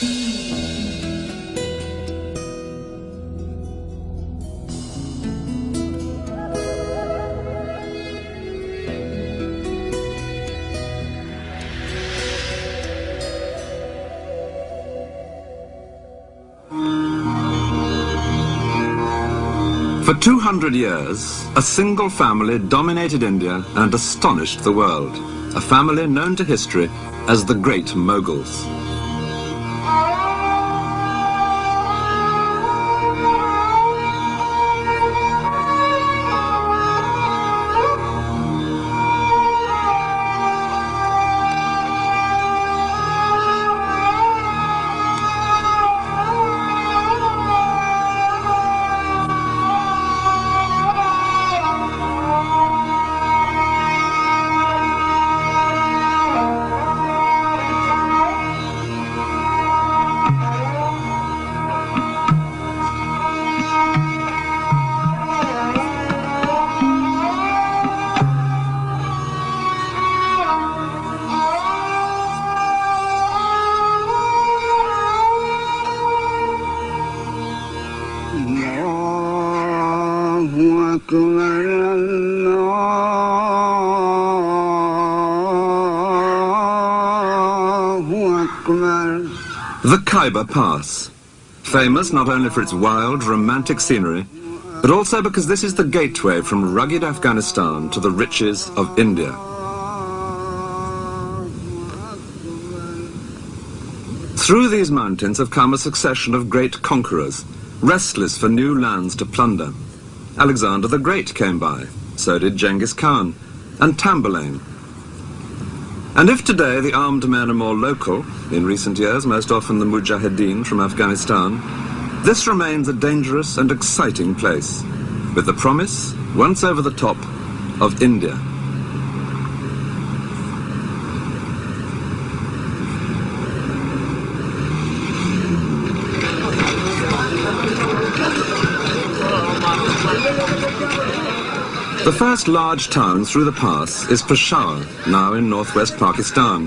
For 200 years, a single family dominated India and astonished the world. A family known to history as the Great Moghuls. The Khyber Pass, famous not only for its wild, romantic scenery, but also because this is the gateway from rugged Afghanistan to the riches of India. Through these mountains have come a succession of great conquerors, restless for new lands to plunder. Alexander the Great came by, so did Genghis Khan, and Tamburlaine. And if today the armed men are more local, in recent years most often the Mujahideen from Afghanistan, this remains a dangerous and exciting place, with the promise, once over the top, of India. The first large town through the pass is Peshawar, now in northwest Pakistan.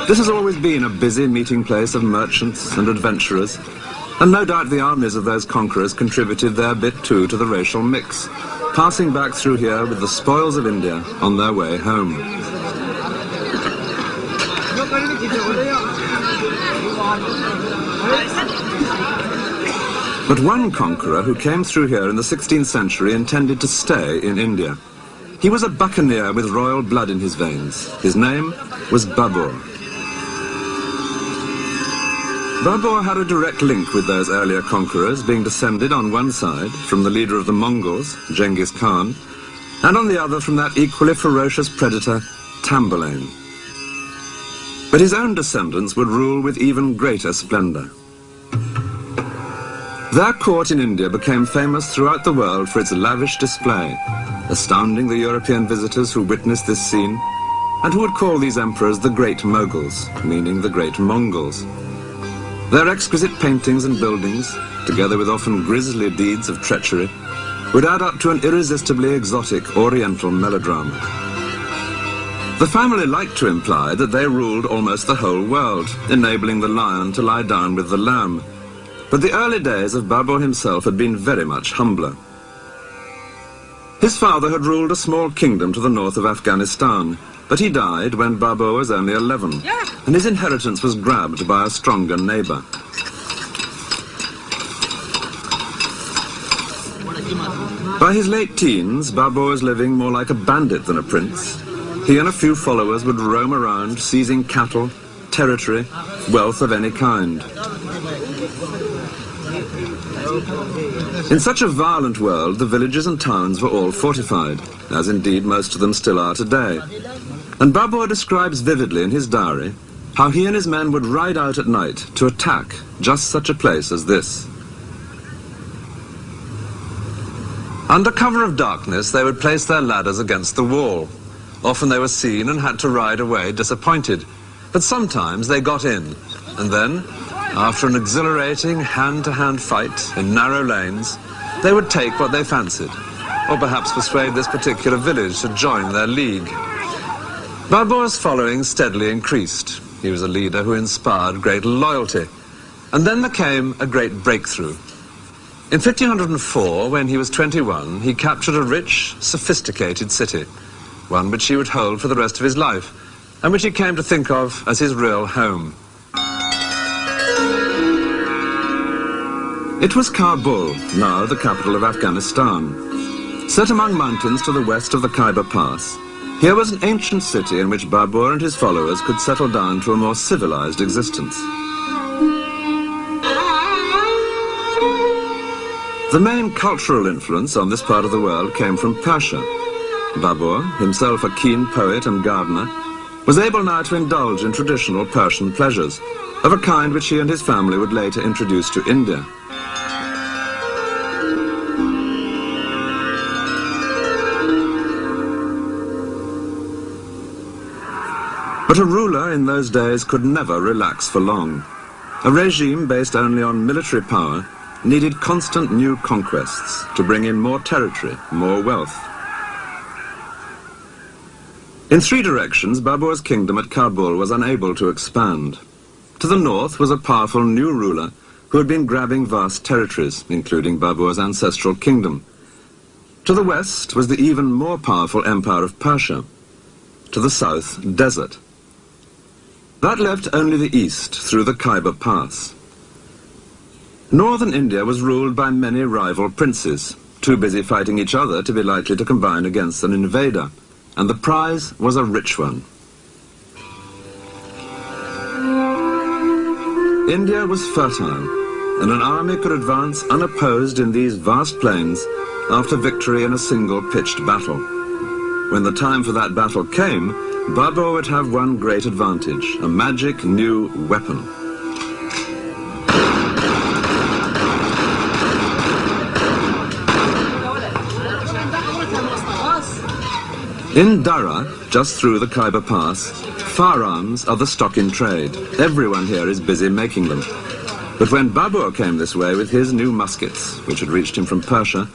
This has always been a busy meeting place of merchants and adventurers, and no doubt the armies of those conquerors contributed their bit too to the racial mix, passing back through here with the spoils of India on their way home. But one conqueror who came through here in the 16th century intended to stay in India. He was a buccaneer with royal blood in his veins. His name was Babur. Babur had a direct link with those earlier conquerors, being descended on one side from the leader of the Mongols, Genghis Khan, and on the other from that equally ferocious predator, Tamburlaine. But his own descendants would rule with even greater splendor. Their court in India became famous throughout the world for its lavish display, astounding the European visitors who witnessed this scene, and who would call these emperors the Great Moghuls, meaning the Great Mongols. Their exquisite paintings and buildings, together with often grisly deeds of treachery, would add up to an irresistibly exotic Oriental melodrama. The family liked to imply that they ruled almost the whole world, enabling the lion to lie down with the lamb. But the early days of Babur himself had been very much humbler. His father had ruled a small kingdom to the north of Afghanistan, but he died when Babur was only 11, and his inheritance was grabbed by a stronger neighbor. By his late teens, Babur was living more like a bandit than a prince. He and a few followers would roam around, seizing cattle, territory, wealth of any kind. In such a violent world, the villages and towns were all fortified, as indeed most of them still are today. And Babur describes vividly in his diary how he and his men would ride out at night to attack just such a place as this. Under cover of darkness, they would place their ladders against the wall. Often they were seen and had to ride away disappointed, but sometimes they got in, and then, after an exhilarating hand-to-hand fight in narrow lanes, they would take what they fancied, or perhaps persuade this particular village to join their league. Babur's following steadily increased. He was a leader who inspired great loyalty, And then there came a great breakthrough. In 1504, when he was 21, he captured a rich, sophisticated city, one which he would hold for the rest of his life, and which he came to think of as his real home. It was Kabul, now the capital of Afghanistan. Set among mountains to the west of the Khyber Pass, here was an ancient city in which Babur and his followers could settle down to a more civilized existence. The main cultural influence on this part of the world came from Persia. Babur, himself a keen poet and gardener, was able now to indulge in traditional Persian pleasures, of a kind which he and his family would later introduce to India. But a ruler in those days could never relax for long. A regime based only on military power needed constant new conquests to bring in more territory, more wealth. In three directions, Babur's kingdom at Kabul was unable to expand. To the north was a powerful new ruler who had been grabbing vast territories, including Babur's ancestral kingdom. To the west was the even more powerful empire of Persia. To the south, desert. That left only the east through the Khyber Pass. Northern India was ruled by many rival princes, too busy fighting each other to be likely to combine against an invader, and the prize was a rich one. India was fertile, and an army could advance unopposed in these vast plains after victory in a single pitched battle. When the time for that battle came, Babur would have one great advantage, a magic new weapon. In Dara, just through the Khyber Pass, firearms are the stock in trade. Everyone here is busy making them. But when Babur came this way with his new muskets, which had reached him from Persia,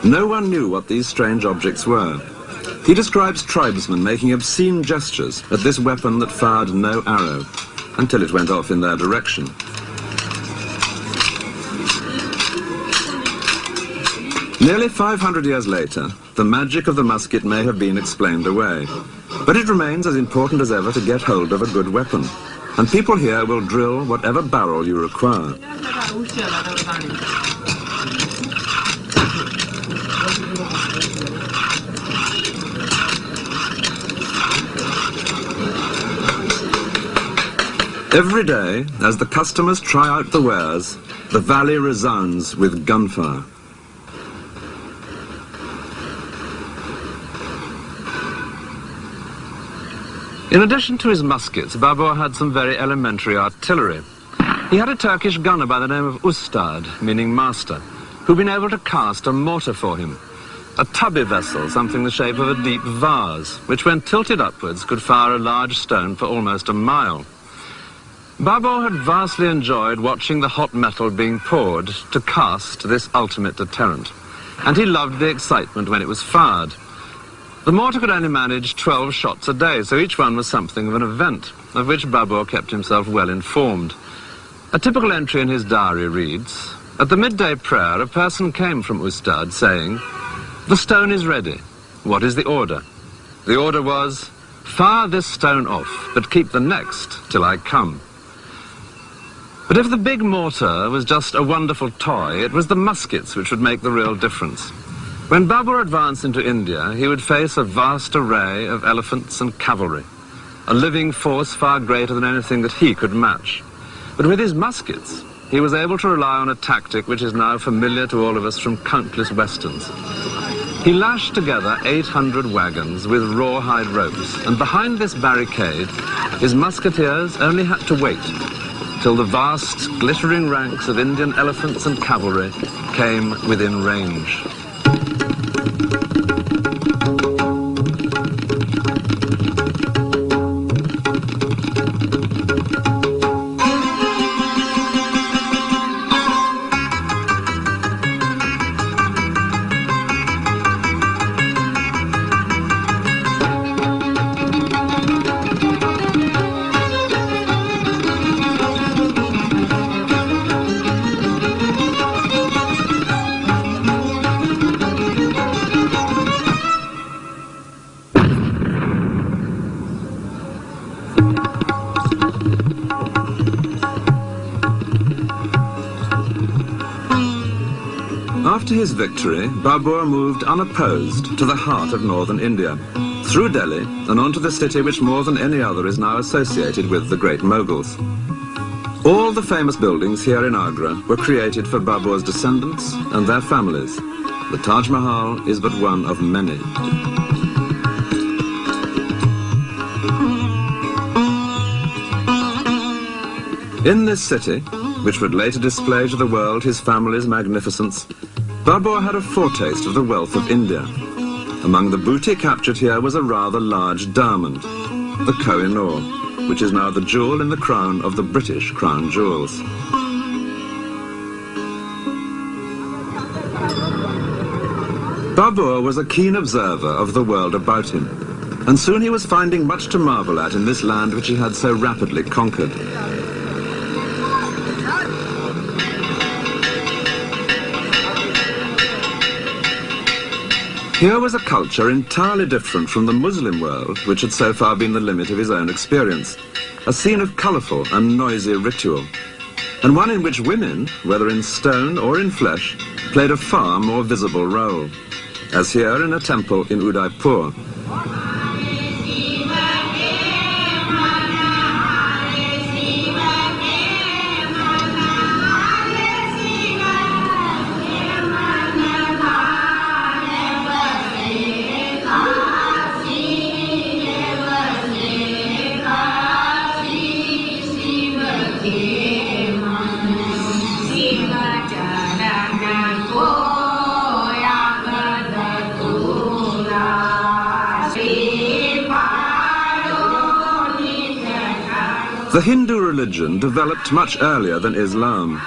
no one knew what these strange objects were. He describes tribesmen making obscene gestures at this weapon that fired no arrow, until it went off in their direction. Nearly 500 years later, the magic of the musket may have been explained away, but it remains as important as ever to get hold of a good weapon, and people here will drill whatever barrel you require. Every day, as the customers try out the wares, the valley resounds with gunfire. In addition to his muskets, Babur had some very elementary artillery. He had a Turkish gunner by the name of Ustad, meaning master, who'd been able to cast a mortar for him. A tubby vessel, something the shape of a deep vase, which when tilted upwards could fire a large stone for almost a mile. Babur had vastly enjoyed watching the hot metal being poured to cast this ultimate deterrent, and he loved the excitement when it was fired. The mortar could only manage 12 shots a day, so each one was something of an event, of which Babur kept himself well informed. A typical entry in his diary reads, "At the midday prayer, a person came from Ustad saying, 'The stone is ready. What is the order?' The order was, 'Fire this stone off, but keep the next till I come.'" But if the big mortar was just a wonderful toy, it was the muskets which would make the real difference. When Babur advanced into India, he would face a vast array of elephants and cavalry, a living force far greater than anything that he could match. But with his muskets, he was able to rely on a tactic which is now familiar to all of us from countless westerns. He lashed together 800 wagons with rawhide ropes, and behind this barricade, his musketeers only had to wait till the vast, glittering ranks of Indian elephants and cavalry came within range. After his victory, Babur moved unopposed to the heart of northern India, through Delhi and on to the city which more than any other is now associated with the Great Moghuls. All the famous buildings here in Agra were created for Babur's descendants and their families. The Taj Mahal is but one of many. In this city, which would later display to the world his family's magnificence, Babur had a foretaste of the wealth of India. Among the booty captured here was a rather large diamond, the Koh-i-Noor, which is now the jewel in the crown of the British crown jewels. Babur was a keen observer of the world about him, and soon he was finding much to marvel at in this land which he had so rapidly conquered. Here was a culture entirely different from the Muslim world, which had so far been the limit of his own experience. A scene of colourful and noisy ritual, and one in which women, whether in stone or in flesh, played a far more visible role, as here in a temple in Udaipur. The Hindu religion developed much earlier than Islam,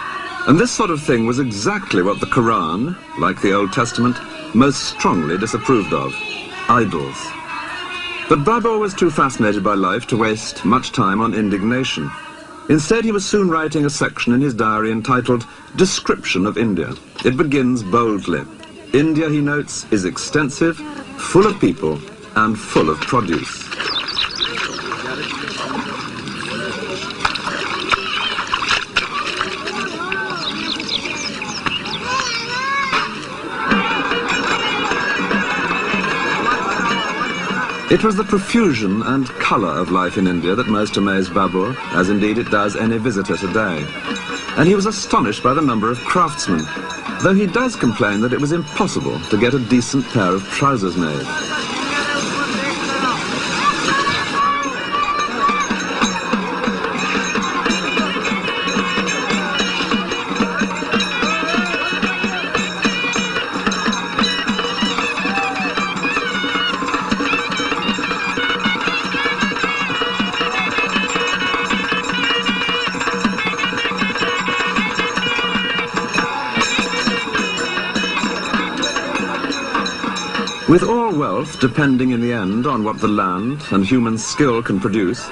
and this sort of thing was exactly what the Quran, like the Old Testament, most strongly disapproved of: idols. But Babur was too fascinated by life to waste much time on indignation. Instead, he was soon writing a section in his diary entitled Description of India. It begins boldly. India, he notes, is extensive, full of people, and full of produce. It was the profusion and colour of life in India that most amazed Babur, as indeed it does any visitor today. And he was astonished by the number of craftsmen, though he does complain that it was impossible to get a decent pair of trousers made. With all wealth depending in the end on what the land and human skill can produce,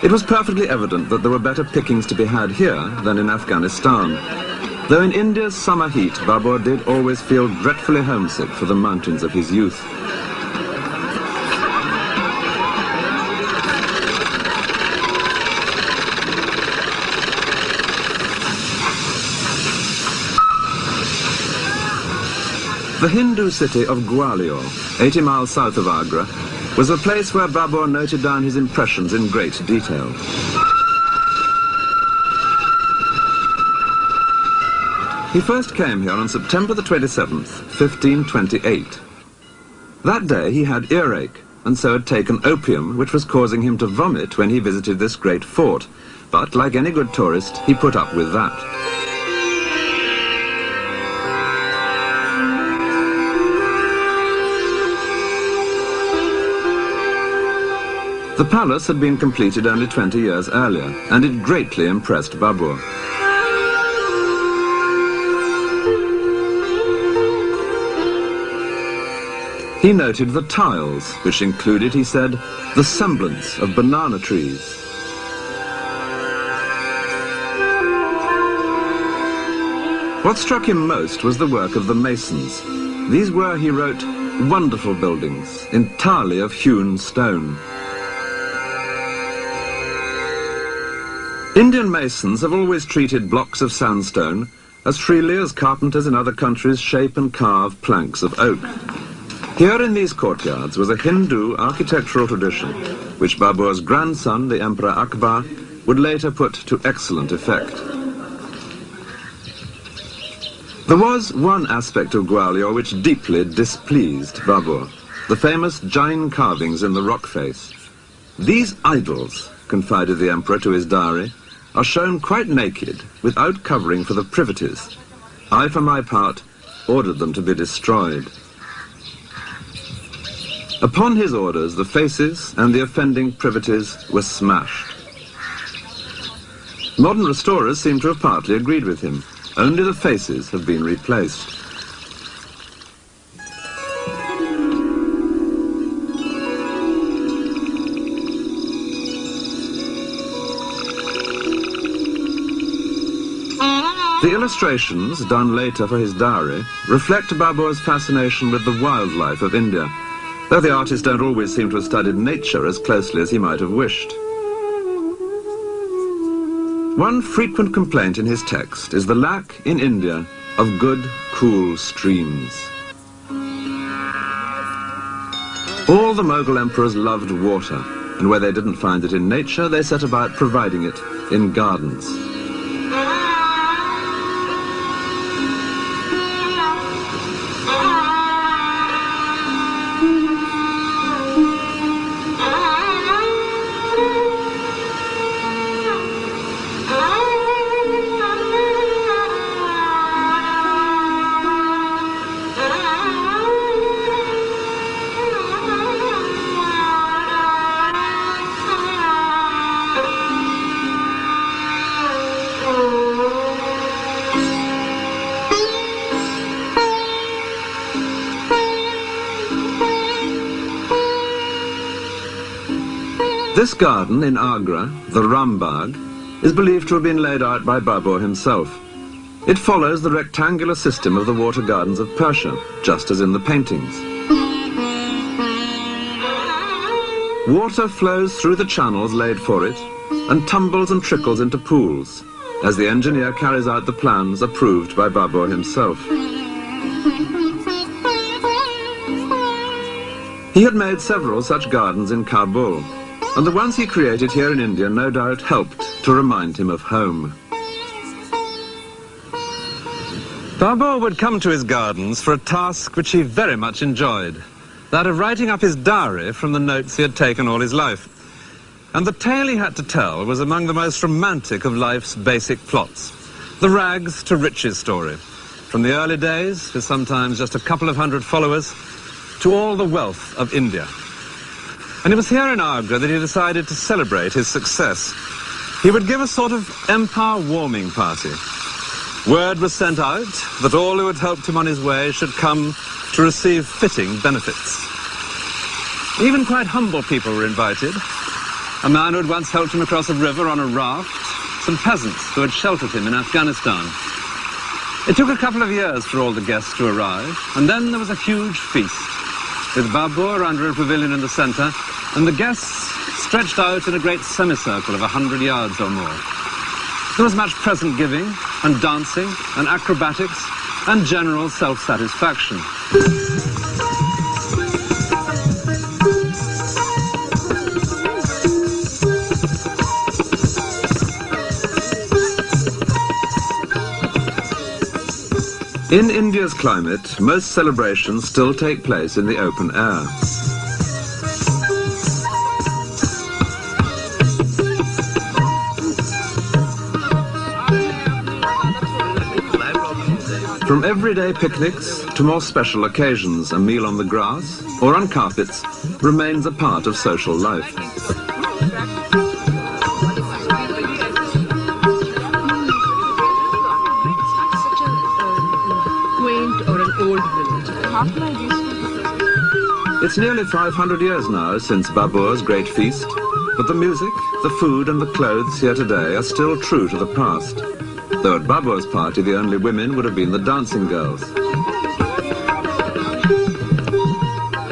it was perfectly evident that there were better pickings to be had here than in Afghanistan. Though in India's summer heat, Babur did always feel dreadfully homesick for the mountains of his youth. The Hindu city of Gwalior, 80 miles south of Agra, was a place where Babur noted down his impressions in great detail. He first came here on September the 27th, 1528. That day he had earache, and so had taken opium, which was causing him to vomit when he visited this great fort. But, like any good tourist, he put up with that. The palace had been completed only 20 years earlier, and it greatly impressed Babur. He noted the tiles, which included, he said, the semblance of banana trees. What struck him most was the work of the masons. These were, he wrote, wonderful buildings, entirely of hewn stone. Indian masons have always treated blocks of sandstone as freely as carpenters in other countries shape and carve planks of oak. Here in these courtyards was a Hindu architectural tradition, which Babur's grandson, the Emperor Akbar, would later put to excellent effect. There was one aspect of Gwalior which deeply displeased Babur, the famous Jain carvings in the rock face. These idols, confided the emperor to his diary, are shown quite naked, without covering for the privities. I, for my part, ordered them to be destroyed. Upon his orders, the faces and the offending privities were smashed. Modern restorers seem to have partly agreed with him. Only the faces have been replaced. The illustrations, done later for his diary, reflect Babur's fascination with the wildlife of India, though the artists don't always seem to have studied nature as closely as he might have wished. One frequent complaint in his text is the lack in India of good, cool streams. All the Mughal emperors loved water, and where they didn't find it in nature, they set about providing it in gardens. This garden in Agra, the Rambagh, is believed to have been laid out by Babur himself. It follows the rectangular system of the water gardens of Persia, just as in the paintings. Water flows through the channels laid for it and tumbles and trickles into pools, as the engineer carries out the plans approved by Babur himself. He had made several such gardens in Kabul, and the ones he created here in India no doubt helped to remind him of home. Babur would come to his gardens for a task which he very much enjoyed, that of writing up his diary from the notes he had taken all his life. And the tale he had to tell was among the most romantic of life's basic plots, the rags to riches story, from the early days, with sometimes just a couple of hundred followers, to all the wealth of India. And it was here in Agra that he decided to celebrate his success. He would give a sort of empire warming party. Word was sent out that all who had helped him on his way should come to receive fitting benefits. Even quite humble people were invited. A man who had once helped him across a river on a raft, some peasants who had sheltered him in Afghanistan. It took a couple of years for all the guests to arrive, and then there was a huge feast, with Babur under a pavilion in the centre, and the guests stretched out in a great semicircle of 100 yards or more. There was much present giving, and dancing, and acrobatics, and general self-satisfaction. In India's climate, most celebrations still take place in the open air. From everyday picnics to more special occasions, a meal on the grass or on carpets remains a part of social life. It's nearly 500 years now since Babur's great feast, but the music, the food and the clothes here today are still true to the past, though at Babur's party the only women would have been the dancing girls.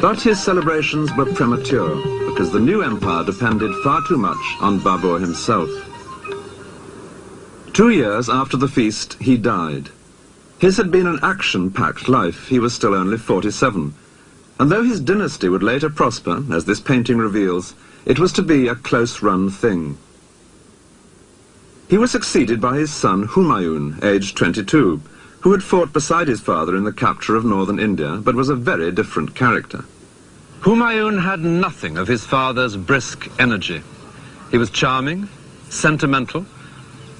But his celebrations were premature, because the new empire depended far too much on Babur himself. 2 years after the feast, he died, His had been an action-packed life. He was still only 47. And though his dynasty would later prosper, as this painting reveals, it was to be a close-run thing. He was succeeded by his son Humayun, aged 22, who had fought beside his father in the capture of northern India, but was a very different character. Humayun had nothing of his father's brisk energy. He was charming, sentimental,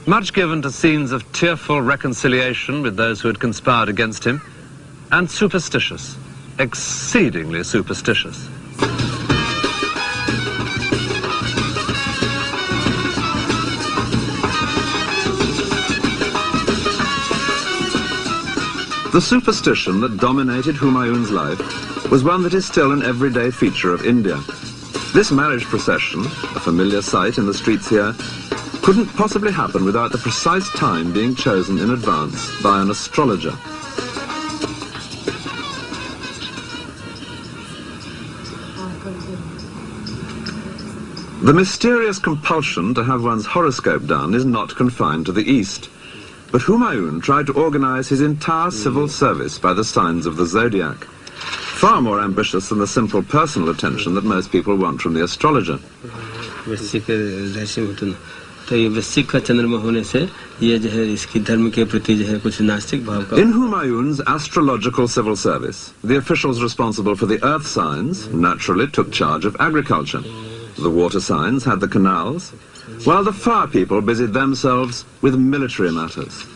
much given to scenes of tearful reconciliation with those who had conspired against him, and superstitious, exceedingly superstitious. The superstition that dominated Humayun's life was one that is still an everyday feature of India. This marriage procession, a familiar sight in the streets here, couldn't possibly happen without the precise time being chosen in advance by an astrologer. The mysterious compulsion to have one's horoscope done is not confined to the East. But Humayun tried to organize his entire civil service by the signs of the zodiac, far more ambitious than the simple personal attention that most people want from the astrologer. In Humayun's astrological civil service, the officials responsible for the earth signs naturally took charge of agriculture. The water signs had the canals, while the fire people busied themselves with military matters.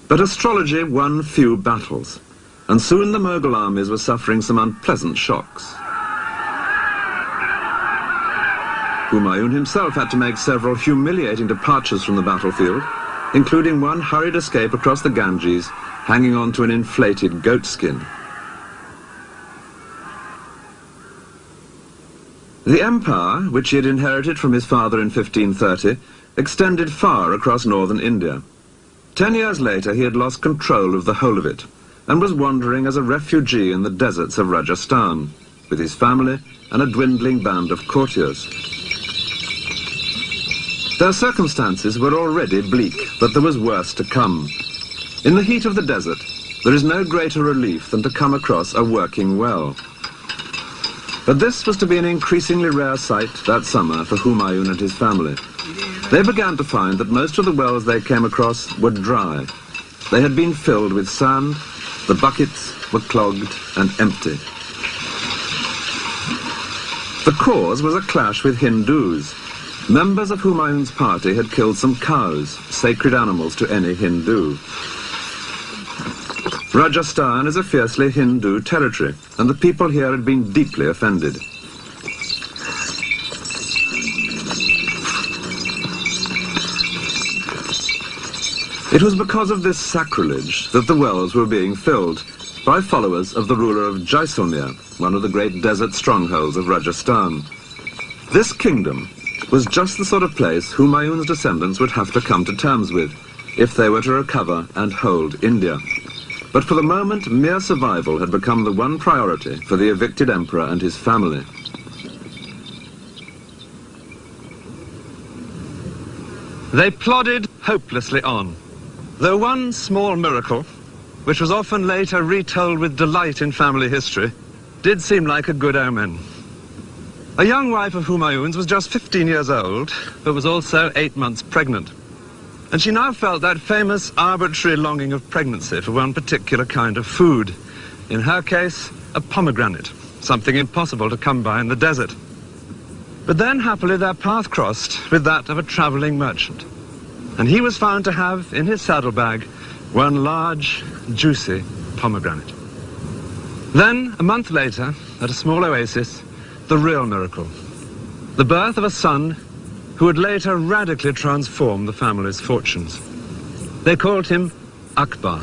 But astrology won few battles, and soon the Mughal armies were suffering some unpleasant shocks. Humayun himself had to make several humiliating departures from the battlefield, including one hurried escape across the Ganges, hanging on to an inflated goat skin. The empire, which he had inherited from his father in 1530, extended far across northern India. 10 years later, he had lost control of the whole of it, and was wandering as a refugee in the deserts of Rajasthan, with his family and a dwindling band of courtiers. Their circumstances were already bleak, but there was worse to come. In the heat of the desert, there is no greater relief than to come across a working well. But this was to be an increasingly rare sight that summer for Humayun and his family. They began to find that most of the wells they came across were dry. They had been filled with sand, the buckets were clogged and empty. The cause was a clash with Hindus. Members of Humayun's party had killed some cows, sacred animals to any Hindu. Rajasthan is a fiercely Hindu territory, and the people here had been deeply offended. It was because of this sacrilege that the wells were being filled by followers of the ruler of Jaisalmer, one of the great desert strongholds of Rajasthan. This kingdom was just the sort of place Humayun's descendants would have to come to terms with if they were to recover and hold India. But for the moment, mere survival had become the one priority for the evicted emperor and his family. They plodded hopelessly on, though one small miracle, which was often later retold with delight in family history, did seem like a good omen. A young wife of Humayun's was just 15 years old, but was also 8 months pregnant. And she now felt that famous arbitrary longing of pregnancy for one particular kind of food. In her case, a pomegranate, something impossible to come by in the desert. But then, happily, their path crossed with that of a travelling merchant. And he was found to have, in his saddlebag, one large, juicy pomegranate. Then, a month later, at a small oasis, the real miracle. The birth of a son who would later radically transform the family's fortunes. They called him Akbar.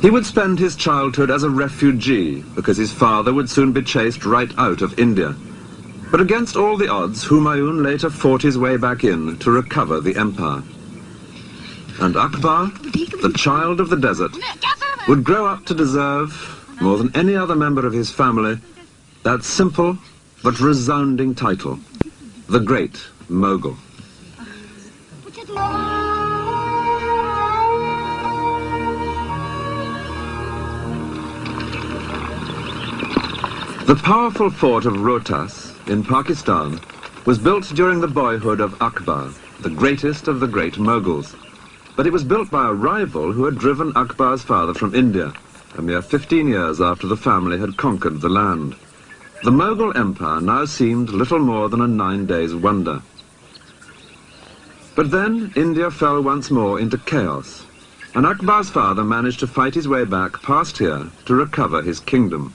He would spend his childhood as a refugee because his father would soon be chased right out of India. But against all the odds, Humayun later fought his way back in to recover the empire. And Akbar, the child of the desert, would grow up to deserve, more than any other member of his family, that simple but resounding title, the Great Mogul. The powerful fort of Rohtas in Pakistan was built during the boyhood of Akbar, the greatest of the Great Moghuls. But it was built by a rival who had driven Akbar's father from India, a mere 15 years after the family had conquered the land. The Mughal Empire now seemed little more than a 9 days wonder. But then India fell once more into chaos, and Akbar's father managed to fight his way back past here to recover his kingdom.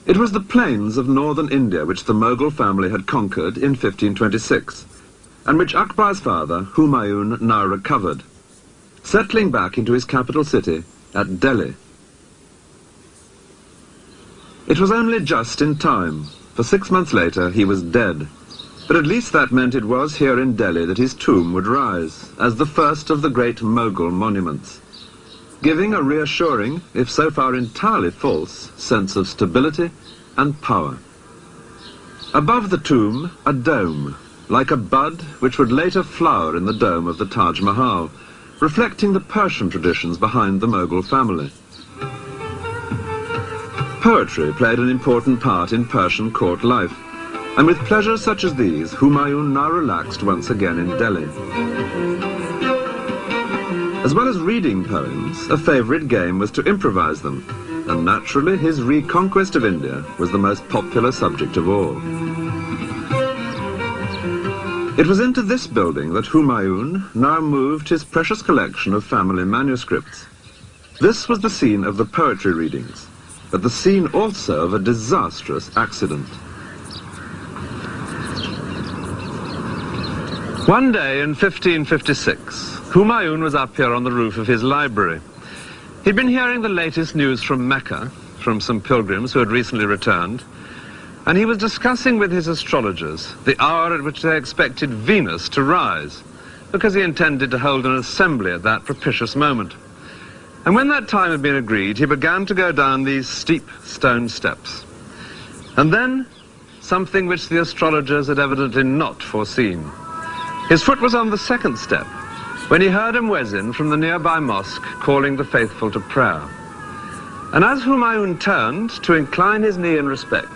It was the plains of northern India which the Mughal family had conquered in 1526, and which Akbar's father, Humayun, now recovered, settling back into his capital city at Delhi. It was only just in time, for 6 months later he was dead, but at least that meant it was here in Delhi that his tomb would rise, as the first of the great Mughal monuments, giving a reassuring, if so far entirely false, sense of stability and power. Above the tomb, a dome, like a bud which would later flower in the dome of the Taj Mahal, reflecting the Persian traditions behind the Mughal family. Poetry played an important part in Persian court life, and with pleasures such as these, Humayun now relaxed once again in Delhi. As well as reading poems, a favourite game was to improvise them, and naturally his reconquest of India was the most popular subject of all. It was into this building that Humayun now moved his precious collection of family manuscripts. This was the scene of the poetry readings, but the scene also of a disastrous accident. One day in 1556, Humayun was up here on the roof of his library. He'd been hearing the latest news from Mecca, from some pilgrims who had recently returned, and he was discussing with his astrologers the hour at which they expected Venus to rise, because he intended to hold an assembly at that propitious moment. And when that time had been agreed, he began to go down these steep stone steps. And then, something which the astrologers had evidently not foreseen. His foot was on the second step, when he heard a muezzin from the nearby mosque calling the faithful to prayer. And as Humayun turned to incline his knee in respect,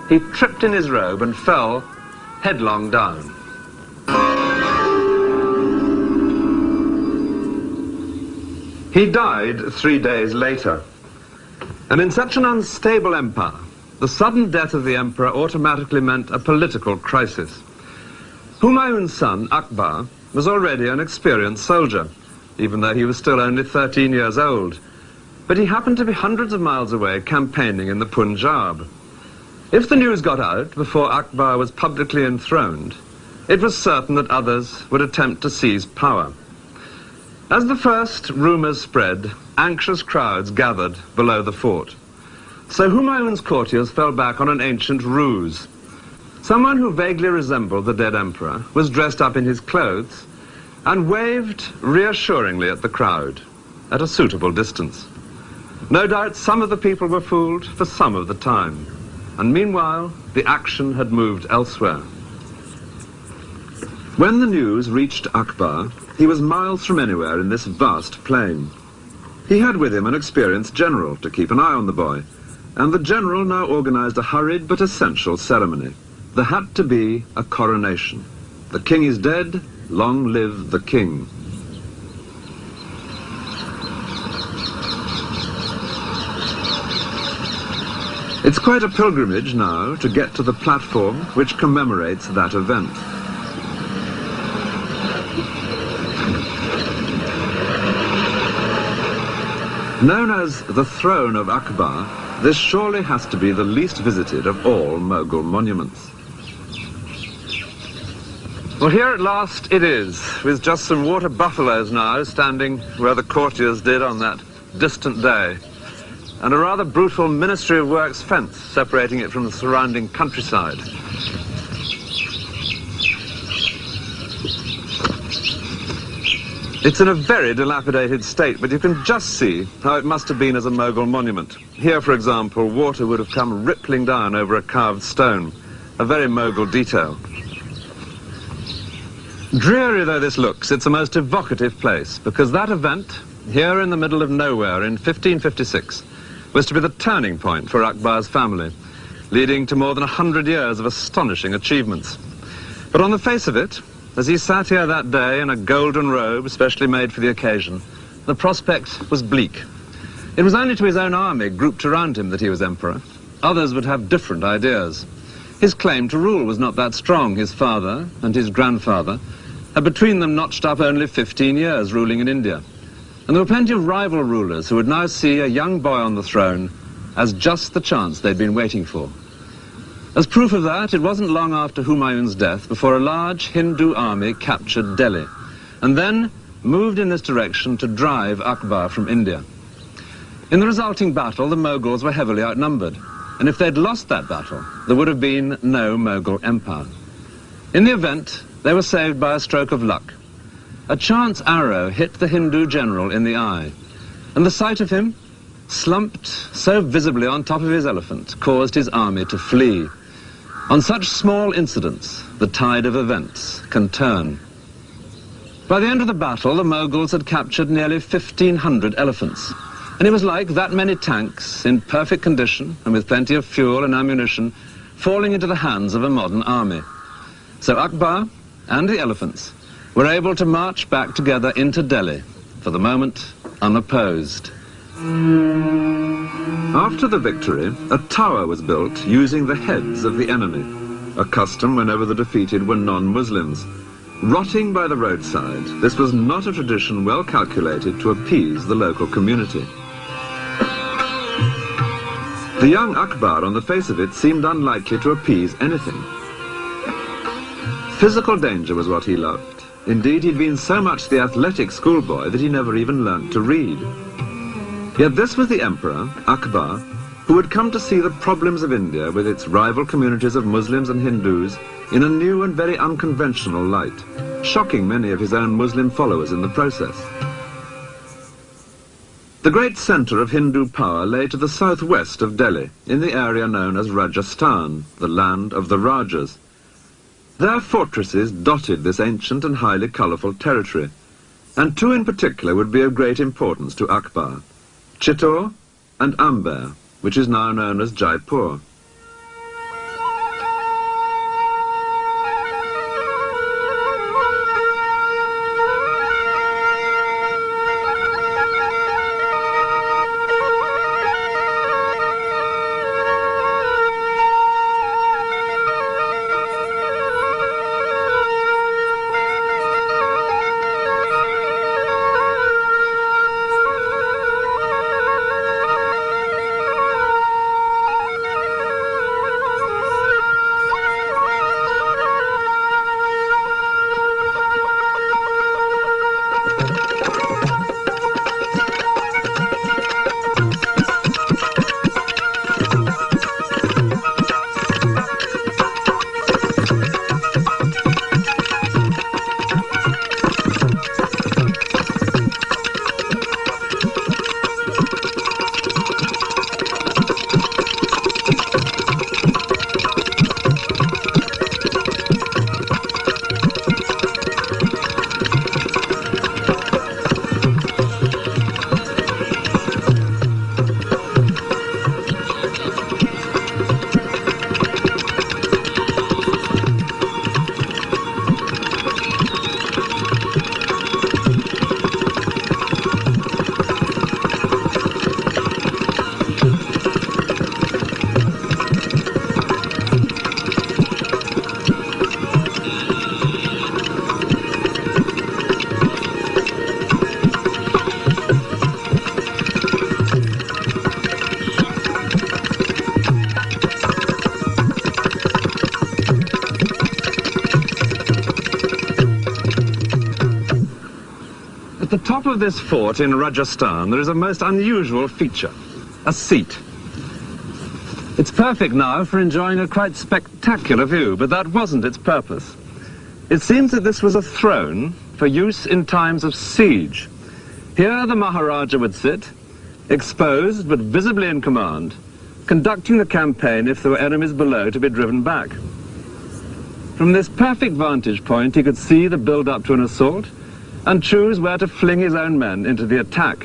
he tripped in his robe and fell headlong down. He died 3 days later. And in such an unstable empire, the sudden death of the emperor automatically meant a political crisis. Humayun's son, Akbar, was already an experienced soldier, even though he was still only 13 years old. But he happened to be hundreds of miles away campaigning in the Punjab. If the news got out before Akbar was publicly enthroned, it was certain that others would attempt to seize power. As the first rumours spread, anxious crowds gathered below the fort. So Humayun's courtiers fell back on an ancient ruse. Someone who vaguely resembled the dead emperor was dressed up in his clothes and waved reassuringly at the crowd at a suitable distance. No doubt some of the people were fooled for some of the time. And meanwhile, the action had moved elsewhere. When the news reached Akbar, he was miles from anywhere in this vast plain. He had with him an experienced general to keep an eye on the boy, and the general now organized a hurried but essential ceremony. There had to be a coronation. The king is dead, long live the king. It's quite a pilgrimage now to get to the platform which commemorates that event. Known as the throne of Akbar, this surely has to be the least visited of all Mughal monuments. Well, here at last it is, with just some water buffaloes now standing where the courtiers did on that distant day, and a rather brutal Ministry of Works fence separating it from the surrounding countryside. It's in a very dilapidated state, but you can just see how it must have been as a Mughal monument. Here, for example, water would have come rippling down over a carved stone, a very Mughal detail. Dreary though this looks, it's a most evocative place, because that event, here in the middle of nowhere in 1556, was to be the turning point for Akbar's family, leading to more than 100 years of astonishing achievements. But on the face of it, as he sat here that day in a golden robe specially made for the occasion, the prospect was bleak. It was only to his own army grouped around him that he was emperor. Others would have different ideas. His claim to rule was not that strong. His father and his grandfather had between them notched up only 15 years ruling in India. And there were plenty of rival rulers who would now see a young boy on the throne as just the chance they'd been waiting for. As proof of that, it wasn't long after Humayun's death before a large Hindu army captured Delhi, and then moved in this direction to drive Akbar from India. In the resulting battle, the Moguls were heavily outnumbered, and if they'd lost that battle, there would have been no Mughal Empire. In the event, they were saved by a stroke of luck. A chance arrow hit the Hindu general in the eye, and the sight of him, slumped so visibly on top of his elephant, caused his army to flee. On such small incidents, the tide of events can turn. By the end of the battle, the Moguls had captured nearly 1,500 elephants, and it was like that many tanks, in perfect condition and with plenty of fuel and ammunition, falling into the hands of a modern army. So Akbar and the elephants were able to march back together into Delhi, for the moment unopposed. After the victory, a tower was built using the heads of the enemy, a custom whenever the defeated were non-Muslims. Rotting by the roadside, this was not a tradition well calculated to appease the local community. The young Akbar, on the face of it, seemed unlikely to appease anything. Physical danger was what he loved. Indeed, he'd been so much the athletic schoolboy that he never even learnt to read. Yet this was the emperor, Akbar, who had come to see the problems of India with its rival communities of Muslims and Hindus in a new and very unconventional light, shocking many of his own Muslim followers in the process. The great centre of Hindu power lay to the southwest of Delhi, in the area known as Rajasthan, the land of the Rajas. Their fortresses dotted this ancient and highly colourful territory, and two in particular would be of great importance to Akbar: Chittor and Amber, which is now known as Jaipur. At the top of this fort in Rajasthan, there is a most unusual feature, a seat. It's perfect now for enjoying a quite spectacular view, but that wasn't its purpose. It seems that this was a throne for use in times of siege. Here the Maharaja would sit, exposed but visibly in command, conducting the campaign if there were enemies below to be driven back. From this perfect vantage point, he could see the build-up to an assault and choose where to fling his own men into the attack.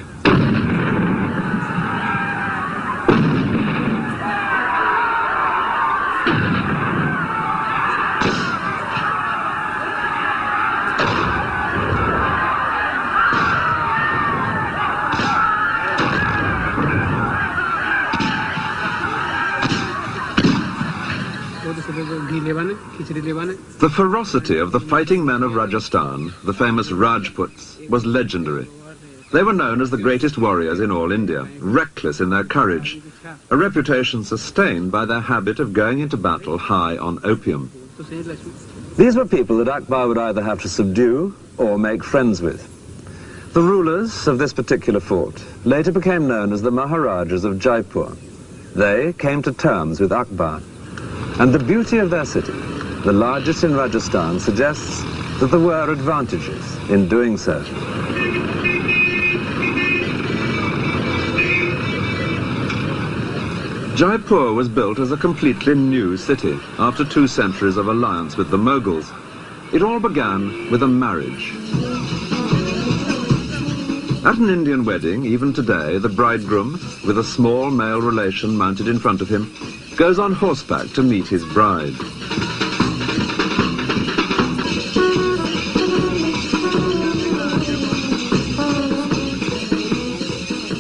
The ferocity of the fighting men of Rajasthan, the famous Rajputs, was legendary. They were known as the greatest warriors in all India, reckless in their courage, a reputation sustained by their habit of going into battle high on opium. These were people that Akbar would either have to subdue or make friends with. The rulers of this particular fort later became known as the Maharajas of Jaipur. They came to terms with Akbar, and the beauty of their city, the largest in Rajasthan, suggests that there were advantages in doing so. Jaipur was built as a completely new city after 2 centuries of alliance with the Moguls. It all began with a marriage. At an Indian wedding, even today, the bridegroom, with a small male relation mounted in front of him, goes on horseback to meet his bride.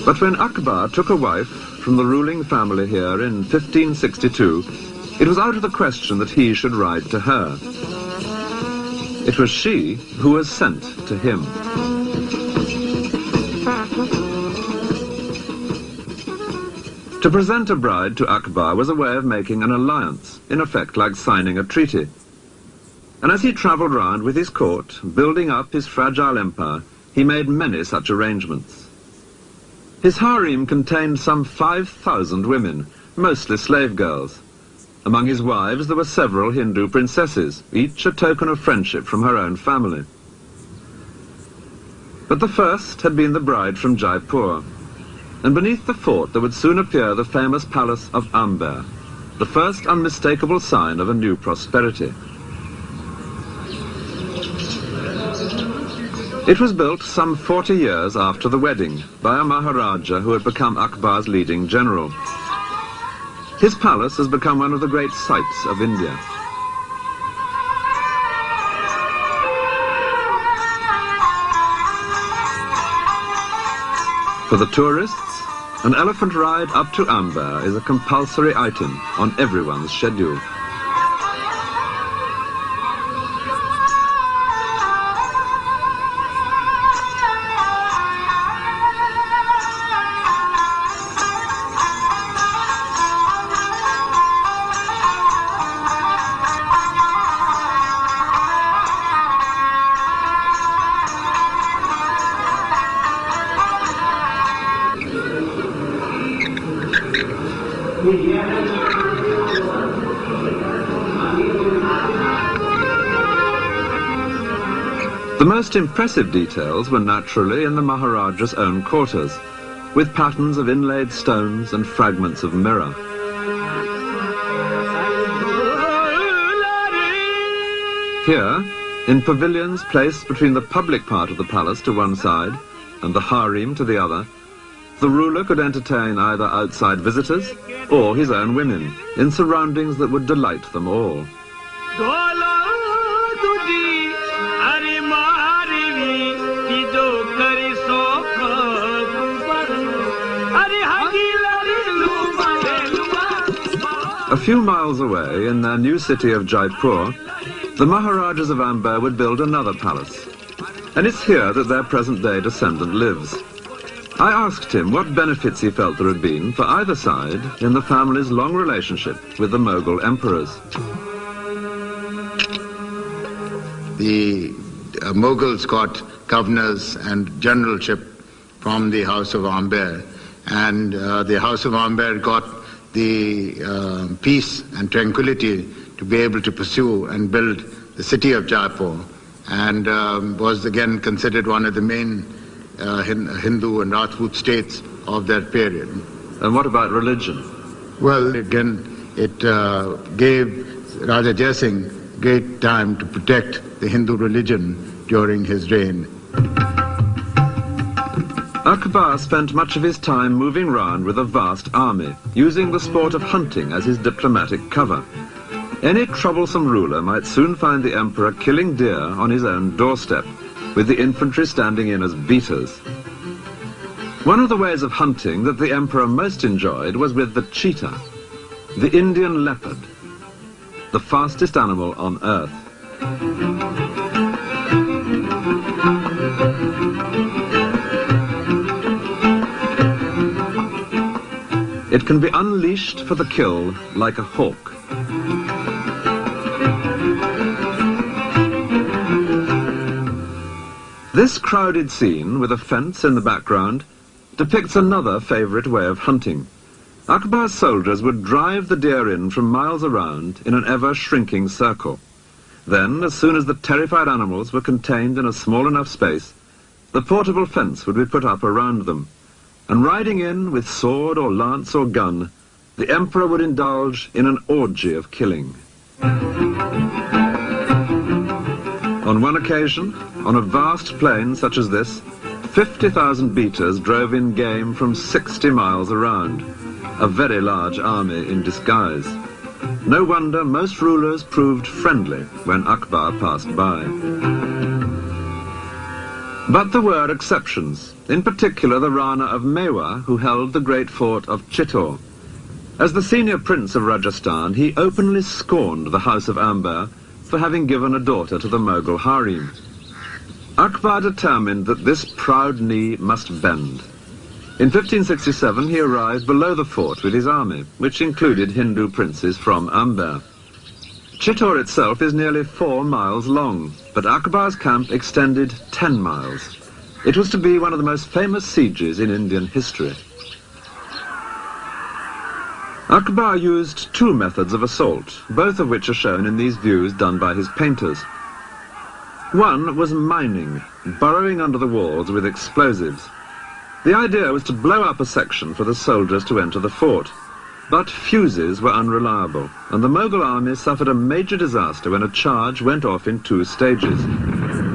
But when Akbar took a wife from the ruling family here in 1562, it was out of the question that he should ride to her. It was she who was sent to him. To present a bride to Akbar was a way of making an alliance, in effect like signing a treaty. And as he travelled round with his court, building up his fragile empire, he made many such arrangements. His harem contained some 5,000 women, mostly slave girls. Among his wives there were several Hindu princesses, each a token of friendship from her own family. But the first had been the bride from Jaipur, and beneath the fort there would soon appear the famous palace of Amber, the first unmistakable sign of a new prosperity. It was built some 40 years after the wedding by a Maharaja who had become Akbar's leading general. His palace has become one of the great sights of India. For the tourists, an elephant ride up to Amber is a compulsory item on everyone's schedule. The most impressive details were naturally in the Maharaja's own quarters, with patterns of inlaid stones and fragments of mirror. Here, in pavilions placed between the public part of the palace to one side and the harem to the other, the ruler could entertain either outside visitors or his own women, in surroundings that would delight them all. A few miles away, in their new city of Jaipur, the Maharajas of Amber would build another palace. And it's here that their present-day descendant lives. I asked him what benefits he felt there had been for either side in the family's long relationship with the Mughal emperors. The Mughals got governors and generalship from the House of Amber, and the House of Amber got the peace and tranquility to be able to pursue and build the city of Jaipur, and was again considered one of the main Hindu and Rajput states of that period. And what about religion? Well, again, it gave Raja Jai Singh great time to protect the Hindu religion during his reign. Akbar spent much of his time moving round with a vast army, using the sport of hunting as his diplomatic cover. Any troublesome ruler might soon find the emperor killing deer on his own doorstep, with the infantry standing in as beaters. One of the ways of hunting that the emperor most enjoyed was with the cheetah, the Indian leopard. the fastest animal on Earth. It can be unleashed for the kill like a hawk. This crowded scene, with a fence in the background, depicts another favourite way of hunting. Akbar's soldiers would drive the deer in from miles around in an ever-shrinking circle. Then, as soon as the terrified animals were contained in a small enough space, the portable fence would be put up around them, and riding in with sword or lance or gun, the emperor would indulge in an orgy of killing. On one occasion, on a vast plain such as this, 50,000 beaters drove in game from 60 miles around, a very large army in disguise. No wonder most rulers proved friendly when Akbar passed by. But there were exceptions, in particular the Rana of Mewa, who held the great fort of Chittor. As the senior prince of Rajasthan, he openly scorned the House of Amber for having given a daughter to the Mughal harem. Akbar determined that this proud knee must bend. In 1567 he arrived below the fort with his army, which included Hindu princes from Amber. Chittor itself is nearly 4 miles long, but Akbar's camp extended 10 miles. It was to be one of the most famous sieges in Indian history. Akbar used 2 methods of assault, both of which are shown in these views done by his painters. One was mining, burrowing under the walls with explosives. The idea was to blow up a section for the soldiers to enter the fort. But fuses were unreliable, and the Mughal army suffered a major disaster when a charge went off in 2 stages.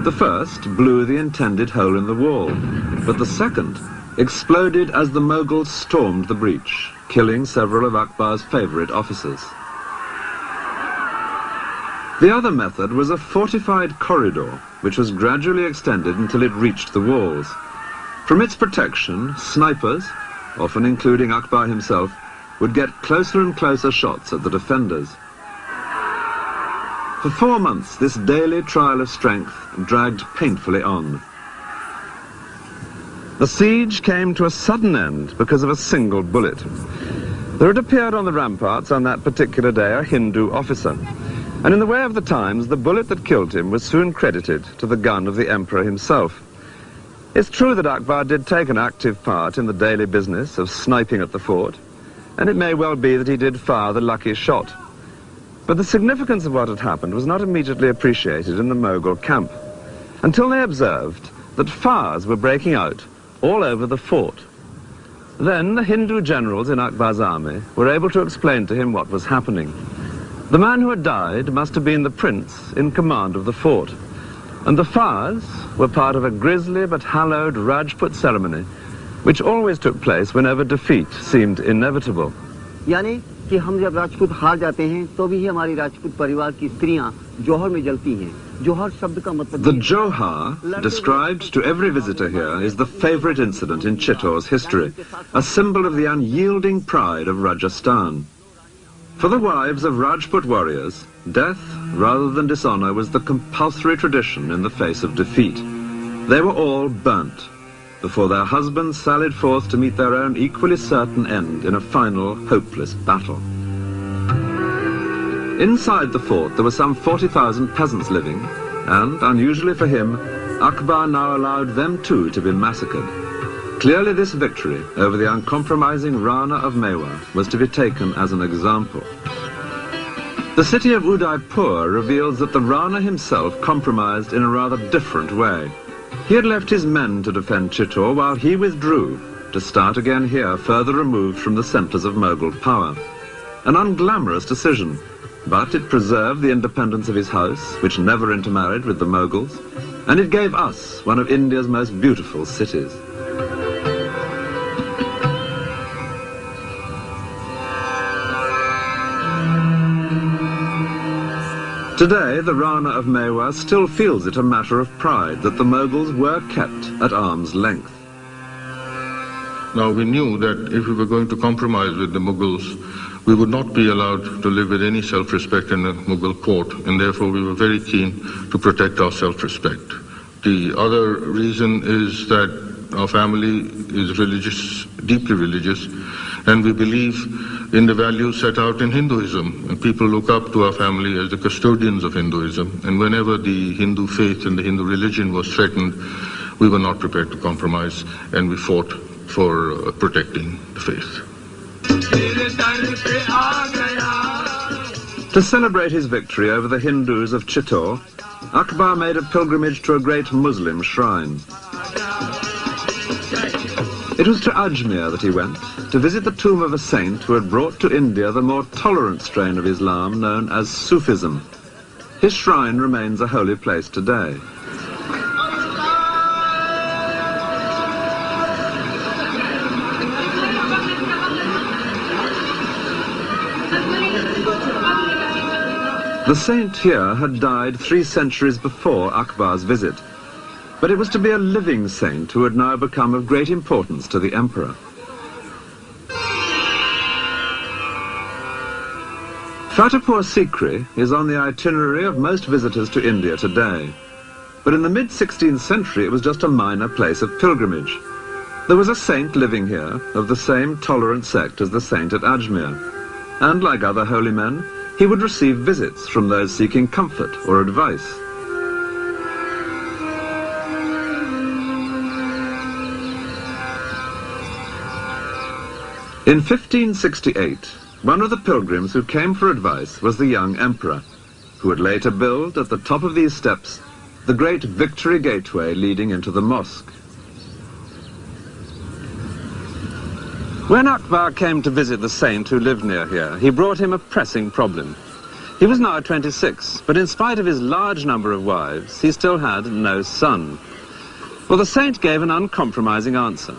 The first blew the intended hole in the wall, but the second exploded as the Mughals stormed the breach, killing several of Akbar's favourite officers. The other method was a fortified corridor, which was gradually extended until it reached the walls. From its protection, snipers, often including Akbar himself, would get closer and closer shots at the defenders. For 4 months, this daily trial of strength dragged painfully on. The siege came to a sudden end because of a single bullet. There had appeared on the ramparts on that particular day a Hindu officer, and in the way of the times, the bullet that killed him was soon credited to the gun of the emperor himself. It's true that Akbar did take an active part in the daily business of sniping at the fort, and it may well be that he did fire the lucky shot. But the significance of what had happened was not immediately appreciated in the Mughal camp, until they observed that fires were breaking out all over the fort. Then the Hindu generals in Akbar's army were able to explain to him what was happening. The man who had died must have been the prince in command of the fort, and the fires were part of a grisly but hallowed Rajput ceremony which always took place whenever defeat seemed inevitable. यानी कि हम जब राजपूत हार जाते हैं तो भी हमारी राजपूत परिवार की स्त्रियां जोहर में जलती हैं. जोहर शब्द का मतलब The Johar, described to every visitor here, is the favourite incident in Chittor's history, a symbol of the unyielding pride of Rajasthan. For the wives of Rajput warriors, death rather than dishonour was the compulsory tradition in the face of defeat. They were all burnt before their husbands sallied forth to meet their own equally certain end in a final, hopeless battle. Inside the fort there were some 40,000 peasants living, and, unusually for him, Akbar now allowed them too to be massacred. Clearly this victory over the uncompromising Rana of Mewa was to be taken as an example. The city of Udaipur reveals that the Rana himself compromised in a rather different way. He had left his men to defend Chittor while he withdrew to start again here, further removed from the centres of Mughal power. An unglamorous decision, but it preserved the independence of his house, which never intermarried with the Mughals, and it gave us one of India's most beautiful cities. Today, the Rana of Mewa still feels it a matter of pride that the Mughals were kept at arm's length. Now, we knew that if we were going to compromise with the Mughals, we would not be allowed to live with any self-respect in a Mughal court, and therefore we were very keen to protect our self-respect. The other reason is that our family is religious, deeply religious, and we believe in the values set out in Hinduism. And people look up to our family as the custodians of Hinduism, and whenever the Hindu faith and the Hindu religion was threatened, we were not prepared to compromise, and we fought for protecting the faith. To celebrate his victory over the Hindus of Chittor, Akbar made a pilgrimage to a great Muslim shrine. It was to Ajmer that he went, to visit the tomb of a saint who had brought to India the more tolerant strain of Islam known as Sufism. His shrine remains a holy place today. The saint here had died 3 centuries before Akbar's visit, but it was to be a living saint who had now become of great importance to the emperor. Fatehpur Sikri is on the itinerary of most visitors to India today, but in the mid-16th century it was just a minor place of pilgrimage. There was a saint living here of the same tolerant sect as the saint at Ajmer, and like other holy men, he would receive visits from those seeking comfort or advice. In 1568, one of the pilgrims who came for advice was the young emperor, who would later build at the top of these steps the great Victory Gateway leading into the mosque. When Akbar came to visit the saint who lived near here, he brought him a pressing problem. He was now 26, but in spite of his large number of wives, he still had no son. Well, the saint gave an uncompromising answer.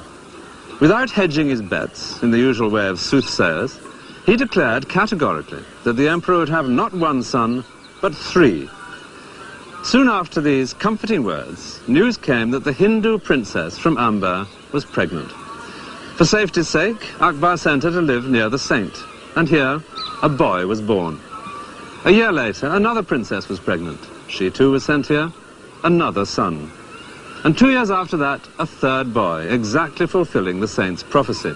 Without hedging his bets, in the usual way of soothsayers, he declared categorically that the emperor would have not 1 son, but 3. Soon after these comforting words, news came that the Hindu princess from Amber was pregnant. For safety's sake, Akbar sent her to live near the saint, and here a boy was born. A year later, another princess was pregnant. She too was sent here, another son. And 2 years after that, a 3rd boy, exactly fulfilling the saint's prophecy.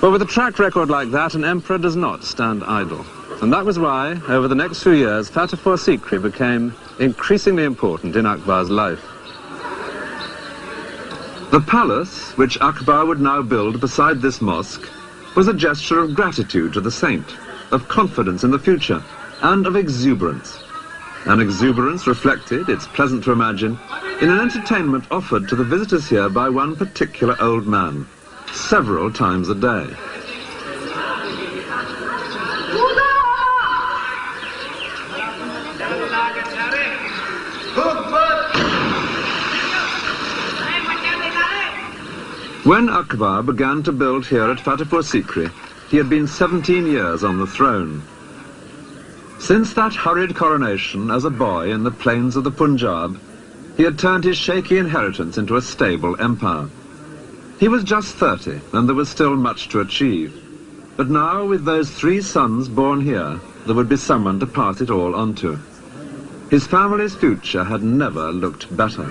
But with a track record like that, an emperor does not stand idle. And that was why, over the next few years, Fatehpur Sikri became increasingly important in Akbar's life. The palace, which Akbar would now build beside this mosque, was a gesture of gratitude to the saint, of confidence in the future, and of exuberance. An exuberance reflected, it's pleasant to imagine, in an entertainment offered to the visitors here by one particular old man, several times a day. When Akbar began to build here at Fatehpur Sikri, he had been 17 years on the throne. Since that hurried coronation as a boy in the plains of the Punjab, he had turned his shaky inheritance into a stable empire. He was just 30, and there was still much to achieve. But now, with those 3 sons born here, there would be someone to pass it all on to. His family's future had never looked better.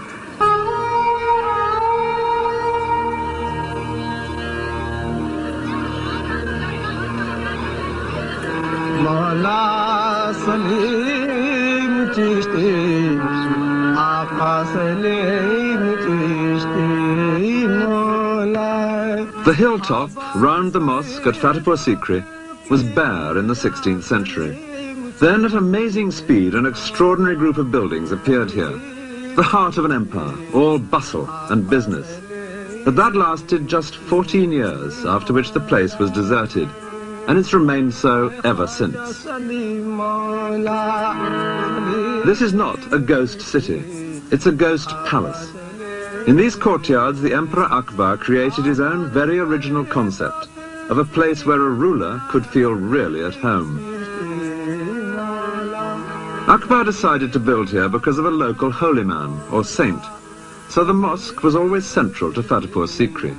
The hilltop round the mosque at Fatehpur Sikri was bare in the 16th century. Then at amazing speed an extraordinary group of buildings appeared here, the heart of an empire, all bustle and business. But that lasted just 14 years, after which the place was deserted, and it's remained so ever since. This is not a ghost city, it's a ghost palace. In these courtyards, the Emperor Akbar created his own very original concept of a place where a ruler could feel really at home. Akbar decided to build here because of a local holy man, or saint, so the mosque was always central to Fatehpur Sikri.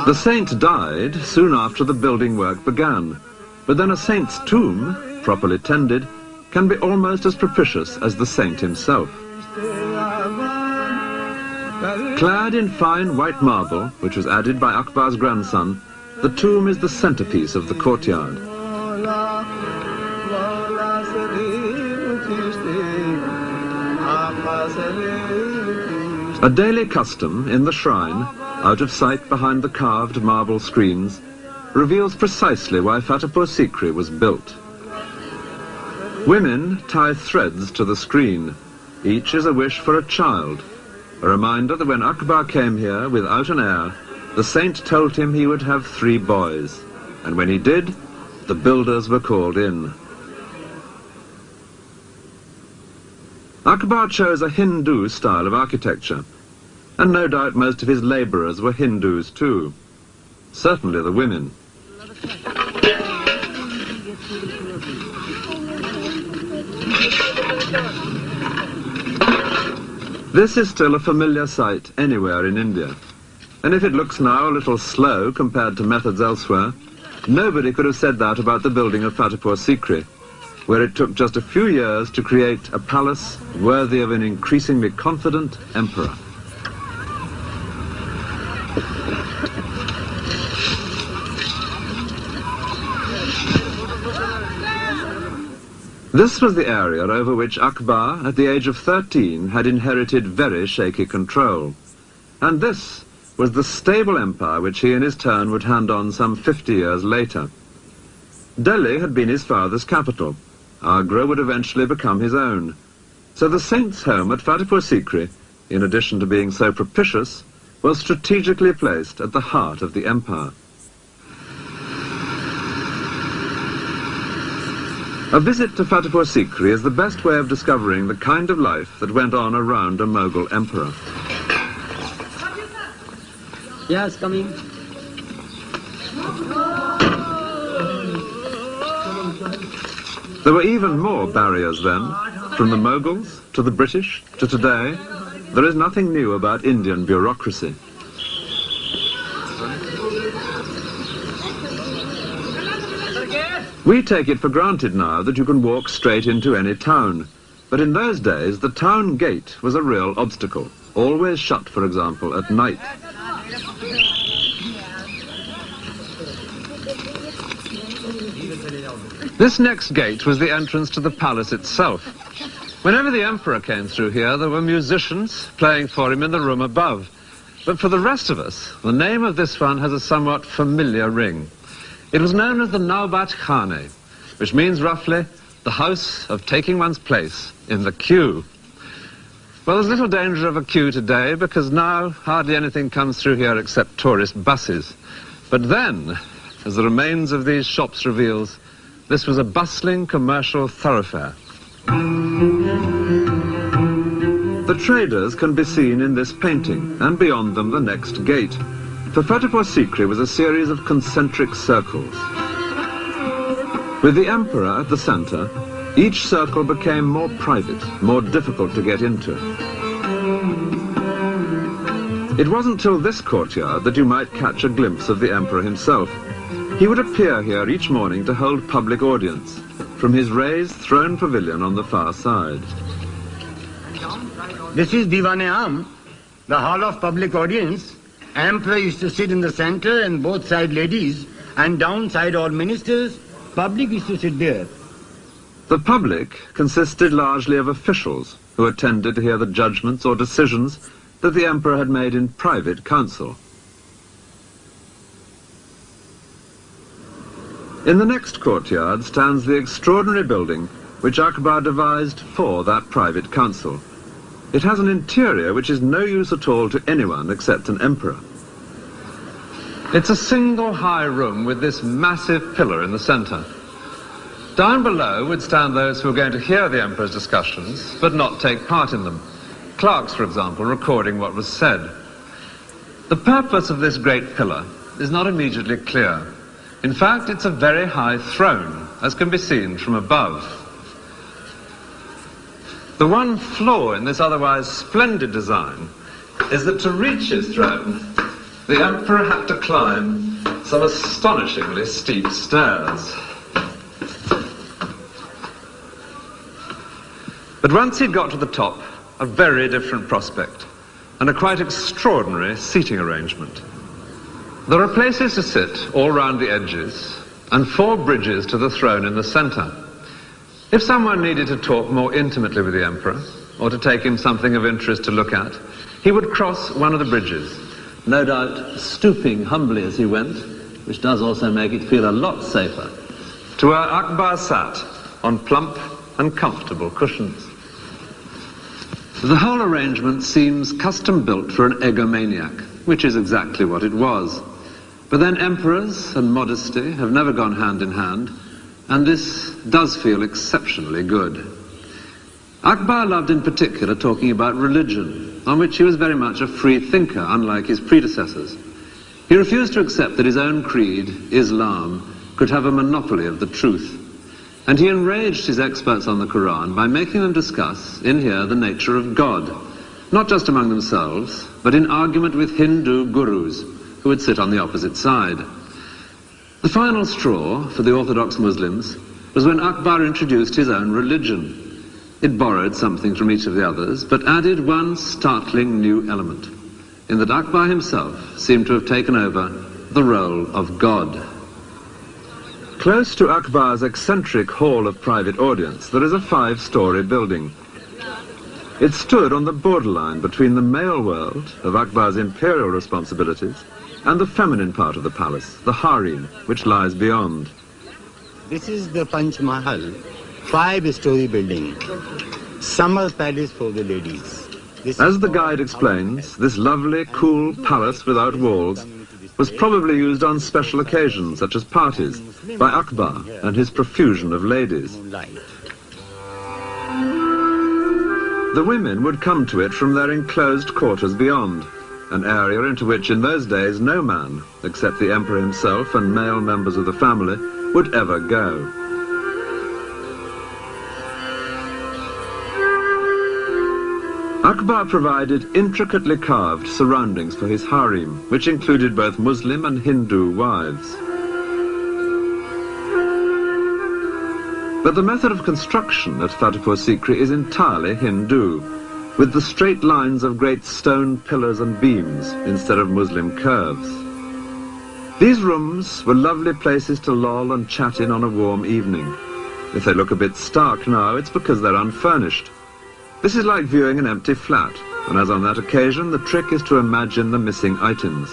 The saint died soon after the building work began, but then a saint's tomb, properly tended, can be almost as propitious as the saint himself. Clad in fine white marble, which was added by Akbar's grandson, the tomb is the centerpiece of the courtyard. A daily custom in the shrine, out of sight behind the carved marble screens, reveals precisely why Fatehpur Sikri was built. Women tie threads to the screen. Each is a wish for a child, a reminder that when Akbar came here without an heir, the saint told him he would have 3 boys, and when he did, the builders were called in. Akbar chose a Hindu style of architecture, and no doubt most of his labourers were Hindus too. Certainly the women. This is still a familiar sight anywhere in India, and if it looks now a little slow compared to methods elsewhere, nobody could have said that about the building of Fatehpur Sikri, where it took just a few years to create a palace worthy of an increasingly confident emperor. This was the area over which Akbar, at the age of 13, had inherited very shaky control. And this was the stable empire which he in his turn would hand on some 50 years later. Delhi had been his father's capital. Agra would eventually become his own. So the saint's home at Fatehpur Sikri, in addition to being so propitious, was strategically placed at the heart of the empire. A visit to Fatehpur Sikri is the best way of discovering the kind of life that went on around a Mughal emperor. Yes, coming. There were even more barriers then. From the Moghuls to the British to today, there is nothing new about Indian bureaucracy. We take it for granted now that you can walk straight into any town. But in those days, the town gate was a real obstacle, always shut, for example, at night. This next gate was the entrance to the palace itself. Whenever the emperor came through here, there were musicians playing for him in the room above. But for the rest of us, the name of this one has a somewhat familiar ring. It was known as the Naubat Khane, which means roughly the house of taking one's place in the queue. Well, there's little danger of a queue today because now hardly anything comes through here except tourist buses. But then, as the remains of these shops reveals, this was a bustling commercial thoroughfare. The traders can be seen in this painting, and beyond them the next gate. For Fatehpur Sikri was a series of concentric circles. With the emperor at the center, each circle became more private, more difficult to get into. It wasn't till this courtyard that you might catch a glimpse of the emperor himself. He would appear here each morning to hold public audience, from his raised throne pavilion on the far side. This is Diwan-e-Am, the hall of public audience. Emperor used to sit in the center and both side ladies, and downside all ministers. Public used to sit there. The public consisted largely of officials who attended to hear the judgments or decisions that the emperor had made in private council. In the next courtyard stands the extraordinary building which Akbar devised for that private council. It has an interior which is no use at all to anyone except an emperor. It's a single high room with this massive pillar in the center. Down below would stand those who were going to hear the emperor's discussions, but not take part in them. Clerks, for example, recording what was said. The purpose of this great pillar is not immediately clear. In fact, it's a very high throne, as can be seen from above. The one flaw in this otherwise splendid design is that to reach his throne, the emperor had to climb some astonishingly steep stairs. But once he'd got to the top, a very different prospect, and a quite extraordinary seating arrangement. There are places to sit all round the edges, and 4 bridges to the throne in the centre. If someone needed to talk more intimately with the emperor, or to take him something of interest to look at, he would cross one of the bridges, no doubt stooping humbly as he went, which does also make it feel a lot safer, to where Akbar sat on plump and comfortable cushions. The whole arrangement seems custom-built for an egomaniac, which is exactly what it was. But then emperors and modesty have never gone hand in hand, and this does feel exceptionally good. Akbar loved in particular talking about religion, on which he was very much a free thinker, unlike his predecessors. He refused to accept that his own creed, Islam, could have a monopoly of the truth. And he enraged his experts on the Quran by making them discuss, in here, the nature of God, not just among themselves, but in argument with Hindu gurus, who would sit on the opposite side. The final straw for the orthodox Muslims was when Akbar introduced his own religion. It borrowed something from each of the others, but added one startling new element, in that Akbar himself seemed to have taken over the role of God. Close to Akbar's eccentric hall of private audience, there is a 5-story building. It stood on the borderline between the male world of Akbar's imperial responsibilities and the feminine part of the palace, the harem, which lies beyond. This is the Panch Mahal, 5-story building, summer palace for the ladies. As the guide explains, this lovely, cool palace without walls was probably used on special occasions, such as parties, by Akbar and his profusion of ladies. The women would come to it from their enclosed quarters beyond, an area into which in those days no man, except the emperor himself and male members of the family, would ever go. Akbar provided intricately carved surroundings for his harem, which included both Muslim and Hindu wives. But the method of construction at Fatehpur Sikri is entirely Hindu, with the straight lines of great stone pillars and beams instead of Muslim curves. These rooms were lovely places to loll and chat in on a warm evening. If they look a bit stark now, it's because they're unfurnished. This is like viewing an empty flat, and as on that occasion, the trick is to imagine the missing items.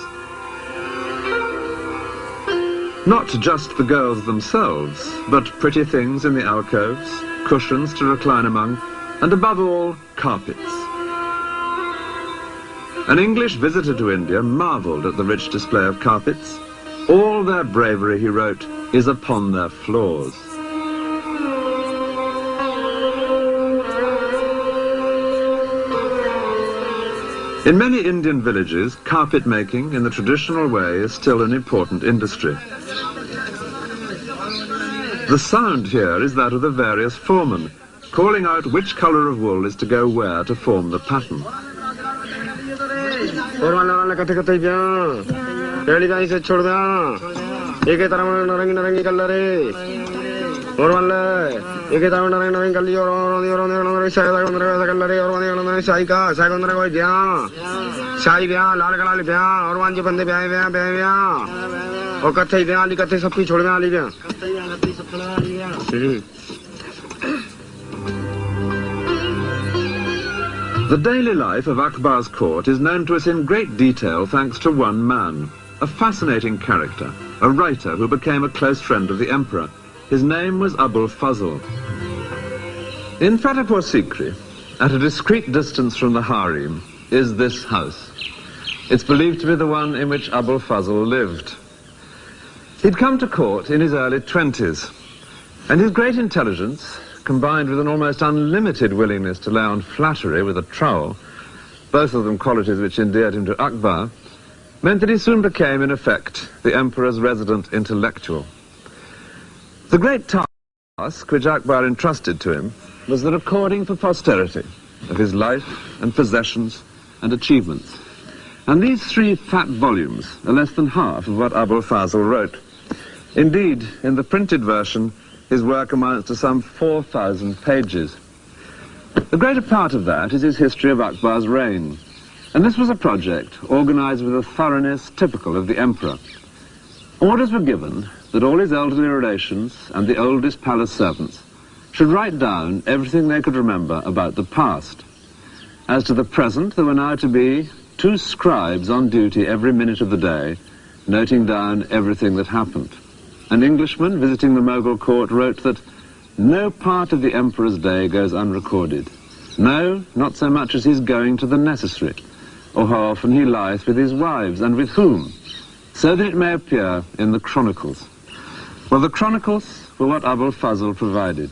Not just the girls themselves, but pretty things in the alcoves, cushions to recline among, and above all, carpets. An English visitor to India marvelled at the rich display of carpets. All their bravery, he wrote, is upon their floors. In many Indian villages, carpet making in the traditional way is still an important industry. The sound here is that of the various foremen, calling out which colour of wool is to go where to form the pattern. The daily life of Akbar's court is known to us in great detail thanks to one man, a fascinating character, a writer who became a close friend of the emperor. His name was Abul Fazl. In Fatehpur Sikri, at a discreet distance from the harem, is this house. It's believed to be the one in which Abul Fazl lived. He'd come to court in his early 20s, and his great intelligence, combined with an almost unlimited willingness to lay on flattery with a trowel, both of them qualities which endeared him to Akbar, meant that he soon became, in effect, the emperor's resident intellectual. The great task which Akbar entrusted to him was the recording for posterity of his life and possessions and achievements. And these 3 fat volumes are less than half of what Abul Fazl wrote. Indeed, in the printed version, his work amounts to some 4,000 pages. The greater part of that is his history of Akbar's reign. And this was a project organized with a thoroughness typical of the emperor. Orders were given that all his elderly relations and the oldest palace servants should write down everything they could remember about the past. As to the present, there were now to be 2 scribes on duty every minute of the day, noting down everything that happened. An Englishman visiting the Mughal court wrote that no part of the emperor's day goes unrecorded. No, not so much as his going to the necessary, or how often he lieth with his wives, and with whom, so that it may appear in the chronicles. Well, the chronicles were what Abul Fazl provided,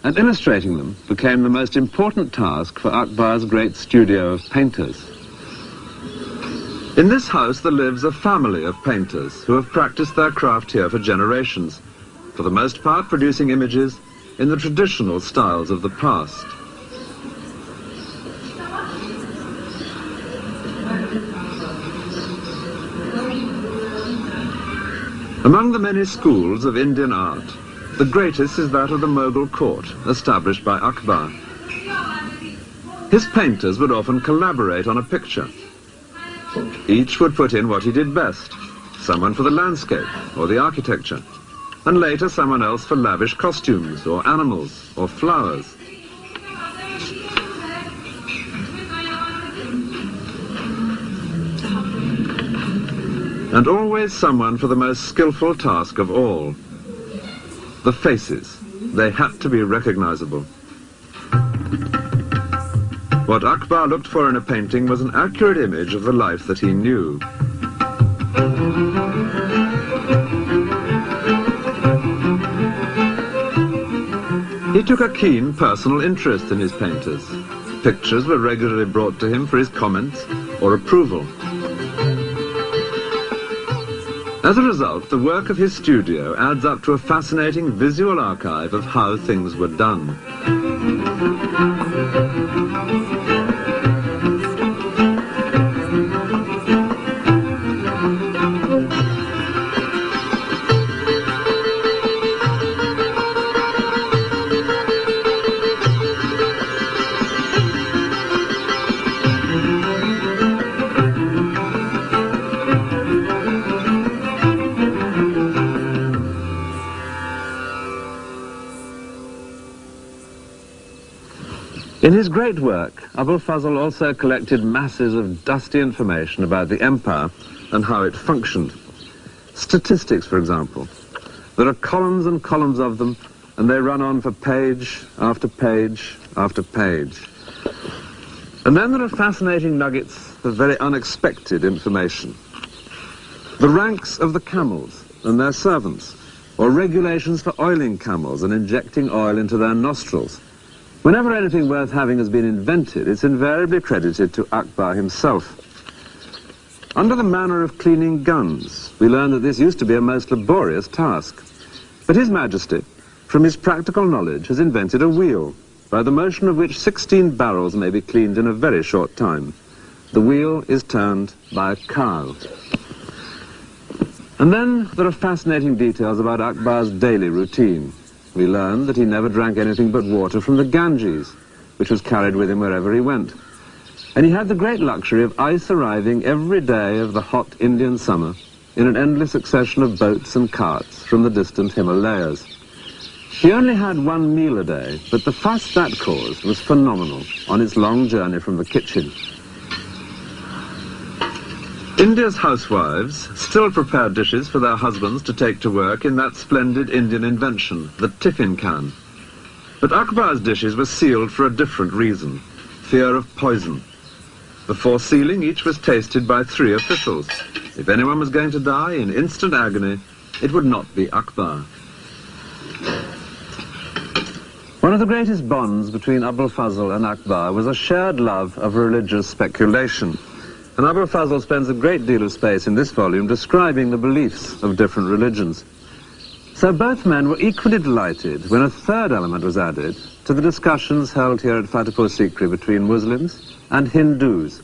and illustrating them became the most important task for Akbar's great studio of painters. In this house there lives a family of painters who have practiced their craft here for generations, for the most part producing images in the traditional styles of the past. Among the many schools of Indian art, the greatest is that of the Mughal court, established by Akbar. His painters would often collaborate on a picture. Each would put in what he did best, someone for the landscape or the architecture, and later someone else for lavish costumes or animals or flowers. And always someone for the most skillful task of all, the faces. They had to be recognizable. What Akbar looked for in a painting was an accurate image of the life that he knew. He took a keen personal interest in his painters. Pictures were regularly brought to him for his comments or approval. As a result, the work of his studio adds up to a fascinating visual archive of how things were done. In his great work, Abul Fazl also collected masses of dusty information about the empire and how it functioned. Statistics, for example. There are columns and columns of them, and they run on for page after page after page. And then there are fascinating nuggets of very unexpected information. The ranks of the camels and their servants, or regulations for oiling camels and injecting oil into their nostrils. Whenever anything worth having has been invented, it's invariably credited to Akbar himself. Under the manner of cleaning guns, we learn that this used to be a most laborious task. But His Majesty, from his practical knowledge, has invented a wheel, by the motion of which 16 barrels may be cleaned in a very short time. The wheel is turned by a cow. And then there are fascinating details about Akbar's daily routine. We learn that he never drank anything but water from the Ganges, which was carried with him wherever he went. And he had the great luxury of ice arriving every day of the hot Indian summer in an endless succession of boats and carts from the distant Himalayas. He only had one meal a day, but the fuss that caused was phenomenal on its long journey from the kitchen. India's housewives still prepare dishes for their husbands to take to work in that splendid Indian invention, the tiffin can. But Akbar's dishes were sealed for a different reason, fear of poison. Before sealing, each was tasted by 3 officials. If anyone was going to die in instant agony, it would not be Akbar. One of the greatest bonds between Abul Fazl and Akbar was a shared love of religious speculation. and Abul Fazl spends a great deal of space in this volume describing the beliefs of different religions. So both men were equally delighted when a third element was added to the discussions held here at Fatehpur Sikri between Muslims and Hindus.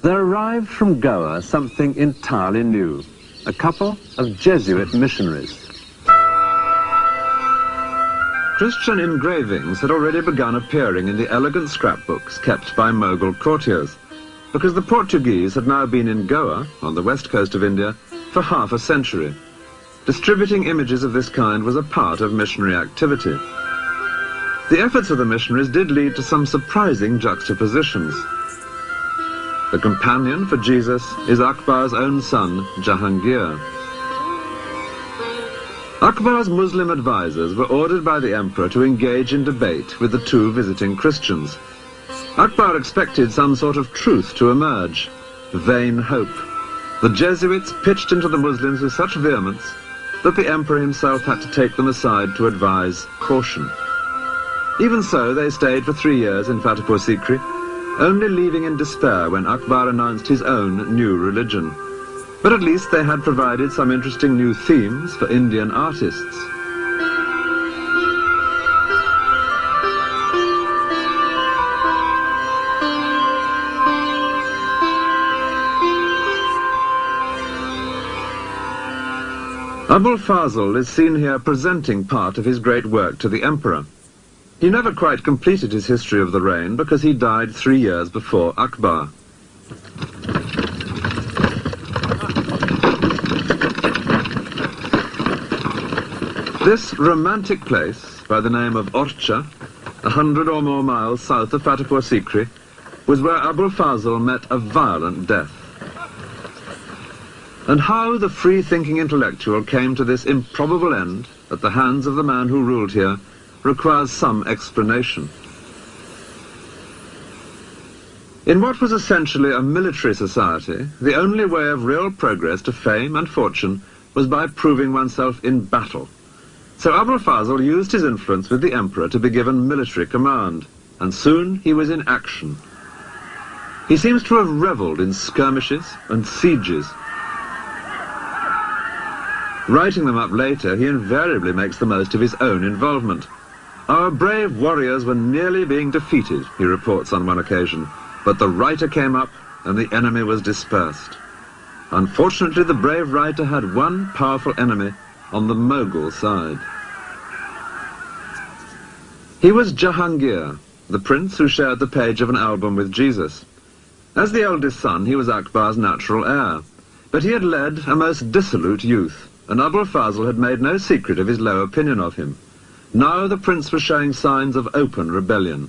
There arrived from Goa something entirely new, a couple of Jesuit missionaries. Christian engravings had already begun appearing in the elegant scrapbooks kept by Mughal courtiers, because the Portuguese had now been in Goa, on the west coast of India, for half a century. Distributing images of this kind was a part of missionary activity. The efforts of the missionaries did lead to some surprising juxtapositions. The companion for Jesus is Akbar's own son, Jahangir. Akbar's Muslim advisors were ordered by the emperor to engage in debate with the two visiting Christians. Akbar expected some sort of truth to emerge. Vain hope. The Jesuits pitched into the Muslims with such vehemence that the emperor himself had to take them aside to advise caution. Even so, they stayed for 3 years in Fatehpur Sikri, only leaving in despair when Akbar announced his own new religion. But at least they had provided some interesting new themes for Indian artists. Abul Fazl is seen here presenting part of his great work to the emperor. He never quite completed his history of the reign because he died 3 years before Akbar. This romantic place, by the name of Orcha, 100 or more miles south of Fatehpur Sikri, was where Abul Fazl met a violent death. And how the free-thinking intellectual came to this improbable end at the hands of the man who ruled here requires some explanation. In what was essentially a military society, the only way of real progress to fame and fortune was by proving oneself in battle. So Abul Fazl used his influence with the emperor to be given military command, and soon he was in action. He seems to have revelled in skirmishes and sieges. Writing them up later, he invariably makes the most of his own involvement. Our brave warriors were nearly being defeated, he reports on one occasion, but the writer came up and the enemy was dispersed. Unfortunately, the brave writer had one powerful enemy on the Moghul side. He was Jahangir, the prince who shared the page of an album with Jesus. As the eldest son, he was Akbar's natural heir, but he had led a most dissolute youth, and Abul Fazl had made no secret of his low opinion of him. Now the prince was showing signs of open rebellion.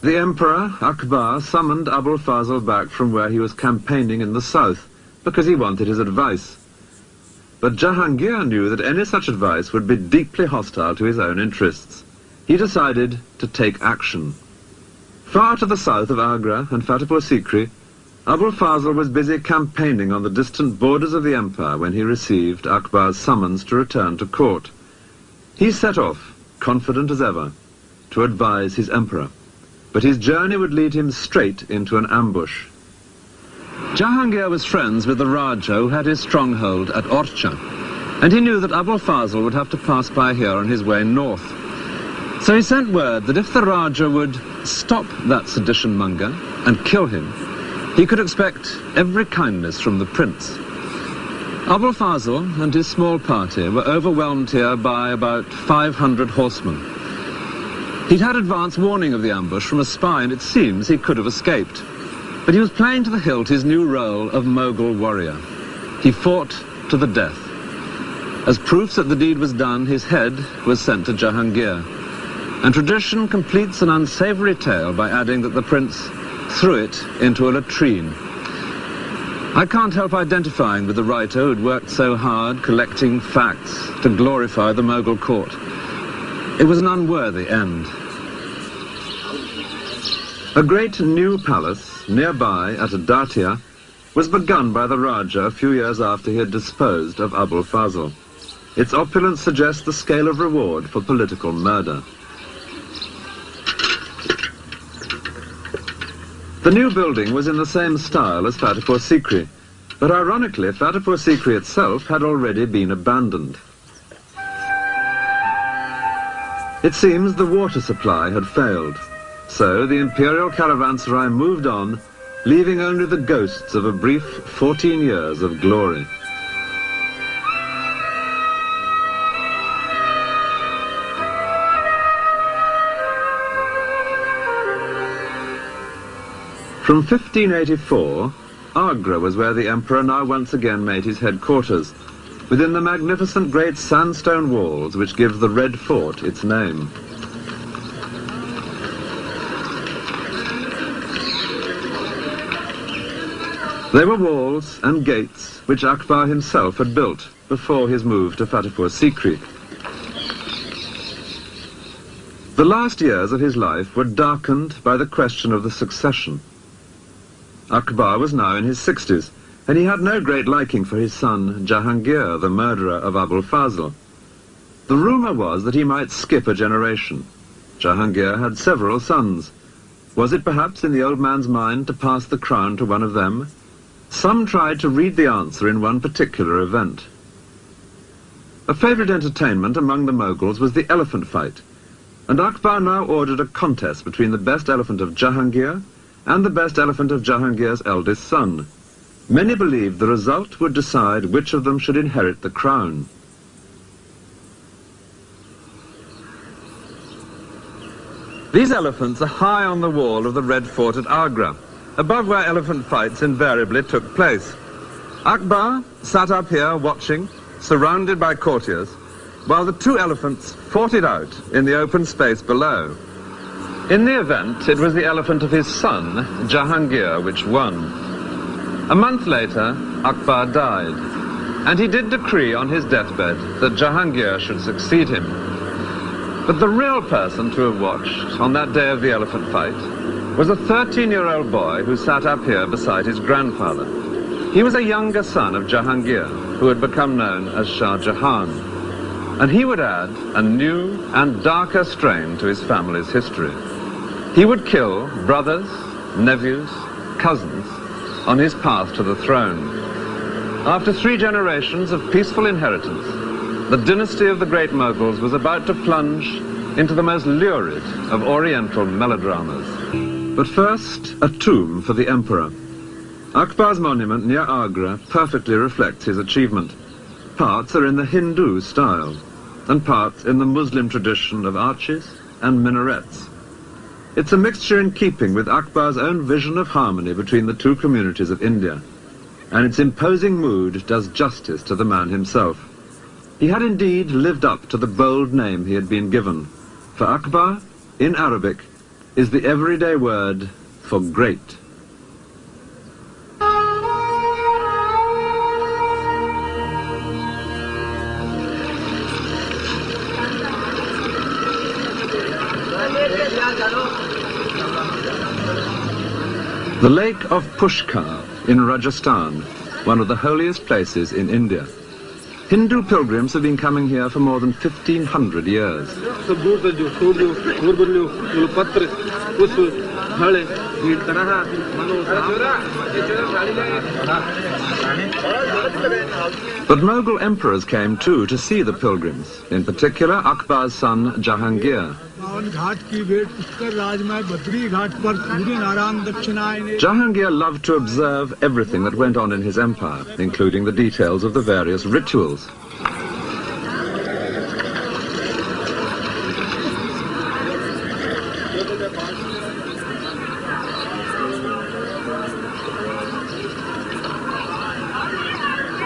The emperor, Akbar, summoned Abul Fazl back from where he was campaigning in the south, because he wanted his advice. But Jahangir knew that any such advice would be deeply hostile to his own interests. He decided to take action. Far to the south of Agra and Fatehpur Sikri, Abul Fazl was busy campaigning on the distant borders of the empire when he received Akbar's summons to return to court. He set off, confident as ever, to advise his emperor. But his journey would lead him straight into an ambush. Jahangir was friends with the Raja who had his stronghold at Orcha, and he knew that Abul Fazl would have to pass by here on his way north. So he sent word that if the Raja would stop that sedition monger and kill him, he could expect every kindness from the prince. Abul Fazl and his small party were overwhelmed here by about 500 horsemen. He'd had advance warning of the ambush from a spy, and it seems he could have escaped. But he was playing to the hilt his new role of Moghul warrior. He fought to the death. As proofs that the deed was done, his head was sent to Jahangir. And tradition completes an unsavory tale by adding that the prince threw it into a latrine. I can't help identifying with the writer who'd worked so hard collecting facts to glorify the Moghul court. It was an unworthy end. A great new palace nearby at Datia was begun by the Raja a few years after he had disposed of Abul Fazl. Its opulence suggests the scale of reward for political murder. The new building was in the same style as Fatehpur Sikri, but ironically, Fatehpur Sikri itself had already been abandoned. It seems the water supply had failed, so the imperial caravanserai moved on, leaving only the ghosts of a brief 14 years of glory. From 1584, Agra was where the emperor now once again made his headquarters, within the magnificent great sandstone walls which give the Red Fort its name. They were walls and gates which Akbar himself had built before his move to Fatehpur Sikri. The last years of his life were darkened by the question of the succession. Akbar was now in his 60s, and he had no great liking for his son Jahangir, the murderer of Abul Fazl. The rumour was that he might skip a generation. Jahangir had several sons. Was it perhaps in the old man's mind to pass the crown to one of them? Some tried to read the answer in one particular event. A favourite entertainment among the Moguls was the elephant fight, and Akbar now ordered a contest between the best elephant of Jahangir and the best elephant of Jahangir's eldest son. Many believed the result would decide which of them should inherit the crown. These elephants are high on the wall of the Red Fort at Agra, above where elephant fights invariably took place. Akbar sat up here watching, surrounded by courtiers, while the two elephants fought it out in the open space below. In the event, it was the elephant of his son, Jahangir, which won. A month later, Akbar died, and he did decree on his deathbed that Jahangir should succeed him. But the real person to have watched on that day of the elephant fight was a 13-year-old boy who sat up here beside his grandfather. He was a younger son of Jahangir, who had become known as Shah Jahan, and he would add a new and darker strain to his family's history. He would kill brothers, nephews, cousins on his path to the throne. After 3 generations of peaceful inheritance, the dynasty of the Great Moghuls was about to plunge into the most lurid of Oriental melodramas. But first, a tomb for the emperor. Akbar's monument near Agra perfectly reflects his achievement. Parts are in the Hindu style, and parts in the Muslim tradition of arches and minarets. It's a mixture in keeping with Akbar's own vision of harmony between the two communities of India, and its imposing mood does justice to the man himself. He had indeed lived up to the bold name he had been given, for Akbar, in Arabic, is the everyday word for great. The Lake of Pushkar in Rajasthan, one of the holiest places in India. Hindu pilgrims have been coming here for more than 1,500 years. But Mughal emperors came too to see the pilgrims, in particular Akbar's son Jahangir. Jahangir loved to observe everything that went on in his empire, including the details of the various rituals.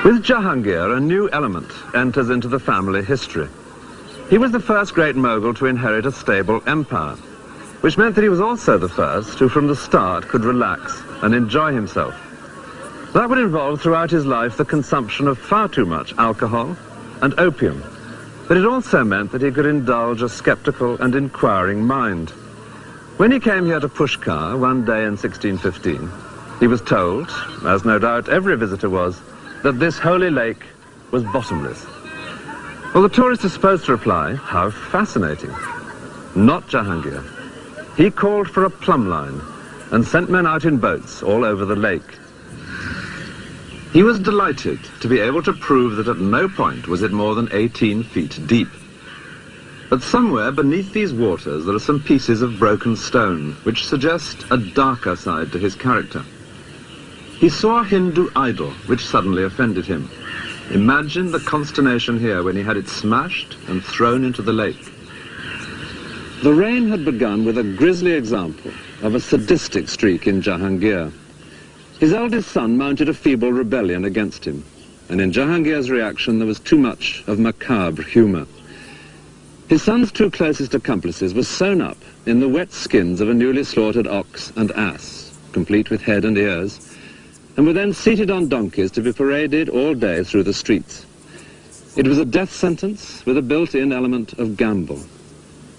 With Jahangir, a new element enters into the family history. He was the first great Mughal to inherit a stable empire, which meant that he was also the first who from the start could relax and enjoy himself. That would involve throughout his life the consumption of far too much alcohol and opium, but it also meant that he could indulge a skeptical and inquiring mind. When he came here to Pushkar one day in 1615, he was told, as no doubt every visitor was, that this holy lake was bottomless. Well, the tourist is supposed to reply, how fascinating. Not Jahangir. He called for a plumb line and sent men out in boats all over the lake. He was delighted to be able to prove that at no point was it more than 18 feet deep. But somewhere beneath these waters there are some pieces of broken stone which suggest a darker side to his character. He saw a Hindu idol which suddenly offended him. Imagine the consternation here when he had it smashed and thrown into the lake. The reign had begun with a grisly example of a sadistic streak in Jahangir. His eldest son mounted a feeble rebellion against him, and in Jahangir's reaction there was too much of macabre humour. His son's two closest accomplices were sewn up in the wet skins of a newly slaughtered ox and ass, complete with head and ears, and were then seated on donkeys to be paraded all day through the streets. It was a death sentence with a built-in element of gamble.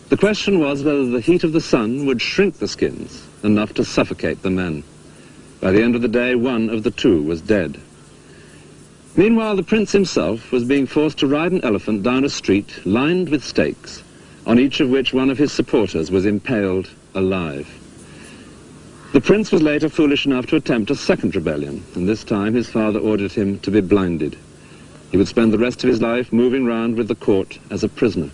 The question was whether the heat of the sun would shrink the skins enough to suffocate the men. By the end of the day, one of the two was dead. Meanwhile, the prince himself was being forced to ride an elephant down a street lined with stakes, on each of which one of his supporters was impaled alive. The prince was later foolish enough to attempt a second rebellion, and this time his father ordered him to be blinded. He would spend the rest of his life moving round with the court as a prisoner.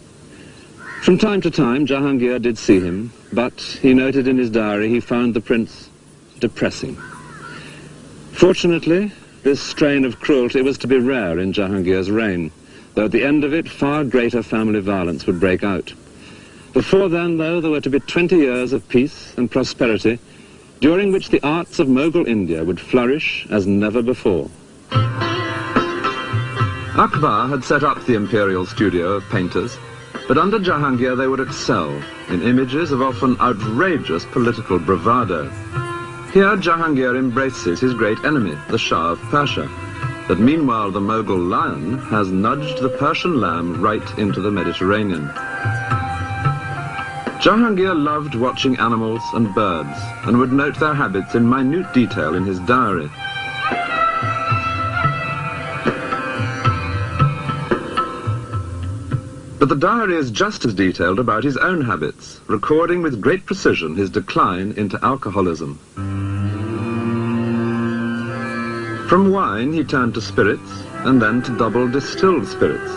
From time to time, Jahangir did see him, but he noted in his diary he found the prince depressing. Fortunately, this strain of cruelty was to be rare in Jahangir's reign, though at the end of it far greater family violence would break out. Before then, though, there were to be 20 years of peace and prosperity, during which the arts of Mughal India would flourish as never before. Akbar had set up the imperial studio of painters, but under Jahangir they would excel in images of often outrageous political bravado. Here Jahangir embraces his great enemy, the Shah of Persia, but meanwhile the Mughal lion has nudged the Persian lamb right into the Mediterranean. Jahangir loved watching animals and birds, and would note their habits in minute detail in his diary. But the diary is just as detailed about his own habits, recording with great precision his decline into alcoholism. From wine he turned to spirits, and then to double distilled spirits.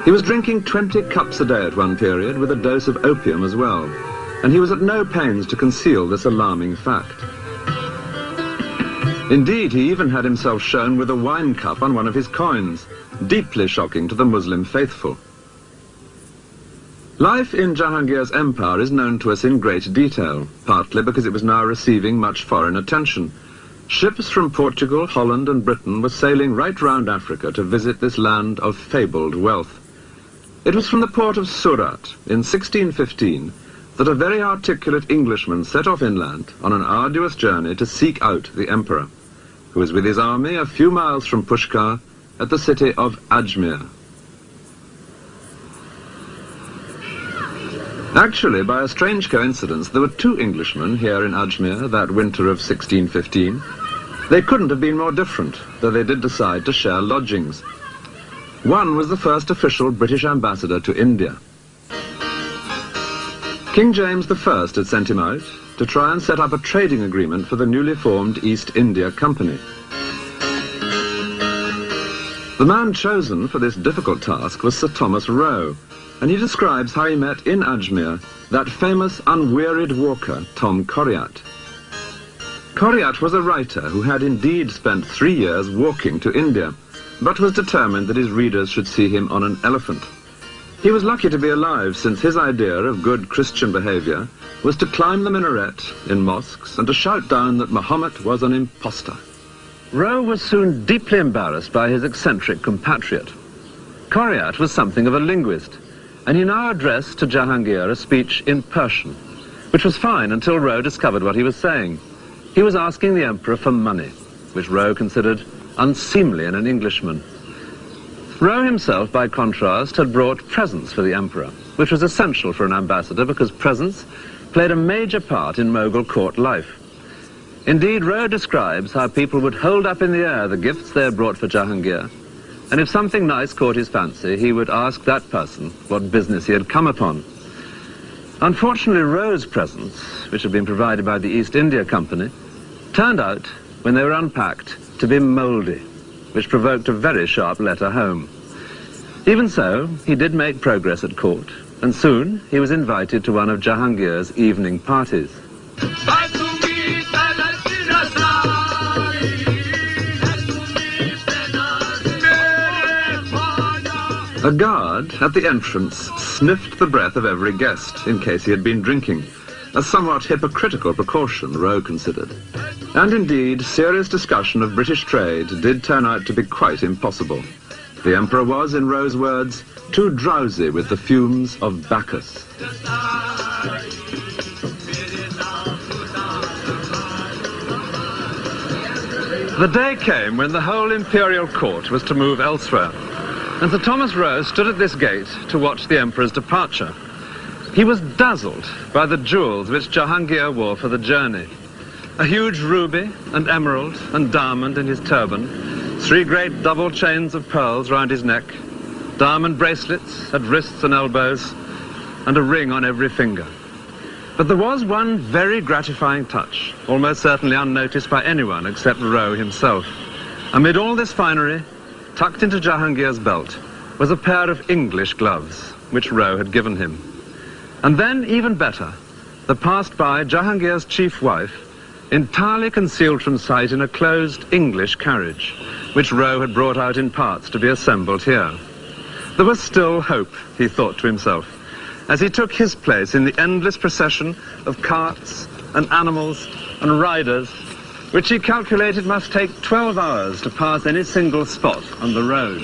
He was drinking 20 cups a day at one period, with a dose of opium as well, and he was at no pains to conceal this alarming fact. Indeed, he even had himself shown with a wine cup on one of his coins, deeply shocking to the Muslim faithful. Life in Jahangir's empire is known to us in great detail, partly because it was now receiving much foreign attention. Ships from Portugal, Holland and Britain were sailing right round Africa to visit this land of fabled wealth. It was from the port of Surat in 1615 that a very articulate Englishman set off inland on an arduous journey to seek out the emperor, who was with his army a few miles from Pushkar at the city of Ajmer. Actually, by a strange coincidence, there were two Englishmen here in Ajmer that winter of 1615. They couldn't have been more different, though they did decide to share lodgings. One was the first official British ambassador to India. King James I had sent him out to try and set up a trading agreement for the newly formed East India Company. The man chosen for this difficult task was Sir Thomas Roe, and he describes how he met in Ajmer that famous unwearied walker, Tom Coriat. Coriat was a writer who had indeed spent 3 years walking to India, but was determined that his readers should see him on an elephant. He was lucky to be alive, since his idea of good Christian behavior was to climb the minaret in mosques and to shout down that Muhammad was an impostor. Roe was soon deeply embarrassed by his eccentric compatriot. Coriat was something of a linguist, and he now addressed to Jahangir a speech in Persian, which was fine until Roe discovered what he was saying. He was asking the emperor for money, which Roe considered unseemly in an Englishman. Roe himself, by contrast, had brought presents for the emperor, which was essential for an ambassador because presents played a major part in Mughal court life. Indeed, Roe describes how people would hold up in the air the gifts they had brought for Jahangir, and if something nice caught his fancy, he would ask that person what business he had come upon. Unfortunately, Rowe's presents, which had been provided by the East India Company, turned out, when they were unpacked, to be mouldy, which provoked a very sharp letter home. Even so, he did make progress at court, and soon he was invited to one of Jahangir's evening parties. A guard at the entrance sniffed the breath of every guest in case he had been drinking, a somewhat hypocritical precaution, Rowe considered. And indeed, serious discussion of British trade did turn out to be quite impossible. The Emperor was, in Rowe's words, too drowsy with the fumes of Bacchus. The day came when the whole imperial court was to move elsewhere, and Sir Thomas Rowe stood at this gate to watch the Emperor's departure. He was dazzled by the jewels which Jahangir wore for the journey. A huge ruby and emerald and diamond in his turban, 3 great double chains of pearls round his neck, diamond bracelets at wrists and elbows, and a ring on every finger. But there was one very gratifying touch, almost certainly unnoticed by anyone except Rowe himself. Amid all this finery, tucked into Jahangir's belt, was a pair of English gloves, which Rowe had given him. And then, even better, there passed by Jahangir's chief wife, entirely concealed from sight in a closed English carriage, which Rowe had brought out in parts to be assembled here. There was still hope, he thought to himself, as he took his place in the endless procession of carts and animals and riders, which he calculated must take 12 hours to pass any single spot on the road.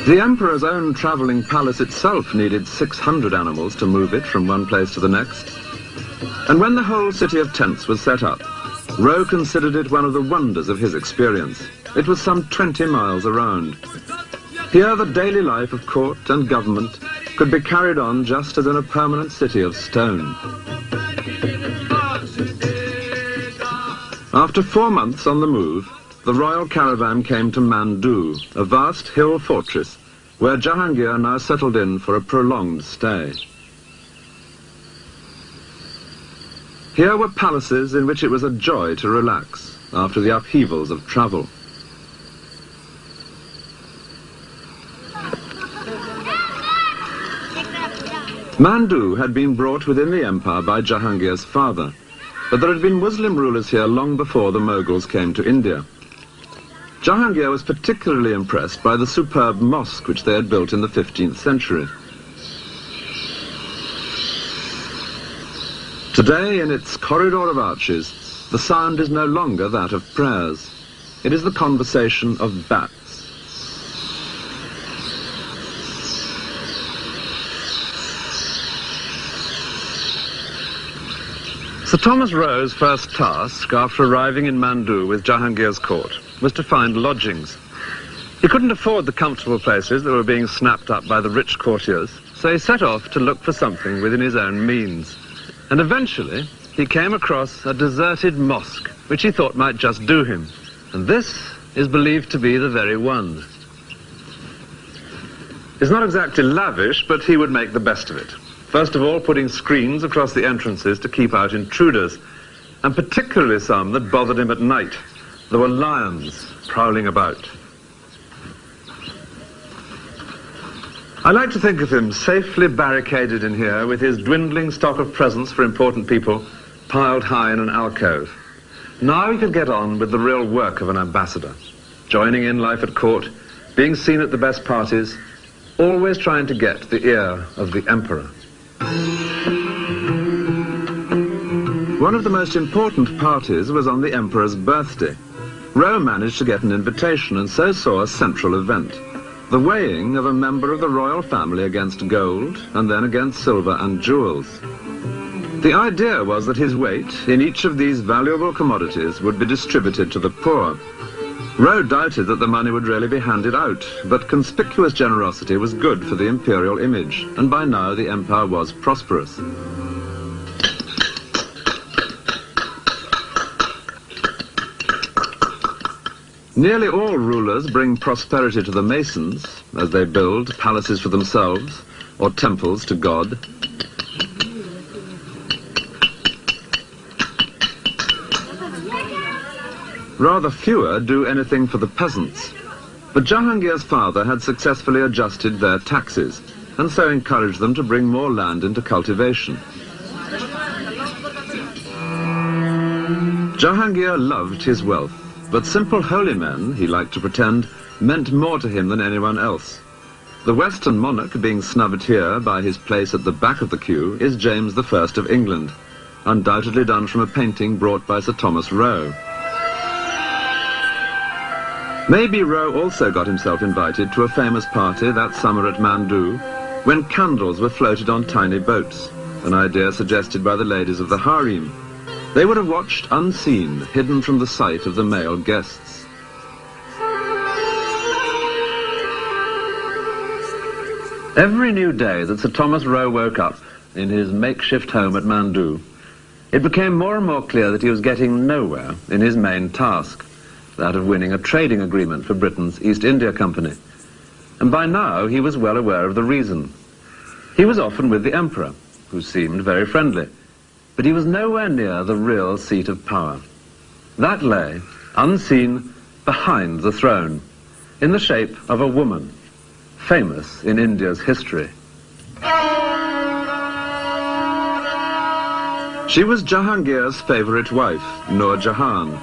The Emperor's own travelling palace itself needed 600 animals to move it from one place to the next. And when the whole city of tents was set up, Rowe considered it one of the wonders of his experience. It was some 20 miles around. Here the daily life of court and government could be carried on just as in a permanent city of stone. After 4 months on the move, the royal caravan came to Mandu, a vast hill fortress, where Jahangir now settled in for a prolonged stay. Here were palaces in which it was a joy to relax after the upheavals of travel. Mandu had been brought within the empire by Jahangir's father, but there had been Muslim rulers here long before the Moguls came to India. Jahangir was particularly impressed by the superb mosque which they had built in the 15th century. Today, in its corridor of arches, the sound is no longer that of prayers. It is the conversation of bats. Sir Thomas Rowe's first task, after arriving in Mandu with Jahangir's court, was to find lodgings. He couldn't afford the comfortable places that were being snapped up by the rich courtiers, so he set off to look for something within his own means. And eventually, he came across a deserted mosque, which he thought might just do him. And this is believed to be the very one. It's not exactly lavish, but he would make the best of it. First of all, putting screens across the entrances to keep out intruders, and particularly some that bothered him at night. There were lions prowling about. I like to think of him safely barricaded in here with his dwindling stock of presents for important people piled high in an alcove. Now he could get on with the real work of an ambassador, joining in life at court, being seen at the best parties, always trying to get the ear of the emperor. One of the most important parties was on the emperor's birthday. Rowe managed to get an invitation and so saw a central event, the weighing of a member of the royal family against gold and then against silver and jewels. The idea was that his weight in each of these valuable commodities would be distributed to the poor. Rowe doubted that the money would really be handed out, but conspicuous generosity was good for the imperial image, and by now the empire was prosperous. Nearly all rulers bring prosperity to the masons as they build palaces for themselves or temples to God. Rather fewer do anything for the peasants. But Jahangir's father had successfully adjusted their taxes and so encouraged them to bring more land into cultivation. Jahangir loved his wealth, but simple holy men, he liked to pretend, meant more to him than anyone else. The Western monarch being snubbed here by his place at the back of the queue is James I of England, undoubtedly done from a painting brought by Sir Thomas Roe. Maybe Roe also got himself invited to a famous party that summer at Mandu, when candles were floated on tiny boats, an idea suggested by the ladies of the harem. They would have watched unseen, hidden from the sight of the male guests. Every new day that Sir Thomas Roe woke up in his makeshift home at Mandu, it became more and more clear that he was getting nowhere in his main task, that of winning a trading agreement for Britain's East India Company. And by now he was well aware of the reason. He was often with the Emperor, who seemed very friendly, but he was nowhere near the real seat of power. That lay, unseen, behind the throne, in the shape of a woman, famous in India's history. She was Jahangir's favourite wife, Nur Jahan.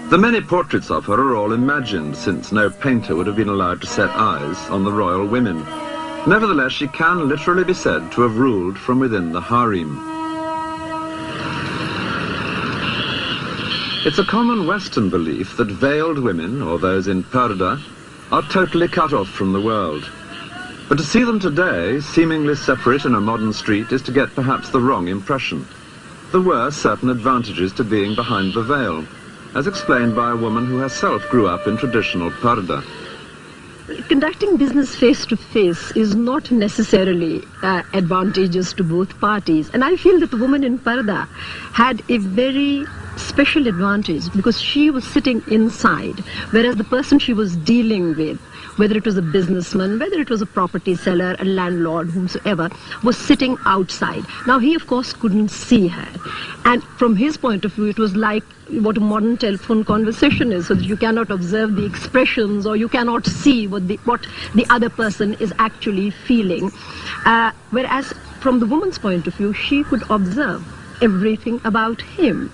The many portraits of her are all imagined, since no painter would have been allowed to set eyes on the royal women. Nevertheless, she can literally be said to have ruled from within the harem. It's a common Western belief that veiled women, or those in purdah, are totally cut off from the world. But to see them today, seemingly separate in a modern street, is to get perhaps the wrong impression. There were certain advantages to being behind the veil, as explained by a woman who herself grew up in traditional purdah. Conducting business face-to-face is not necessarily advantageous to both parties. And I feel that the woman in purdah had a very special advantage because she was sitting inside, whereas the person she was dealing with, whether it was a businessman, whether it was a property seller, a landlord, whomsoever, was sitting outside. Now he of course couldn't see her, and from his point of view it was like what a modern telephone conversation is, so that you cannot observe the expressions or you cannot see what the other person is actually feeling, whereas from the woman's point of view she could observe everything about him.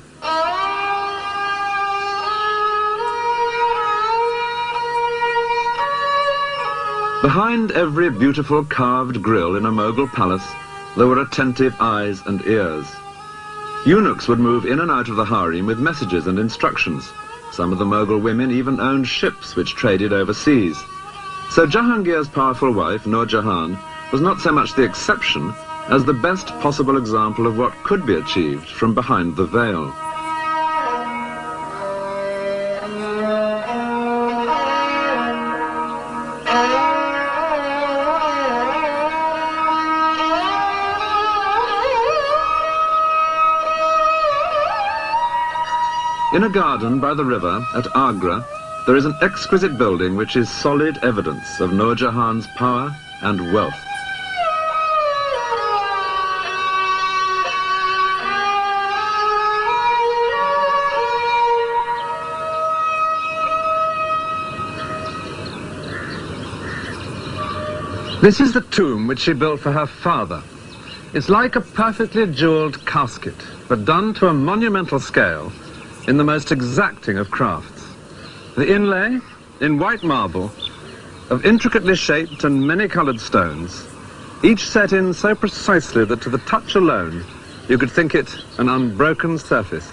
Behind every beautiful carved grille in a Mughal palace, there were attentive eyes and ears. Eunuchs would move in and out of the harem with messages and instructions. Some of the Mughal women even owned ships which traded overseas. So Jahangir's powerful wife, Nur Jahan, was not so much the exception as the best possible example of what could be achieved from behind the veil. In a garden by the river at Agra, there is an exquisite building which is solid evidence of Nur Jahan's power and wealth. This is the tomb which she built for her father. It's like a perfectly jewelled casket, but done to a monumental scale in the most exacting of crafts. The inlay, in white marble, of intricately shaped and many-coloured stones, each set in so precisely that to the touch alone you could think it an unbroken surface.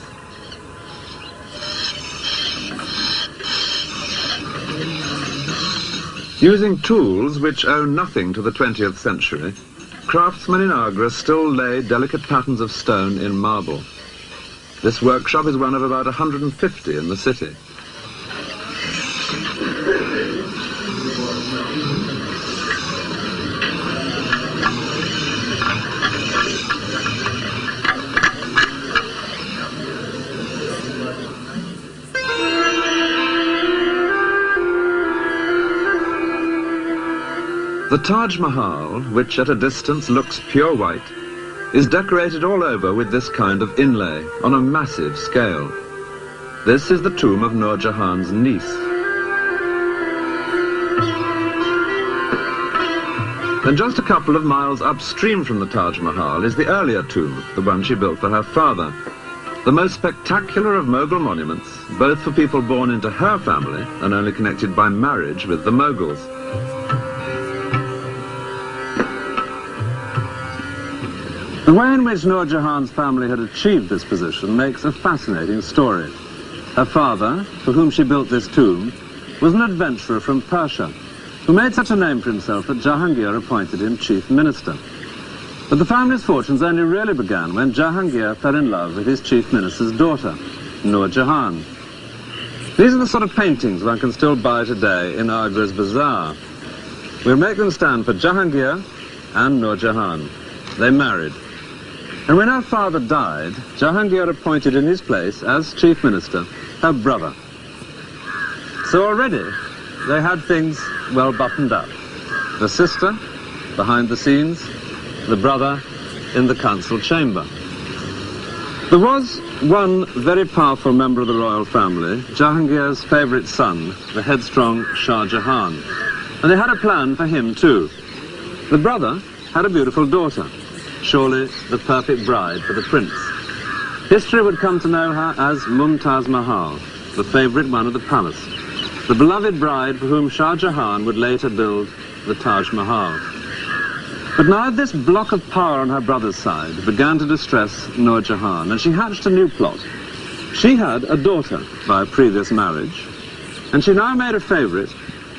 Using tools which owe nothing to the 20th century, craftsmen in Agra still lay delicate patterns of stone in marble. This workshop is one of about 150 in the city. The Taj Mahal, which at a distance looks pure white, is decorated all over with this kind of inlay on a massive scale. This is the tomb of Nur Jahan's niece. And just a couple of miles upstream from the Taj Mahal is the earlier tomb, the one she built for her father. The most spectacular of Mughal monuments, both for people born into her family and only connected by marriage with the Moghuls. The way in which Nur Jahan's family had achieved this position makes a fascinating story. Her father, for whom she built this tomb, was an adventurer from Persia, who made such a name for himself that Jahangir appointed him chief minister. But the family's fortunes only really began when Jahangir fell in love with his chief minister's daughter, Nur Jahan. These are the sort of paintings one can still buy today in Agra's bazaar. We'll make them stand for Jahangir and Nur Jahan. They married. And when her father died, Jahangir appointed in his place, as chief minister, her brother. So already, they had things well buttoned up. The sister, behind the scenes, the brother in the council chamber. There was one very powerful member of the royal family, Jahangir's favourite son, the headstrong Shah Jahan. And they had a plan for him too. The brother had a beautiful daughter, surely the perfect bride for the prince. History would come to know her as Mumtaz Mahal, the favourite one of the palace, the beloved bride for whom Shah Jahan would later build the Taj Mahal. But now this block of power on her brother's side began to distress Nur Jahan, and she hatched a new plot. She had a daughter by a previous marriage, and she now made a favourite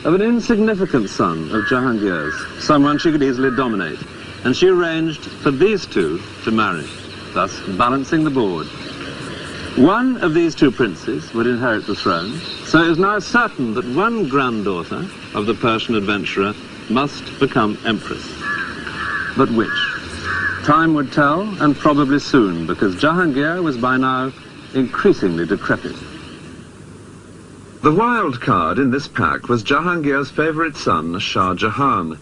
of an insignificant son of Jahangir's, someone she could easily dominate, and she arranged for these two to marry, thus balancing the board. One of these two princes would inherit the throne, so it is now certain that one granddaughter of the Persian adventurer must become empress. But which? Time would tell, and probably soon, because Jahangir was by now increasingly decrepit. The wild card in this pack was Jahangir's favourite son, Shah Jahan.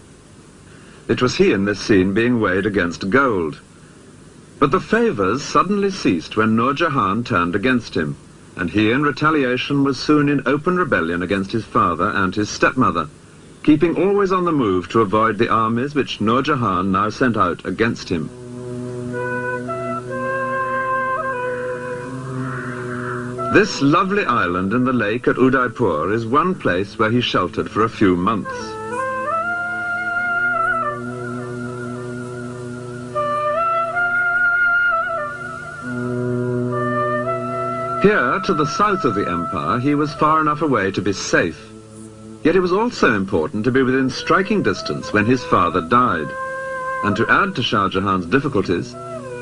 It was he in this scene being weighed against gold. But the favours suddenly ceased when Nur Jahan turned against him, and he in retaliation was soon in open rebellion against his father and his stepmother, keeping always on the move to avoid the armies which Nur Jahan now sent out against him. This lovely island in the lake at Udaipur is one place where he sheltered for a few months. Here, to the south of the empire, he was far enough away to be safe. Yet it was also important to be within striking distance when his father died. And to add to Shah Jahan's difficulties,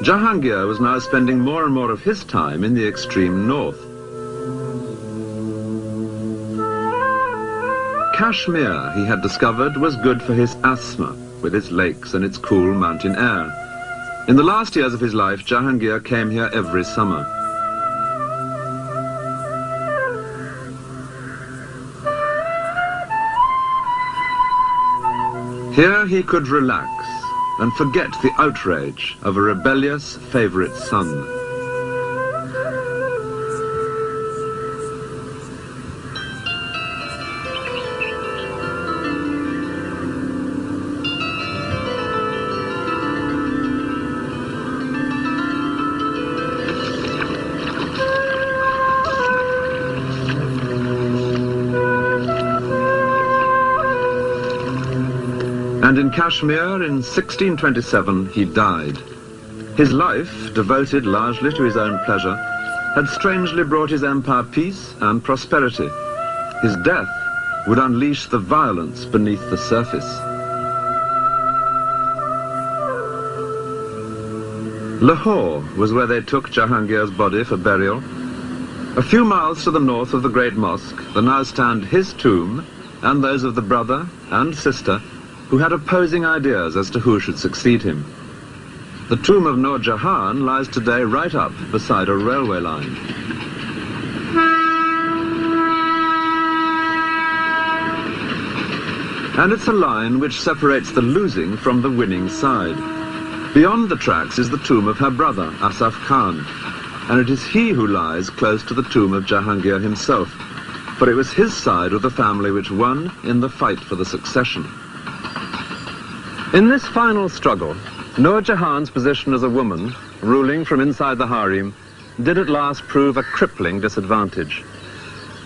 Jahangir was now spending more and more of his time in the extreme north. Kashmir, he had discovered, was good for his asthma, with its lakes and its cool mountain air. In the last years of his life, Jahangir came here every summer. Here he could relax and forget the outrage of a rebellious favourite son. And in Kashmir, in 1627, he died. His life, devoted largely to his own pleasure, had strangely brought his empire peace and prosperity. His death would unleash the violence beneath the surface. Lahore was where they took Jahangir's body for burial. A few miles to the north of the Great Mosque, there now stand his tomb and those of the brother and sister who had opposing ideas as to who should succeed him. The tomb of Nur Jahan lies today right up beside a railway line. And it's a line which separates the losing from the winning side. Beyond the tracks is the tomb of her brother, Asaf Khan, and it is he who lies close to the tomb of Jahangir himself, for it was his side of the family which won in the fight for the succession. In this final struggle, Nur Jahan's position as a woman, ruling from inside the harem, did at last prove a crippling disadvantage.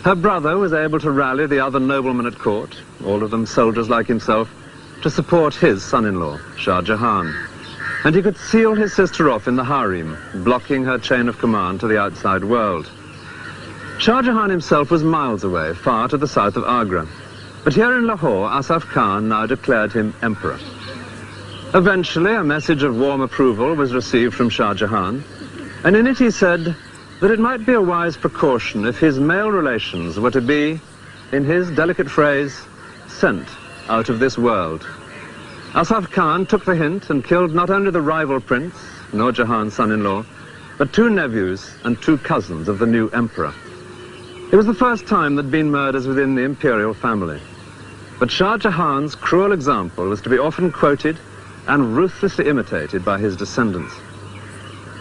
Her brother was able to rally the other noblemen at court, all of them soldiers like himself, to support his son-in-law, Shah Jahan. And he could seal his sister off in the harem, blocking her chain of command to the outside world. Shah Jahan himself was miles away, far to the south of Agra. But here in Lahore, Asaf Khan now declared him emperor. Eventually, a message of warm approval was received from Shah Jahan, and in it he said that it might be a wise precaution if his male relations were to be, in his delicate phrase, sent out of this world. Asaf Khan took the hint and killed not only the rival prince, Nur Jahan's son-in-law, but 2 nephews and 2 cousins of the new emperor. It was the first time there'd been murders within the imperial family. But Shah Jahan's cruel example was to be often quoted and ruthlessly imitated by his descendants.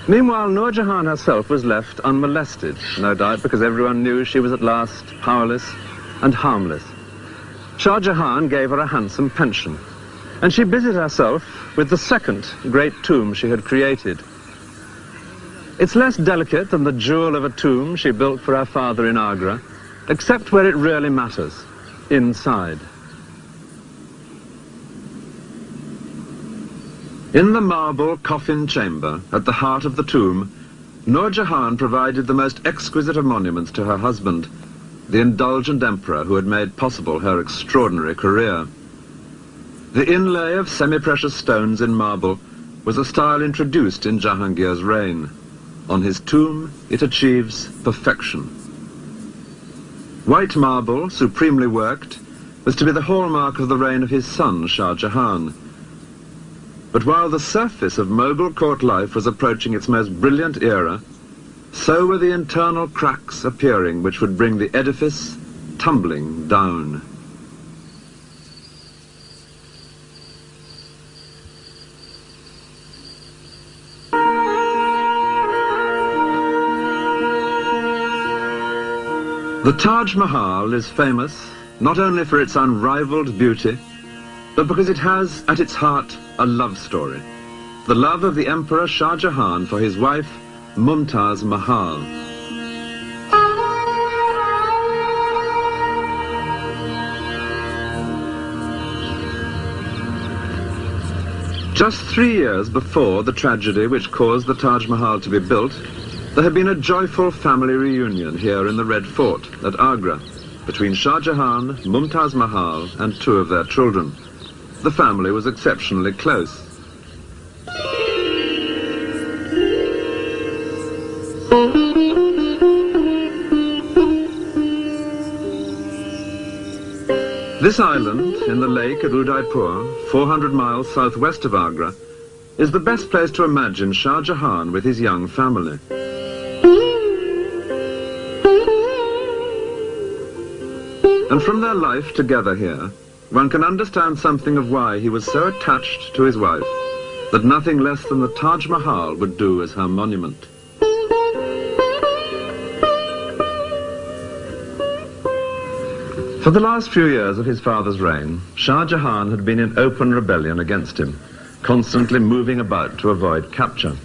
Meanwhile, Nur Jahan herself was left unmolested, no doubt because everyone knew she was at last powerless and harmless. Shah Jahan gave her a handsome pension, and she busied herself with the second great tomb she had created. It's less delicate than the jewel of a tomb she built for her father in Agra, except where it really matters, inside. In the marble coffin chamber at the heart of the tomb, Nur Jahan provided the most exquisite of monuments to her husband, the indulgent emperor who had made possible her extraordinary career. The inlay of semi-precious stones in marble was a style introduced in Jahangir's reign. On his tomb, it achieves perfection. White marble, supremely worked, was to be the hallmark of the reign of his son, Shah Jahan. But while the surface of Mughal court life was approaching its most brilliant era, so were the internal cracks appearing which would bring the edifice tumbling down. The Taj Mahal is famous not only for its unrivaled beauty, but because it has at its heart a love story. The love of the Emperor Shah Jahan for his wife, Mumtaz Mahal. Just 3 years before the tragedy which caused the Taj Mahal to be built, there had been a joyful family reunion here in the Red Fort at Agra between Shah Jahan, Mumtaz Mahal and 2 of their children. The family was exceptionally close. This island in the lake at Udaipur, 400 miles southwest of Agra, is the best place to imagine Shah Jahan with his young family. And from their life together here, one can understand something of why he was so attached to his wife that nothing less than the Taj Mahal would do as her monument. For the last few years of his father's reign, Shah Jahan had been in open rebellion against him, constantly moving about to avoid capture.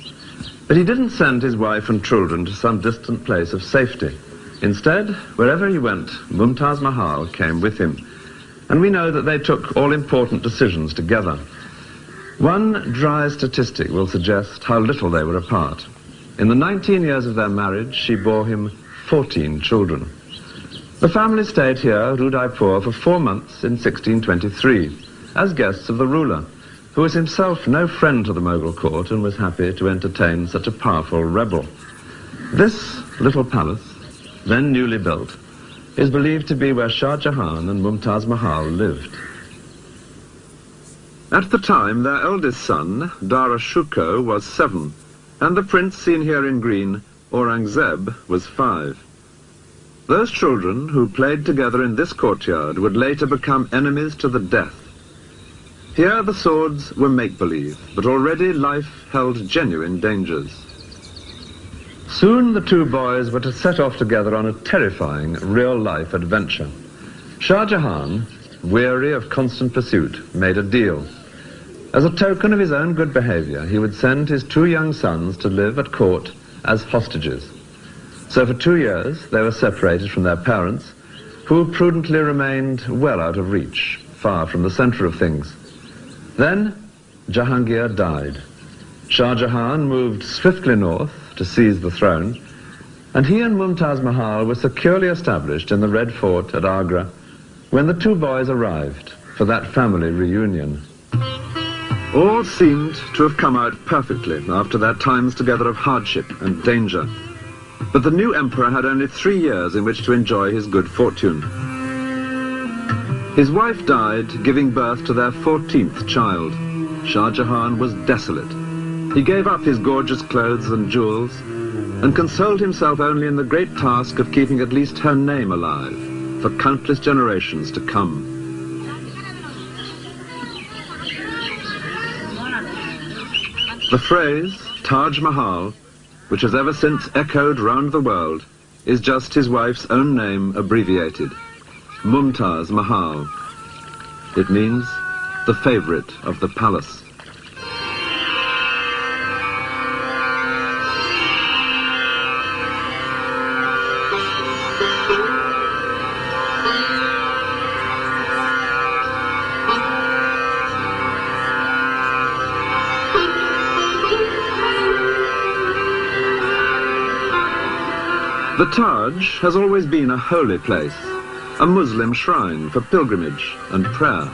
But he didn't send his wife and children to some distant place of safety. Instead, wherever he went, Mumtaz Mahal came with him. And we know that they took all important decisions together. One dry statistic will suggest how little they were apart. In the 19 years of their marriage, she bore him 14 children. The family stayed here at Udaipur for 4 months in 1623, as guests of the ruler, who was himself no friend to the Mughal court and was happy to entertain such a powerful rebel. This little palace, then newly built, is believed to be where Shah Jahan and Mumtaz Mahal lived. At the time, their eldest son, Dara Shuko, was 7, and the prince seen here in green, Aurangzeb, was 5. Those children who played together in this courtyard would later become enemies to the death. Here the swords were make-believe, but already life held genuine dangers. Soon the two boys were to set off together on a terrifying real-life adventure. Shah Jahan, weary of constant pursuit, made a deal. As a token of his own good behavior, he would send his two young sons to live at court as hostages. So for 2 years they were separated from their parents, who prudently remained well out of reach, far from the center of things. Then Jahangir died. Shah Jahan moved swiftly north to seize the throne, and he and Mumtaz Mahal were securely established in the Red Fort at Agra when the two boys arrived for that family reunion. All seemed to have come out perfectly after their times together of hardship and danger. But the new emperor had only 3 years in which to enjoy his good fortune. His wife died, giving birth to their 14th child. Shah Jahan was desolate. He gave up his gorgeous clothes and jewels and consoled himself only in the great task of keeping at least her name alive for countless generations to come. The phrase Taj Mahal, which has ever since echoed round the world, is just his wife's own name abbreviated, Mumtaz Mahal. It means the favorite of the palace. The Taj has always been a holy place, a Muslim shrine for pilgrimage and prayer.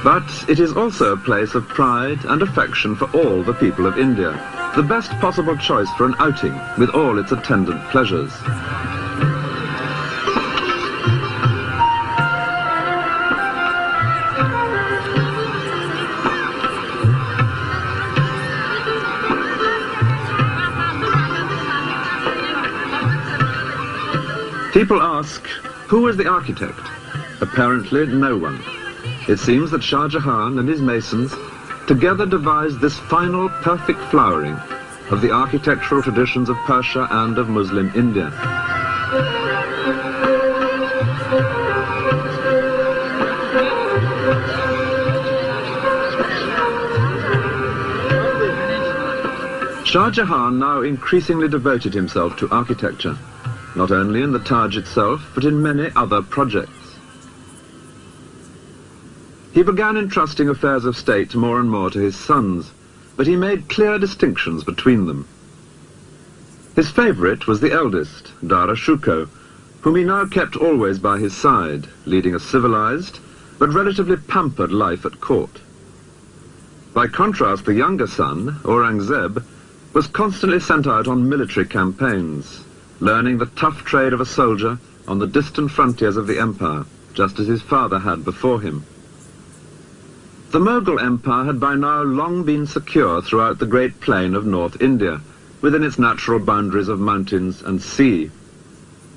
But it is also a place of pride and affection for all the people of India, the best possible choice for an outing with all its attendant pleasures. People ask, who was the architect? Apparently no one. It seems that Shah Jahan and his masons together devised this final perfect flowering of the architectural traditions of Persia and of Muslim India. Shah Jahan now increasingly devoted himself to architecture, not only in the Taj itself, but in many other projects. He began entrusting affairs of state more and more to his sons, but he made clear distinctions between them. His favorite was the eldest, Dara Shuko, whom he now kept always by his side, leading a civilized but relatively pampered life at court. By contrast, the younger son, Aurangzeb, was constantly sent out on military campaigns, learning the tough trade of a soldier on the distant frontiers of the empire, just as his father had before him. The Mughal Empire had by now long been secure throughout the great plain of North India, within its natural boundaries of mountains and sea.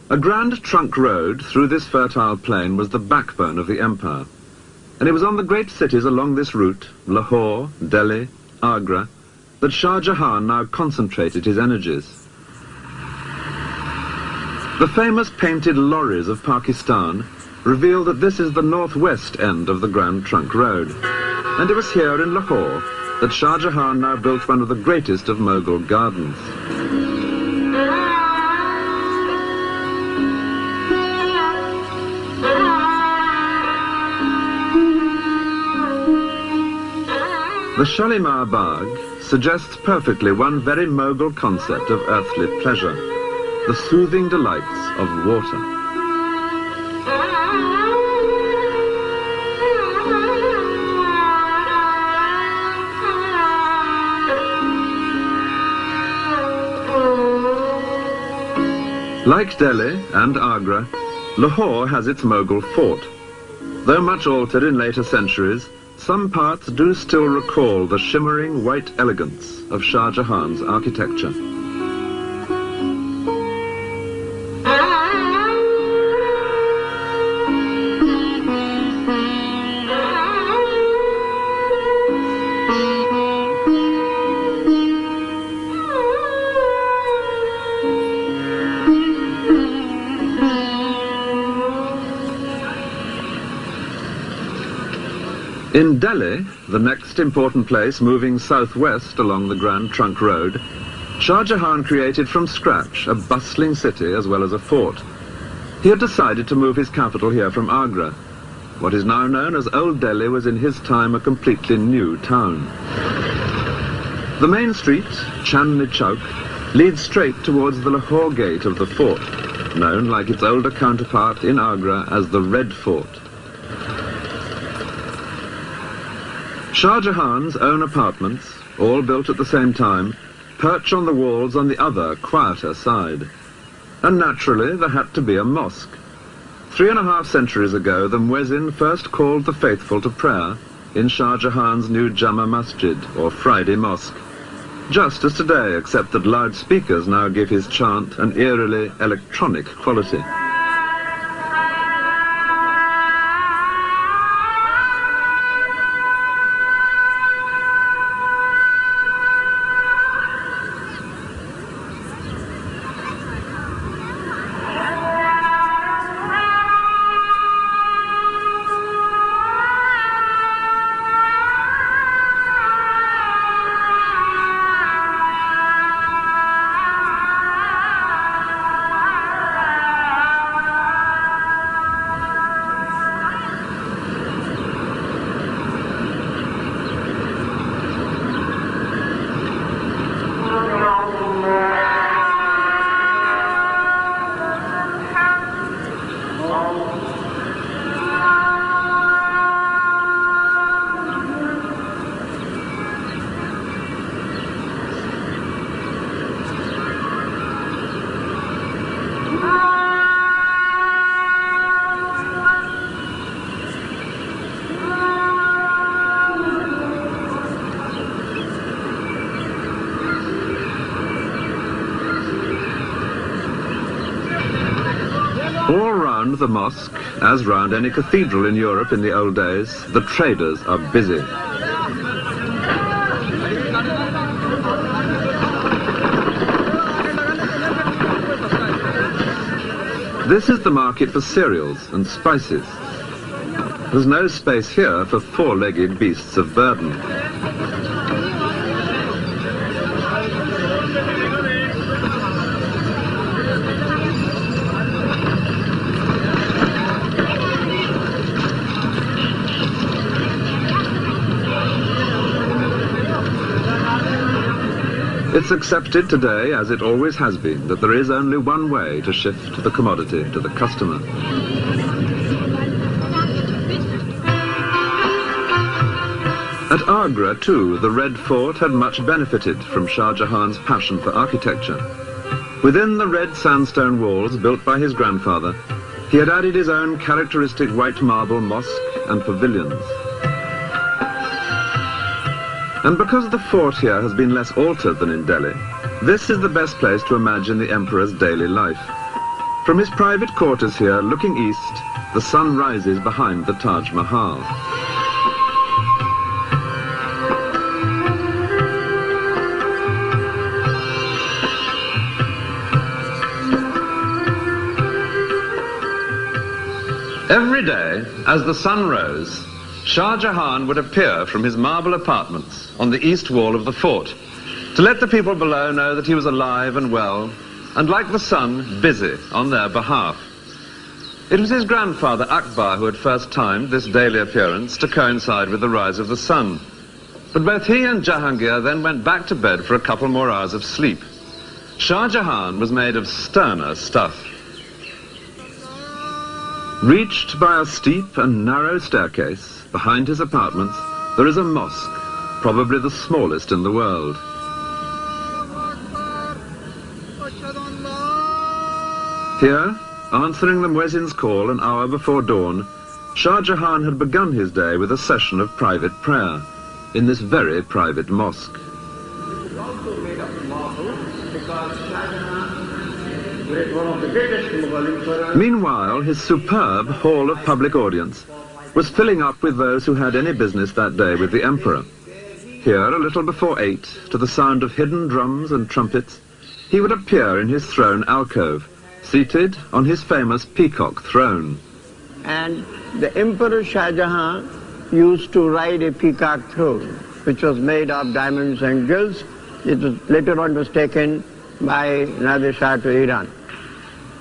A grand trunk road through this fertile plain was the backbone of the empire, and it was on the great cities along this route, Lahore, Delhi, Agra, that Shah Jahan now concentrated his energies. The famous painted lorries of Pakistan reveal that this is the northwest end of the Grand Trunk Road, and it was here in Lahore that Shah Jahan now built one of the greatest of Mughal gardens. The Shalimar Bagh suggests perfectly one very Mughal concept of earthly pleasure, the soothing delights of water. Like Delhi and Agra, Lahore has its Mughal fort. Though much altered in later centuries, some parts do still recall the shimmering white elegance of Shah Jahan's architecture. In Delhi, the next important place moving southwest along the Grand Trunk Road, Shah Jahan created from scratch a bustling city as well as a fort. He had decided to move his capital here from Agra. What is now known as Old Delhi was in his time a completely new town. The main street, Chandni Chowk, leads straight towards the Lahore gate of the fort, known like its older counterpart in Agra as the Red Fort. Shah Jahan's own apartments, all built at the same time, perch on the walls on the other, quieter side. And naturally, there had to be a mosque. 3.5 centuries ago, the muezzin first called the faithful to prayer in Shah Jahan's new Jama Masjid, or Friday Mosque. Just as today, except that loudspeakers now give his chant an eerily electronic quality. All round the mosque, as round any cathedral in Europe in the old days, the traders are busy. This is the market for cereals and spices. There's no space here for four-legged beasts of burden. It's accepted today, as it always has been, that there is only one way to shift the commodity to the customer. At Agra, too, the Red Fort had much benefited from Shah Jahan's passion for architecture. Within the red sandstone walls built by his grandfather, he had added his own characteristic white marble mosque and pavilions. And because the fort here has been less altered than in Delhi, this is the best place to imagine the emperor's daily life. From his private quarters here, looking east, the sun rises behind the Taj Mahal. Every day, as the sun rose, Shah Jahan would appear from his marble apartments on the east wall of the fort to let the people below know that he was alive and well, and like the sun, busy on their behalf. It was his grandfather Akbar who had first timed this daily appearance to coincide with the rise of the sun. But both he and Jahangir then went back to bed for a couple more hours of sleep. Shah Jahan was made of sterner stuff. Reached by a steep and narrow staircase, behind his apartments, there is a mosque, probably the smallest in the world. Here, answering the muezzin's call an hour before dawn, Shah Jahan had begun his day with a session of private prayer in this very private mosque. It is also made of marble because Shah Jahan was one of the greatest Mughal emperors. Meanwhile, his superb hall of public audience was filling up with those who had any business that day with the emperor. Here, a little before 8, to the sound of hidden drums and trumpets, he would appear in his throne alcove, seated on his famous peacock throne. And the Emperor Shah Jahan used to ride a peacock throne, which was made of diamonds and gills. It was later on was taken by Nadir Shah to Iran.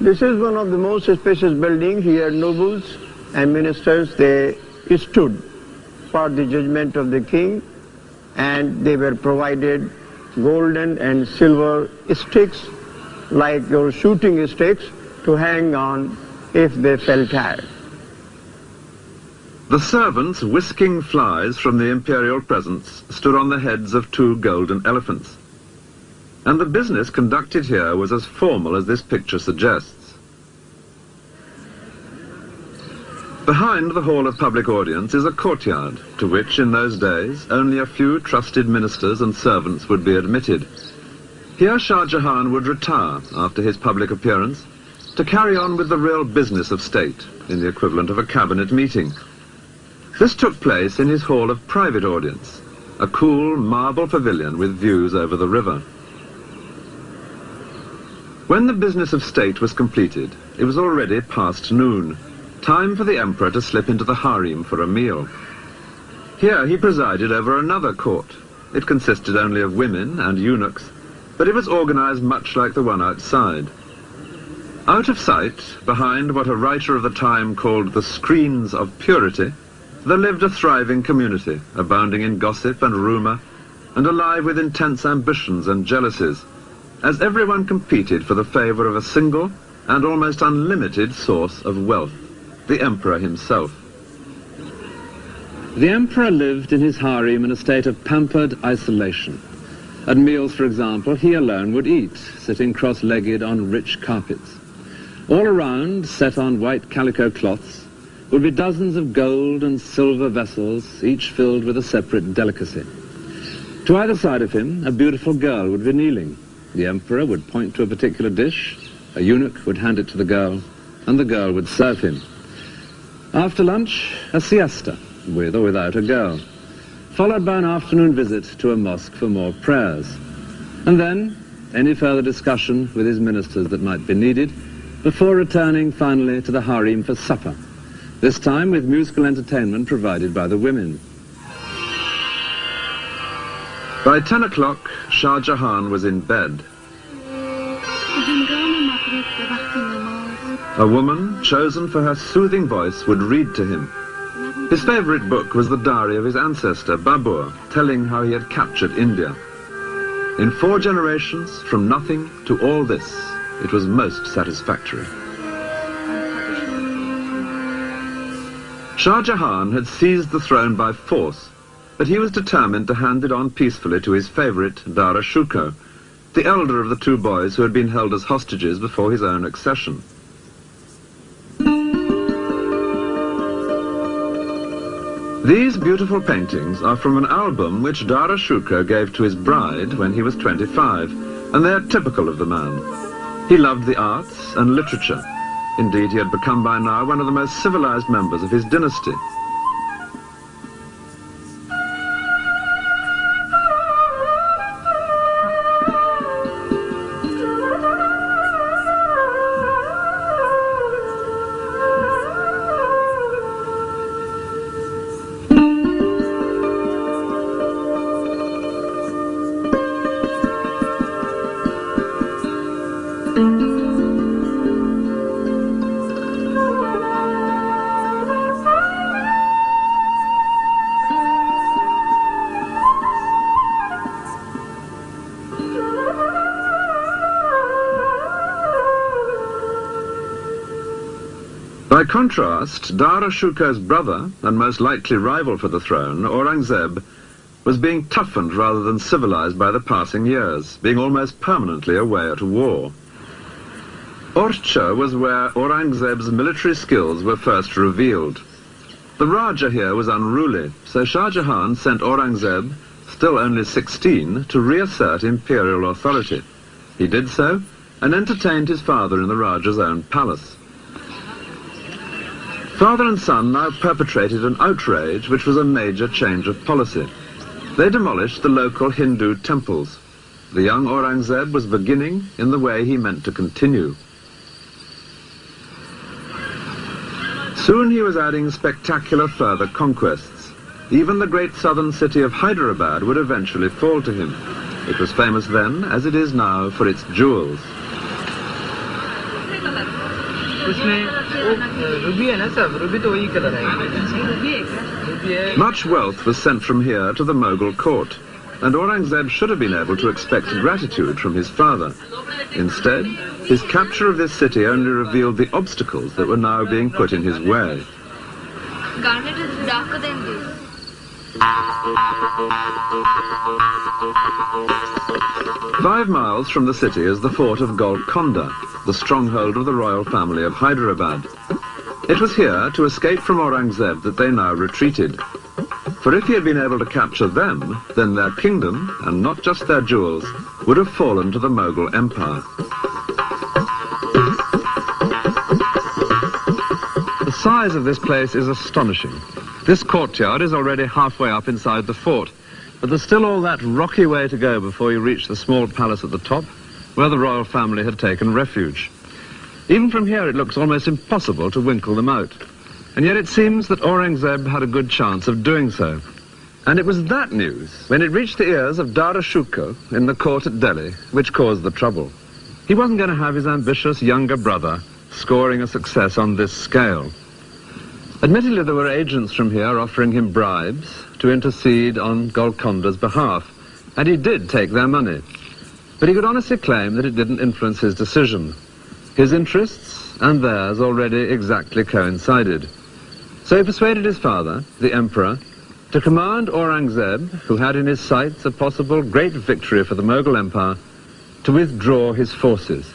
This is one of the most spacious buildings. Here nobles and ministers, they stood for the judgment of the king, and they were provided golden and silver sticks, like your shooting sticks, to hang on if they fell tired. The servants whisking flies from the imperial presents stood on the heads of 2 golden elephants. And the business conducted here was as formal as this picture suggests. Behind the hall of public audience is a courtyard, to which in those days only a few trusted ministers and servants would be admitted. Here Shah Jahan would retire after his public appearance to carry on with the real business of state, in the equivalent of a cabinet meeting. This took place in his hall of private audience, a cool marble pavilion with views over the river. When the business of state was completed, it was already past noon, time for the emperor to slip into the harem for a meal. Here he presided over another court. It consisted only of women and eunuchs, but it was organized much like the one outside. Out of sight, behind what a writer of the time called the screens of purity, there lived a thriving community, abounding in gossip and rumor, and alive with intense ambitions and jealousies, as everyone competed for the favor of a single and almost unlimited source of wealth, the emperor himself. The emperor lived in his harem in a state of pampered isolation. At meals, for example, he alone would eat, sitting cross-legged on rich carpets. All around, set on white calico cloths, would be dozens of gold and silver vessels, each filled with a separate delicacy. To either side of him, a beautiful girl would be kneeling. The emperor would point to a particular dish, a eunuch would hand it to the girl, and the girl would serve him. After lunch, a siesta, with or without a girl, followed by an afternoon visit to a mosque for more prayers. And then, any further discussion with his ministers that might be needed, before returning finally to the harem for supper, this time with musical entertainment provided by the women. By 10 o'clock, Shah Jahan was in bed. A woman, chosen for her soothing voice, would read to him. His favorite book was the diary of his ancestor, Babur, telling how he had captured India. In 4 generations, from nothing to all this, it was most satisfactory. Shah Jahan had seized the throne by force, but he was determined to hand it on peacefully to his favorite, Dara Shuko, the elder of the 2 boys who had been held as hostages before his own accession. These beautiful paintings are from an album which Dara Shuko gave to his bride when he was 25, and they are typical of the man. He loved the arts and literature. Indeed, he had become by now one of the most civilized members of his dynasty. By contrast, Dara Shuko's brother, and most likely rival for the throne, Aurangzeb, was being toughened rather than civilized by the passing years, being almost permanently away at war. Orcha was where Aurangzeb's military skills were first revealed. The Raja here was unruly, so Shah Jahan sent Aurangzeb, still only 16, to reassert imperial authority. He did so, and entertained his father in the Raja's own palace. Father and son now perpetrated an outrage which was a major change of policy. They demolished the local Hindu temples. The young Aurangzeb was beginning in the way he meant to continue. Soon he was adding spectacular further conquests. even the great southern city of Hyderabad would eventually fall to him. It was famous then, as it is now, for its jewels. Much wealth was sent from here to the Mughal court, and Aurangzeb should have been able to expect gratitude from his father. Instead, his capture of this city only revealed the obstacles that were now being put in his way. Garnet is darker than this. 5 miles from the city is the fort of Golconda, the stronghold of the royal family of Hyderabad. It was here, to escape from Aurangzeb, that they now retreated. For if he had been able to capture them, then their kingdom, and not just their jewels, would have fallen to the Mughal Empire. The size of this place is astonishing. This courtyard is already halfway up inside the fort, but there's still all that rocky way to go before you reach the small palace at the top, where the royal family had taken refuge. Even from here it looks almost impossible to winkle them out. And yet it seems that Aurangzeb had a good chance of doing so. And it was that news, when it reached the ears of Dara Shikoh in the court at Delhi, which caused the trouble. He wasn't going to have his ambitious younger brother scoring a success on this scale. Admittedly, there were agents from here offering him bribes to intercede on Golconda's behalf, and he did take their money. But he could honestly claim that it didn't influence his decision. His interests and theirs already exactly coincided. So he persuaded his father, the emperor, to command Aurangzeb, who had in his sights a possible great victory for the Mughal Empire, to withdraw his forces.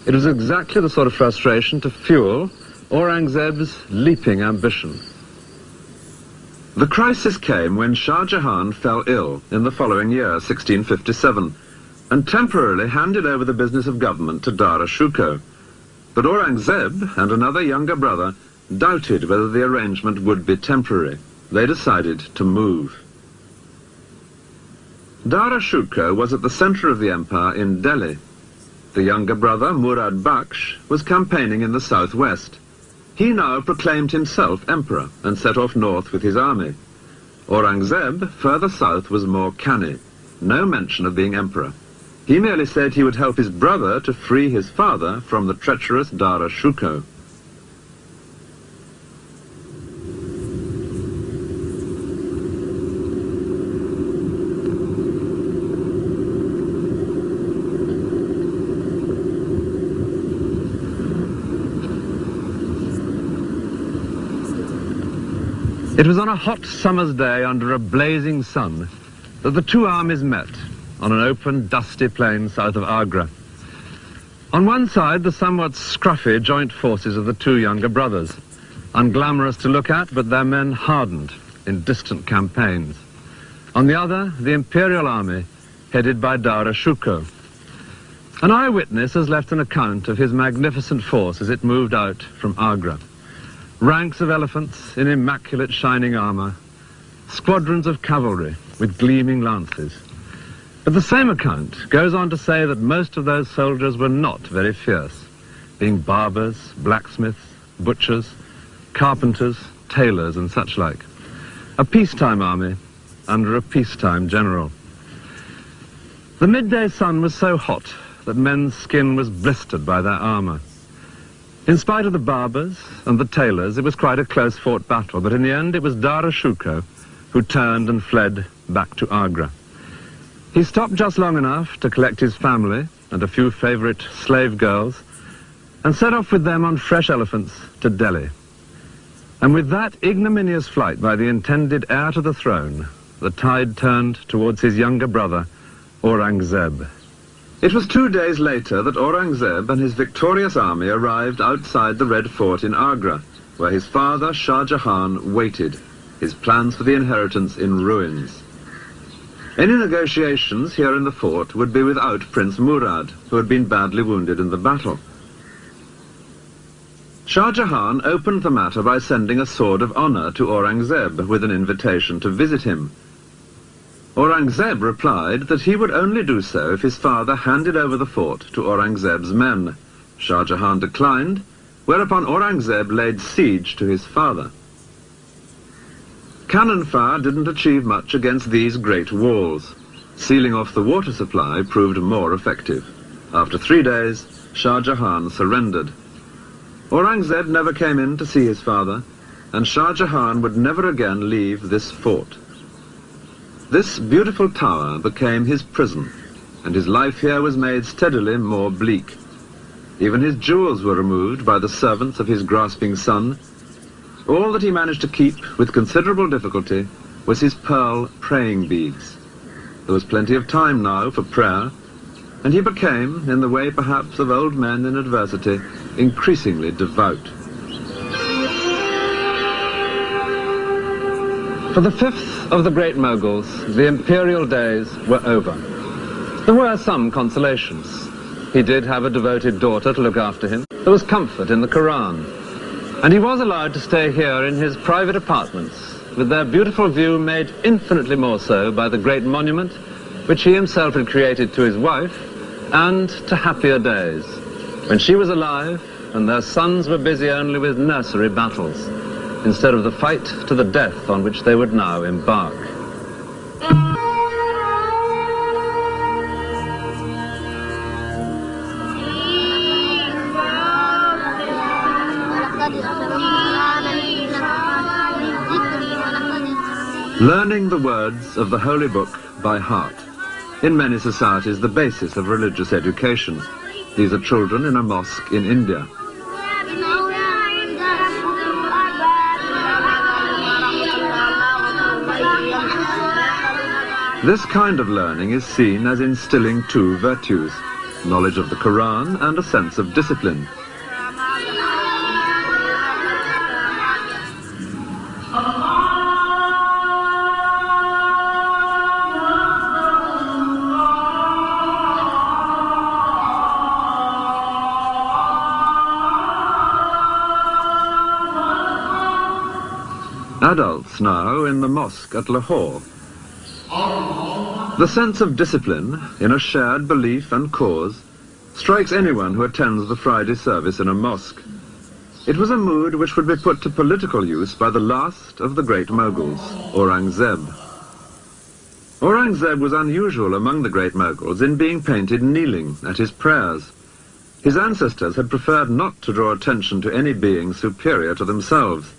It was exactly the sort of frustration to fuel Aurangzeb's leaping ambition. The crisis came when Shah Jahan fell ill in the following year, 1657, and temporarily handed over the business of government to Dara Shikoh. But Aurangzeb and another younger brother doubted whether the arrangement would be temporary. They decided to move. Dara Shikoh was at the center of the empire in Delhi. The younger brother, Murad Bakhsh, was campaigning in the southwest. He now proclaimed himself emperor and set off north with his army. Aurangzeb, further south, was more canny. No mention of being emperor. He merely said he would help his brother to free his father from the treacherous Dara Shikoh. It was on a hot summer's day under a blazing sun that the two armies met on an open, dusty plain south of Agra. On one side, the somewhat scruffy joint forces of the two younger brothers, unglamorous to look at, but their men hardened in distant campaigns. On the other, the imperial army, headed by Dara Shikoh. An eyewitness has left an account of his magnificent force as it moved out from Agra. Ranks of elephants in immaculate shining armor, squadrons of cavalry with gleaming lances. But the same account goes on to say that most of those soldiers were not very fierce, being barbers, blacksmiths, butchers, carpenters, tailors and such like. A peacetime army under a peacetime general. The midday sun was so hot that men's skin was blistered by their armor. In spite of the barbers and the tailors, it was quite a close-fought battle, but in the end it was Dara Shikoh who turned and fled back to Agra. He stopped just long enough to collect his family and a few favorite slave girls and set off with them on fresh elephants to Delhi. And with that ignominious flight by the intended heir to the throne, the tide turned towards his younger brother, Aurangzeb. It was 2 days later that Aurangzeb and his victorious army arrived outside the Red Fort in Agra, where his father, Shah Jahan, waited, his plans for the inheritance in ruins. Any negotiations here in the fort would be without Prince Murad, who had been badly wounded in the battle. Shah Jahan opened the matter by sending a sword of honor to Aurangzeb with an invitation to visit him. Aurangzeb replied that he would only do so if his father handed over the fort to Aurangzeb's men. Shah Jahan declined, whereupon Aurangzeb laid siege to his father. Cannon fire didn't achieve much against these great walls. Sealing off the water supply proved more effective. After 3 days, Shah Jahan surrendered. Aurangzeb never came in to see his father, and Shah Jahan would never again leave this fort. This beautiful tower became his prison, and his life here was made steadily more bleak. Even his jewels were removed by the servants of his grasping son. All that he managed to keep with considerable difficulty was his pearl praying beads. There was plenty of time now for prayer, and he became, in the way perhaps of old men in adversity, increasingly devout. For the fifth of the Great Moghuls, the imperial days were over. There were some consolations. He did have a devoted daughter to look after him. There was comfort in the Quran. And he was allowed to stay here in his private apartments, with their beautiful view made infinitely more so by the great monument which he himself had created to his wife, and to happier days, when she was alive and their sons were busy only with nursery battles, instead of the fight to the death on which they would now embark. Learning the words of the Holy Book by heart. In many societies, the basis of religious education. These are children in a mosque in India. This kind of learning is seen as instilling two virtues, knowledge of the Quran and a sense of discipline. Adults now in the mosque at Lahore. The sense of discipline in a shared belief and cause strikes anyone who attends the Friday service in a mosque. It was a mood which would be put to political use by the last of the Great Moghuls, Aurangzeb. Aurangzeb was unusual among the Great Moghuls in being painted kneeling at his prayers. His ancestors had preferred not to draw attention to any being superior to themselves,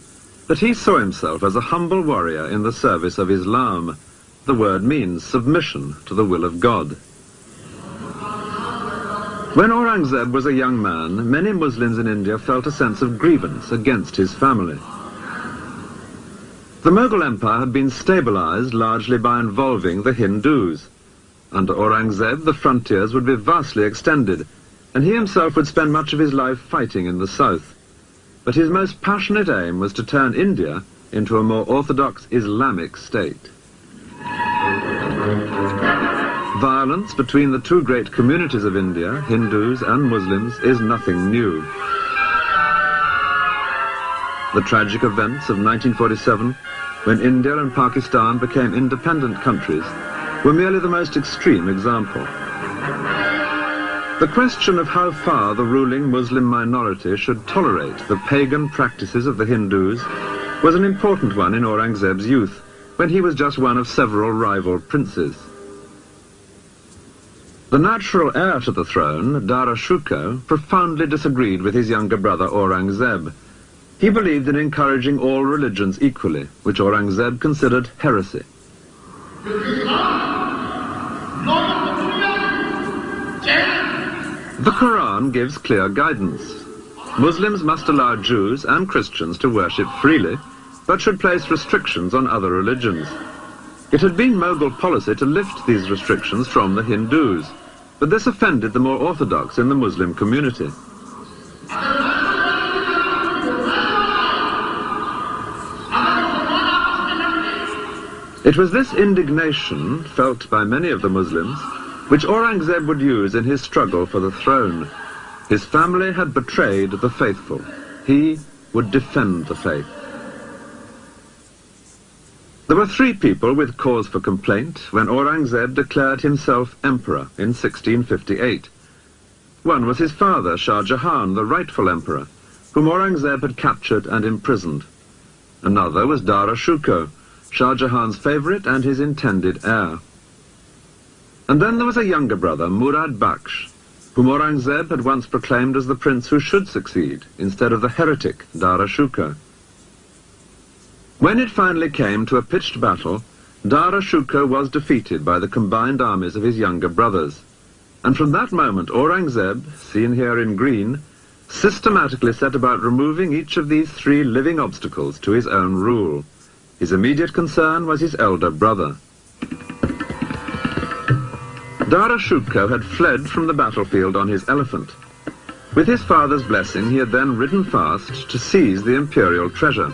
but he saw himself as a humble warrior in the service of Islam. The word means submission to the will of God. When Aurangzeb was a young man, many Muslims in India felt a sense of grievance against his family. The Mughal Empire had been stabilized largely by involving the Hindus. Under Aurangzeb, the frontiers would be vastly extended, and he himself would spend much of his life fighting in the south. But his most passionate aim was to turn India into a more orthodox Islamic state. Violence between the two great communities of India, Hindus and Muslims, is nothing new. The tragic events of 1947, when India and Pakistan became independent countries, were merely the most extreme example. The question of how far the ruling Muslim minority should tolerate the pagan practices of the Hindus was an important one in Aurangzeb's youth, when he was just one of several rival princes. The natural heir to the throne, Dara Shikoh, profoundly disagreed with his younger brother Aurangzeb. He believed in encouraging all religions equally, which Aurangzeb considered heresy. The Quran gives clear guidance. Muslims must allow Jews and Christians to worship freely, but should place restrictions on other religions. It had been Mughal policy to lift these restrictions from the Hindus, but this offended the more orthodox in the Muslim community. It was this indignation, felt by many of the Muslims, which Aurangzeb would use in his struggle for the throne. His family had betrayed the faithful. He would defend the faith. There were three people with cause for complaint when Aurangzeb declared himself emperor in 1658. One was his father, Shah Jahan, the rightful emperor, whom Aurangzeb had captured and imprisoned. Another was Dara Shikoh, Shah Jahan's favourite and his intended heir. And then there was a younger brother, Murad Bakhsh, whom Aurangzeb had once proclaimed as the prince who should succeed, instead of the heretic Dara Shukar. When it finally came to a pitched battle, Dara Shukar was defeated by the combined armies of his younger brothers. And from that moment, Aurangzeb, seen here in green, systematically set about removing each of these three living obstacles to his own rule. His immediate concern was his elder brother. Dara Shukar had fled from the battlefield on his elephant. With his father's blessing, he had then ridden fast to seize the imperial treasure.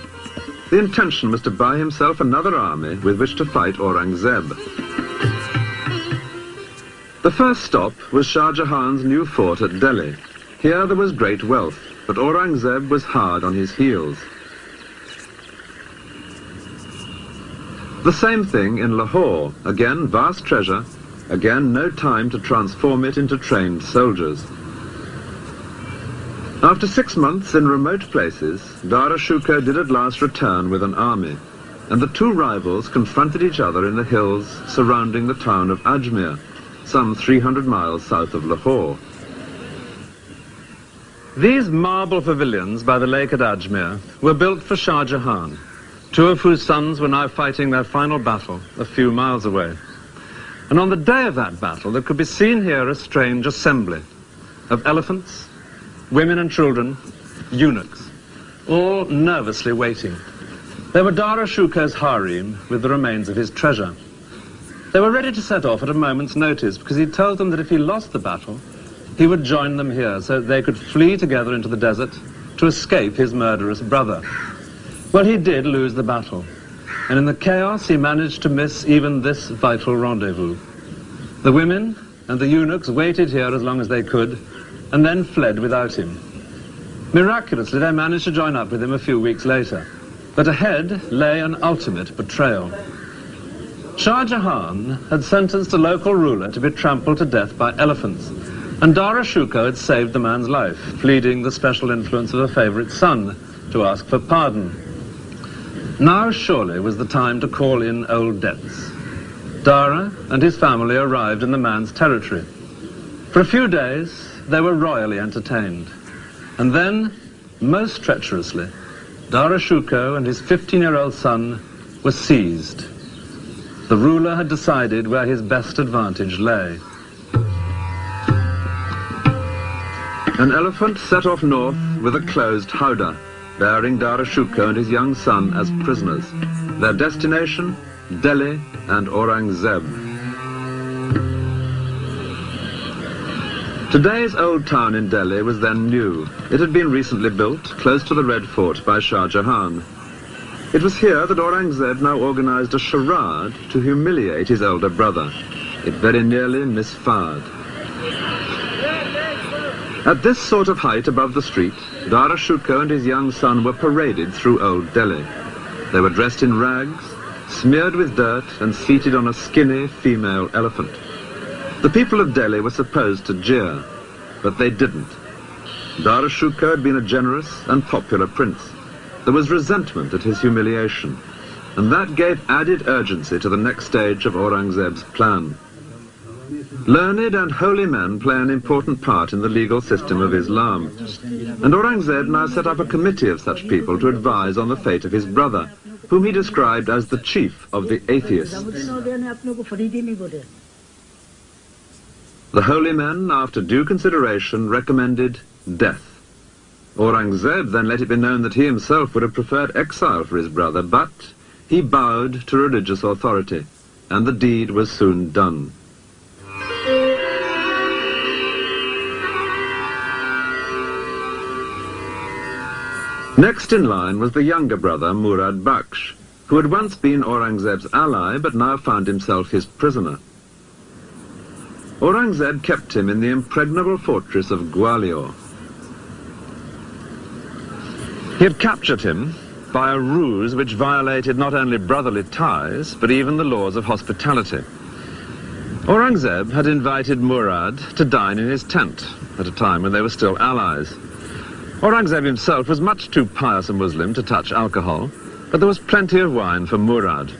The intention was to buy himself another army with which to fight Aurangzeb. The first stop was Shah Jahan's new fort at Delhi. Here there was great wealth, but Aurangzeb was hard on his heels. The same thing in Lahore. Again, vast treasure. Again, no time to transform it into trained soldiers. After 6 months in remote places, Dara Shukar did at last return with an army, and the two rivals confronted each other in the hills surrounding the town of Ajmer, some 300 miles south of Lahore. These marble pavilions by the lake at Ajmer were built for Shah Jahan, two of whose sons were now fighting their final battle a few miles away. And on the day of that battle, there could be seen here a strange assembly of elephants, women and children, eunuchs, all nervously waiting. They were Dara Shukar's harem with the remains of his treasure. They were ready to set off at a moment's notice because he told them that if he lost the battle, he would join them here so that they could flee together into the desert to escape his murderous brother. Well, he did lose the battle, and in the chaos he managed to miss even this vital rendezvous. The women and the eunuchs waited here as long as they could, and then fled without him. Miraculously, they managed to join up with him a few weeks later, but ahead lay an ultimate betrayal. Shah Jahan had sentenced a local ruler to be trampled to death by elephants, and Dara Shukar had saved the man's life, pleading the special influence of a favourite son to ask for pardon. Now surely was the time to call in old debts. Dara and his family arrived in the man's territory. For a few days, they were royally entertained. And then, most treacherously, Dara Shukar and his 15-year-old son were seized. The ruler had decided where his best advantage lay. An elephant set off north with a closed howdah, bearing Dara Shukar and his young son as prisoners. Their destination, Delhi and Aurangzeb. Today's old town in Delhi was then new. It had been recently built, close to the Red Fort by Shah Jahan. It was here that Aurangzeb now organized a charade to humiliate his elder brother. It very nearly misfired. At this sort of height above the street, Dara Shukar and his young son were paraded through Old Delhi. They were dressed in rags, smeared with dirt, and seated on a skinny female elephant. The people of Delhi were supposed to jeer, but they didn't. Dara Shukar had been a generous and popular prince. There was resentment at his humiliation, and that gave added urgency to the next stage of Aurangzeb's plan. Learned and holy men play an important part in the legal system of Islam, and Aurangzeb now set up a committee of such people to advise on the fate of his brother, whom he described as the chief of the atheists. The holy men, after due consideration, recommended death. Aurangzeb then let it be known that he himself would have preferred exile for his brother, but he bowed to religious authority, and the deed was soon done. Next in line was the younger brother, Murad Bakhsh, who had once been Aurangzeb's ally, but now found himself his prisoner. Aurangzeb kept him in the impregnable fortress of Gwalior. He had captured him by a ruse which violated not only brotherly ties, but even the laws of hospitality. Aurangzeb had invited Murad to dine in his tent at a time when they were still allies. Aurangzeb himself was much too pious a Muslim to touch alcohol, But there was plenty of wine for Murad,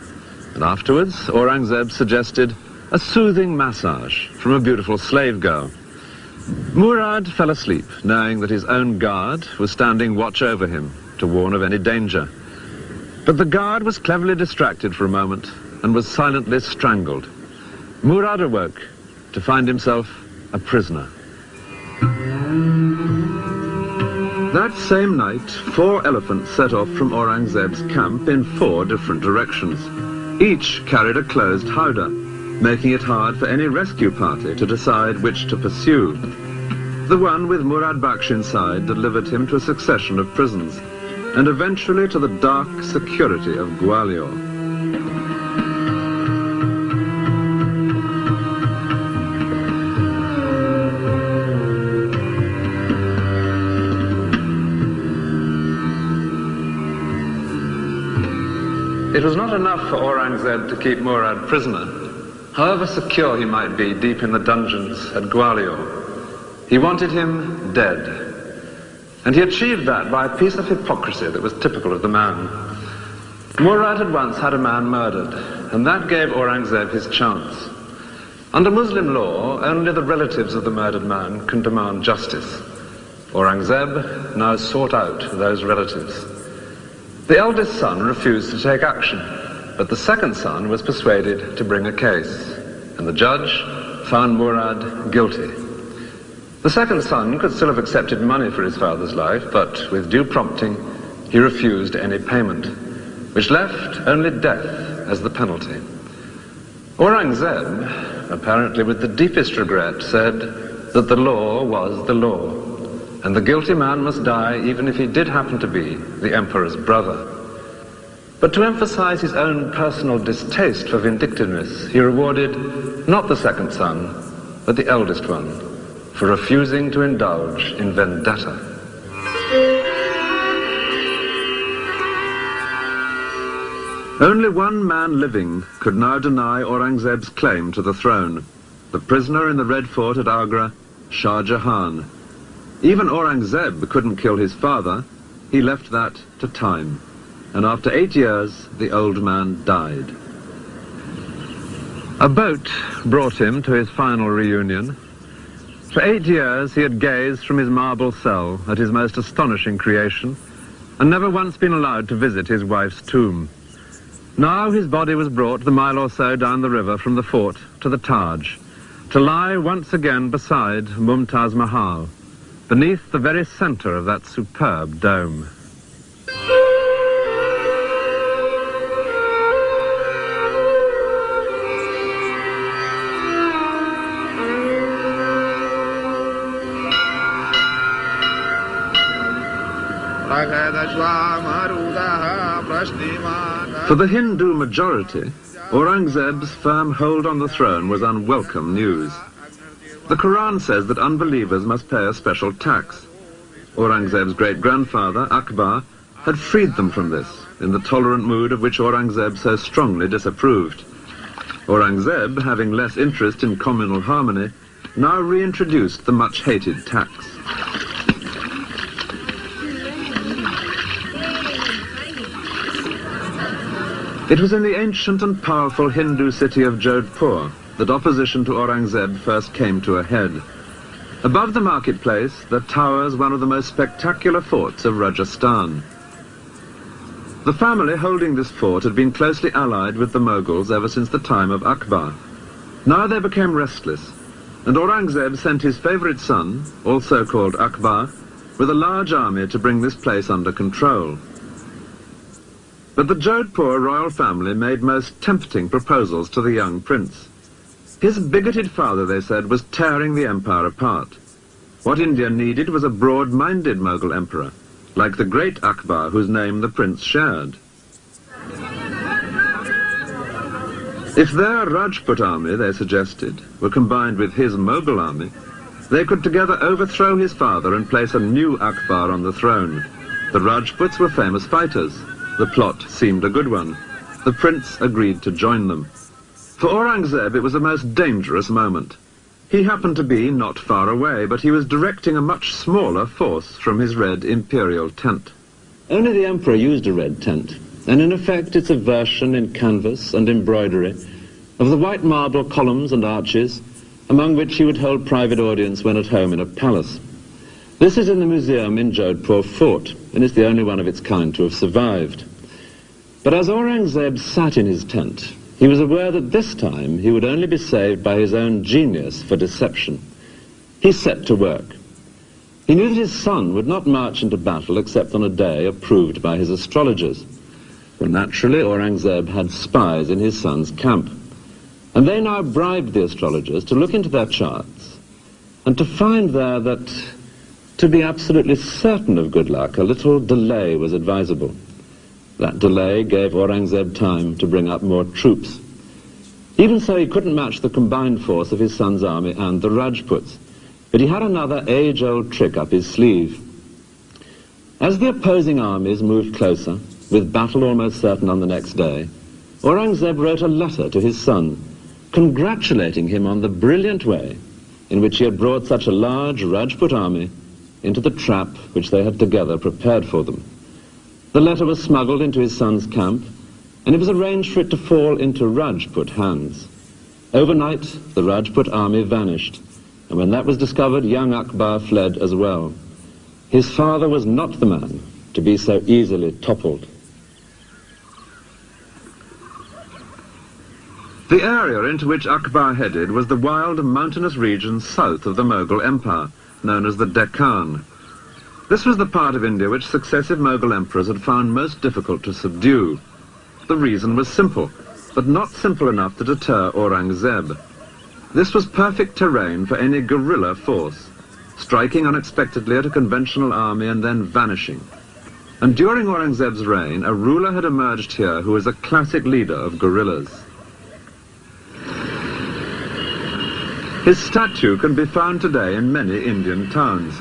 and afterwards Aurangzeb suggested a soothing massage from a beautiful slave girl. Murad fell asleep, knowing that his own guard was standing watch over him to warn of any danger. But the guard was cleverly distracted for a moment and was silently strangled. Murad awoke to find himself a prisoner. That same night, 4 elephants set off from Aurangzeb's camp in 4 different directions. Each carried a closed howdah, making it hard for any rescue party to decide which to pursue. The one with Murad Baksh inside delivered him to a succession of prisons, and eventually to the dark security of Gwalior. It was not enough for Aurangzeb to keep Murad prisoner, however secure he might be deep in the dungeons at Gwalior. He wanted him dead, and he achieved that by a piece of hypocrisy that was typical of the man. Murad had once had a man murdered, and that gave Aurangzeb his chance. Under Muslim law, only the relatives of the murdered man can demand justice. Aurangzeb now sought out those relatives. The eldest son refused to take action, but the second son was persuaded to bring a case, and the judge found Murad guilty. The second son could still have accepted money for his father's life, but with due prompting, he refused any payment, which left only death as the penalty. Aurangzeb, apparently with the deepest regret, said that the law was the law, and the guilty man must die even if he did happen to be the emperor's brother. But to emphasize his own personal distaste for vindictiveness, he rewarded not the second son, but the eldest one, for refusing to indulge in vendetta. Only one man living could now deny Aurangzeb's claim to the throne, the prisoner in the Red Fort at Agra, Shah Jahan. Even Aurangzeb couldn't kill his father. He left that to time. And after 8 years, the old man died. A boat brought him to his final reunion. For 8 years, he had gazed from his marble cell at his most astonishing creation, and never once been allowed to visit his wife's tomb. Now his body was brought the mile or so down the river from the fort to the Taj, to lie once again beside Mumtaz Mahal, beneath the very center of that superb dome. For the Hindu majority, Aurangzeb's firm hold on the throne was unwelcome news. The Quran says that unbelievers must pay a special tax. Aurangzeb's great-grandfather, Akbar, had freed them from this, in the tolerant mood of which Aurangzeb so strongly disapproved. Aurangzeb, having less interest in communal harmony, now reintroduced the much-hated tax. It was in the ancient and powerful Hindu city of Jodhpur that opposition to Aurangzeb first came to a head. Above the marketplace, there towers one of the most spectacular forts of Rajasthan. The family holding this fort had been closely allied with the Moghuls ever since the time of Akbar. Now they became restless, and Aurangzeb sent his favorite son, also called Akbar, with a large army to bring this place under control. But the Jodhpur royal family made most tempting proposals to the young prince. His bigoted father, they said, was tearing the empire apart. What India needed was a broad-minded Mughal emperor, like the great Akbar, whose name the prince shared. If their Rajput army, they suggested, were combined with his Mughal army, they could together overthrow his father and place a new Akbar on the throne. The Rajputs were famous fighters. The plot seemed a good one. The prince agreed to join them. For Aurangzeb, it was a most dangerous moment. He happened to be not far away, but he was directing a much smaller force from his red imperial tent. Only the emperor used a red tent, and in effect it's a version in canvas and embroidery of the white marble columns and arches among which he would hold private audience when at home in a palace. This is in the museum in Jodhpur Fort, and is the only one of its kind to have survived. But as Aurangzeb sat in his tent, he was aware that this time he would only be saved by his own genius for deception. He set to work. He knew that his son would not march into battle except on a day approved by his astrologers. Well, naturally, Aurangzeb had spies in his son's camp, and they now bribed the astrologers to look into their charts and to find there that, to be absolutely certain of good luck, a little delay was advisable. That delay gave Aurangzeb time to bring up more troops. Even so, he couldn't match the combined force of his son's army and the Rajputs, but he had another age-old trick up his sleeve. As the opposing armies moved closer, with battle almost certain on the next day, Aurangzeb wrote a letter to his son, congratulating him on the brilliant way in which he had brought such a large Rajput army into the trap which they had together prepared for them. The letter was smuggled into his son's camp, and it was arranged for it to fall into Rajput hands. Overnight, the Rajput army vanished, and when that was discovered, young Akbar fled as well. His father was not the man to be so easily toppled. The area into which Akbar headed was the wild mountainous region south of the Mughal Empire, known as the Deccan. This was the part of India which successive Mughal emperors had found most difficult to subdue. The reason was simple, but not simple enough to deter Aurangzeb. This was perfect terrain for any guerrilla force, striking unexpectedly at a conventional army and then vanishing. And during Aurangzeb's reign, a ruler had emerged here who was a classic leader of guerrillas. His statue can be found today in many Indian towns,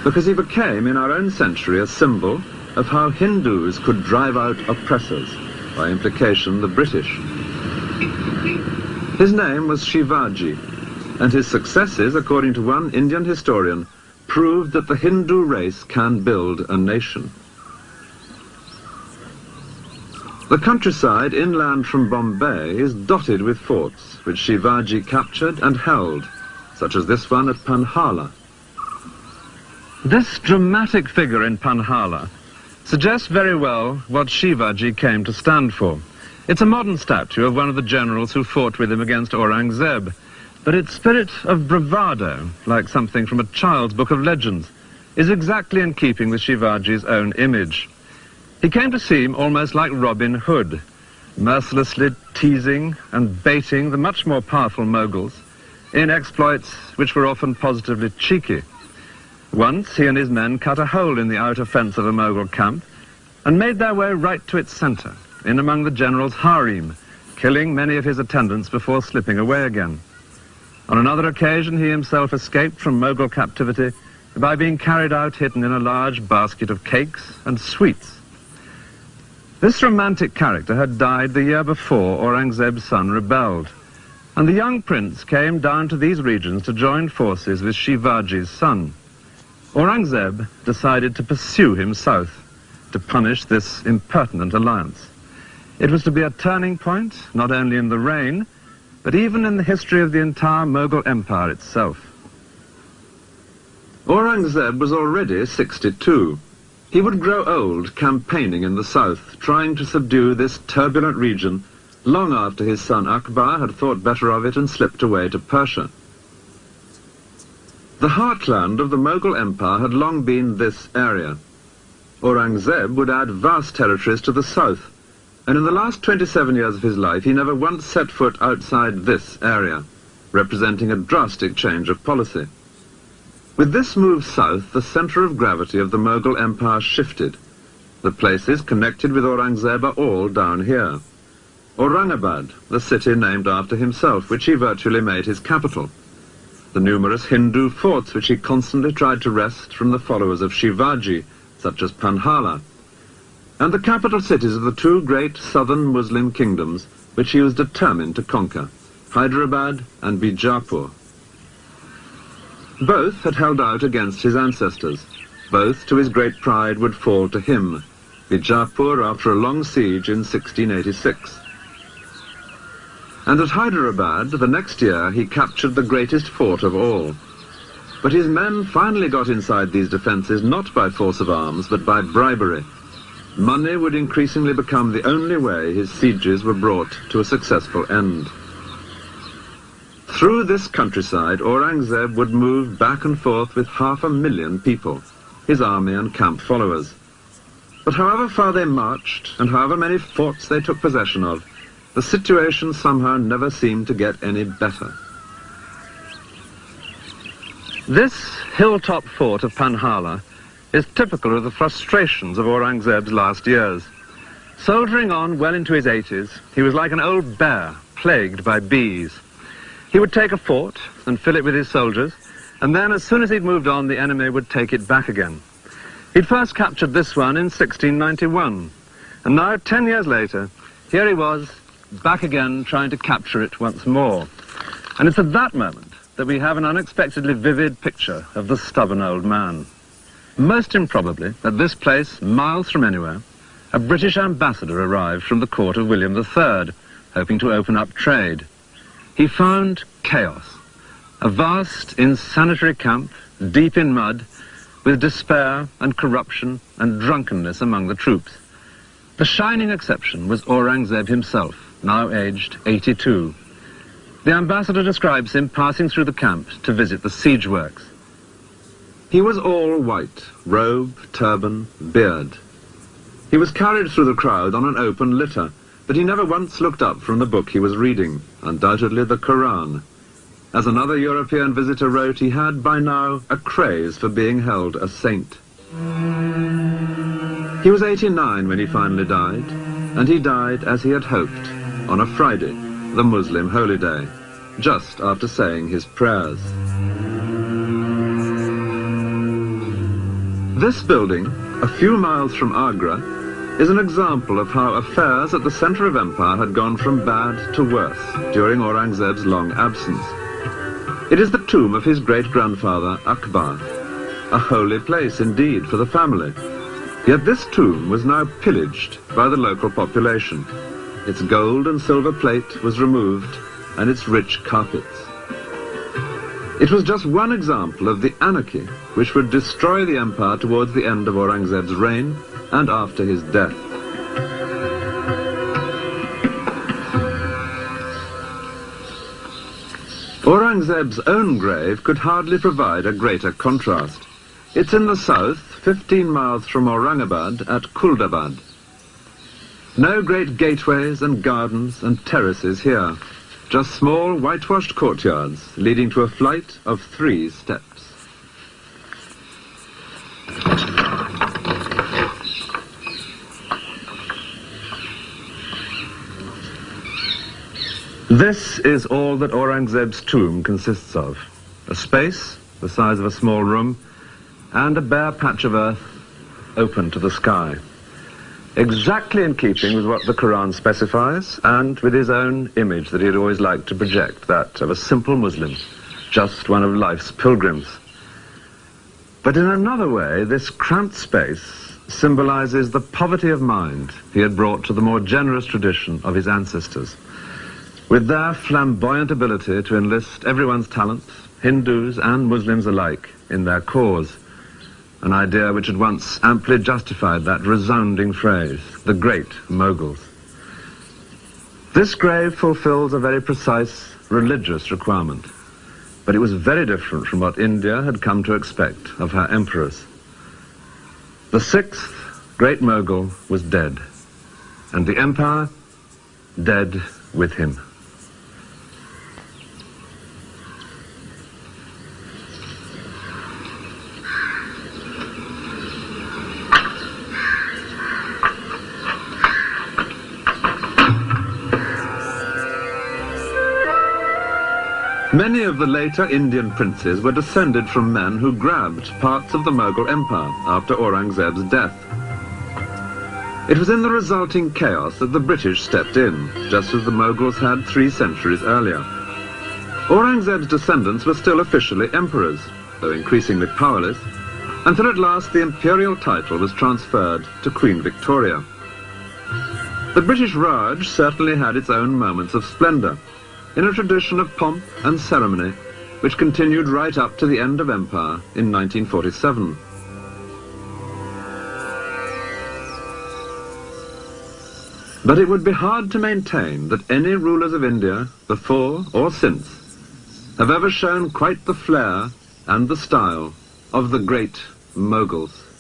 because he became, in our own century, a symbol of how Hindus could drive out oppressors, by implication the British. His name was Shivaji, and his successes, according to one Indian historian, proved that the Hindu race can build a nation. The countryside inland from Bombay is dotted with forts, which Shivaji captured and held, such as this one at Panhala. This dramatic figure in Panhala suggests very well what Shivaji came to stand for. It's a modern statue of one of the generals who fought with him against Aurangzeb, but its spirit of bravado, like something from a child's book of legends, is exactly in keeping with Shivaji's own image. He came to seem almost like Robin Hood, mercilessly teasing and baiting the much more powerful Moguls in exploits which were often positively cheeky. Once he and his men cut a hole in the outer fence of a Mogul camp and made their way right to its center, in among the general's harem, killing many of his attendants before slipping away again. On another occasion, he himself escaped from Mogul captivity by being carried out hidden in a large basket of cakes and sweets. This romantic character had died the year before Aurangzeb's son rebelled, and the young prince came down to these regions to join forces with Shivaji's son. Aurangzeb decided to pursue him south, to punish this impertinent alliance. It was to be a turning point, not only in the reign, but even in the history of the entire Mughal Empire itself. Aurangzeb was already 62. He would grow old campaigning in the south, trying to subdue this turbulent region long after his son Akbar had thought better of it and slipped away to Persia. The heartland of the Mughal Empire had long been this area. Aurangzeb would add vast territories to the south, and in the last 27 years of his life he never once set foot outside this area, representing a drastic change of policy. With this move south, the center of gravity of the Mughal Empire shifted. The places connected with Aurangzeb are all down here. Aurangabad, the city named after himself, which he virtually made his capital. The numerous Hindu forts which he constantly tried to wrest from the followers of Shivaji, such as Panhala. And the capital cities of the two great southern Muslim kingdoms which he was determined to conquer, Hyderabad and Bijapur. Both had held out against his ancestors. Both, to his great pride, would fall to him. Bijapur after a long siege in 1686. And at Hyderabad, the next year, he captured the greatest fort of all. But his men finally got inside these defences not by force of arms, but by bribery. Money would increasingly become the only way his sieges were brought to a successful end. Through this countryside, Aurangzeb would move back and forth with 500,000 people, his army and camp followers. But however far they marched, and however many forts they took possession of, the situation somehow never seemed to get any better. This hilltop fort of Panhala is typical of the frustrations of Aurangzeb's last years. Soldiering on well into his 80s, he was like an old bear plagued by bees. He would take a fort and fill it with his soldiers, and then as soon as he'd moved on, the enemy would take it back again. He'd first captured this one in 1691, and now, 10 years later, here he was, back again trying to capture it once more. And it's at that moment that we have an unexpectedly vivid picture of the stubborn old man. Most improbably, at this place, miles from anywhere, a British ambassador arrived from the court of William III, hoping to open up trade. He found chaos, a vast, insanitary camp, deep in mud, with despair and corruption and drunkenness among the troops. The shining exception was Aurangzeb himself, now aged 82. The ambassador describes him passing through the camp to visit the siege works. He was all white, robe, turban, beard. He was carried through the crowd on an open litter, but he never once looked up from the book he was reading, undoubtedly the Quran. As another European visitor wrote, he had by now a craze for being held a saint. He was 89 when he finally died, and he died as he had hoped, on a Friday, the Muslim holy day, just after saying his prayers. This building, a few miles from Agra, is an example of how affairs at the centre of empire had gone from bad to worse during Aurangzeb's long absence. It is the tomb of his great-grandfather Akbar, a holy place indeed for the family. Yet this tomb was now pillaged by the local population. Its gold and silver plate was removed, and its rich carpets. It was just one example of the anarchy which would destroy the empire towards the end of Aurangzeb's reign and after his death. Aurangzeb's own grave could hardly provide a greater contrast. It's in the south, 15 miles from Aurangabad at Kuldabad. No great gateways and gardens and terraces here, just small whitewashed courtyards leading to a flight of 3 steps. This is all that Aurangzeb's tomb consists of. A space the size of a small room and a bare patch of earth open to the sky. Exactly in keeping with what the Quran specifies and with his own image that he had always liked to project, that of a simple Muslim, just one of life's pilgrims. But in another way, this cramped space symbolizes the poverty of mind he had brought to the more generous tradition of his ancestors. With their flamboyant ability to enlist everyone's talents, Hindus and Muslims alike, in their cause, an idea which had once amply justified that resounding phrase, the Great Moghuls. This grave fulfills a very precise religious requirement, but it was very different from what India had come to expect of her emperors. The 6th Great Moghul was dead, and the empire dead with him. Many of the later Indian princes were descended from men who grabbed parts of the Mughal Empire after Aurangzeb's death. It was in the resulting chaos that the British stepped in, just as the Moghuls had 3 centuries earlier. Aurangzeb's descendants were still officially emperors, though increasingly powerless, until at last the imperial title was transferred to Queen Victoria. The British Raj certainly had its own moments of splendour, in a tradition of pomp and ceremony which continued right up to the end of empire in 1947. But it would be hard to maintain that any rulers of India, before or since, have ever shown quite the flair and the style of the Great Moghuls.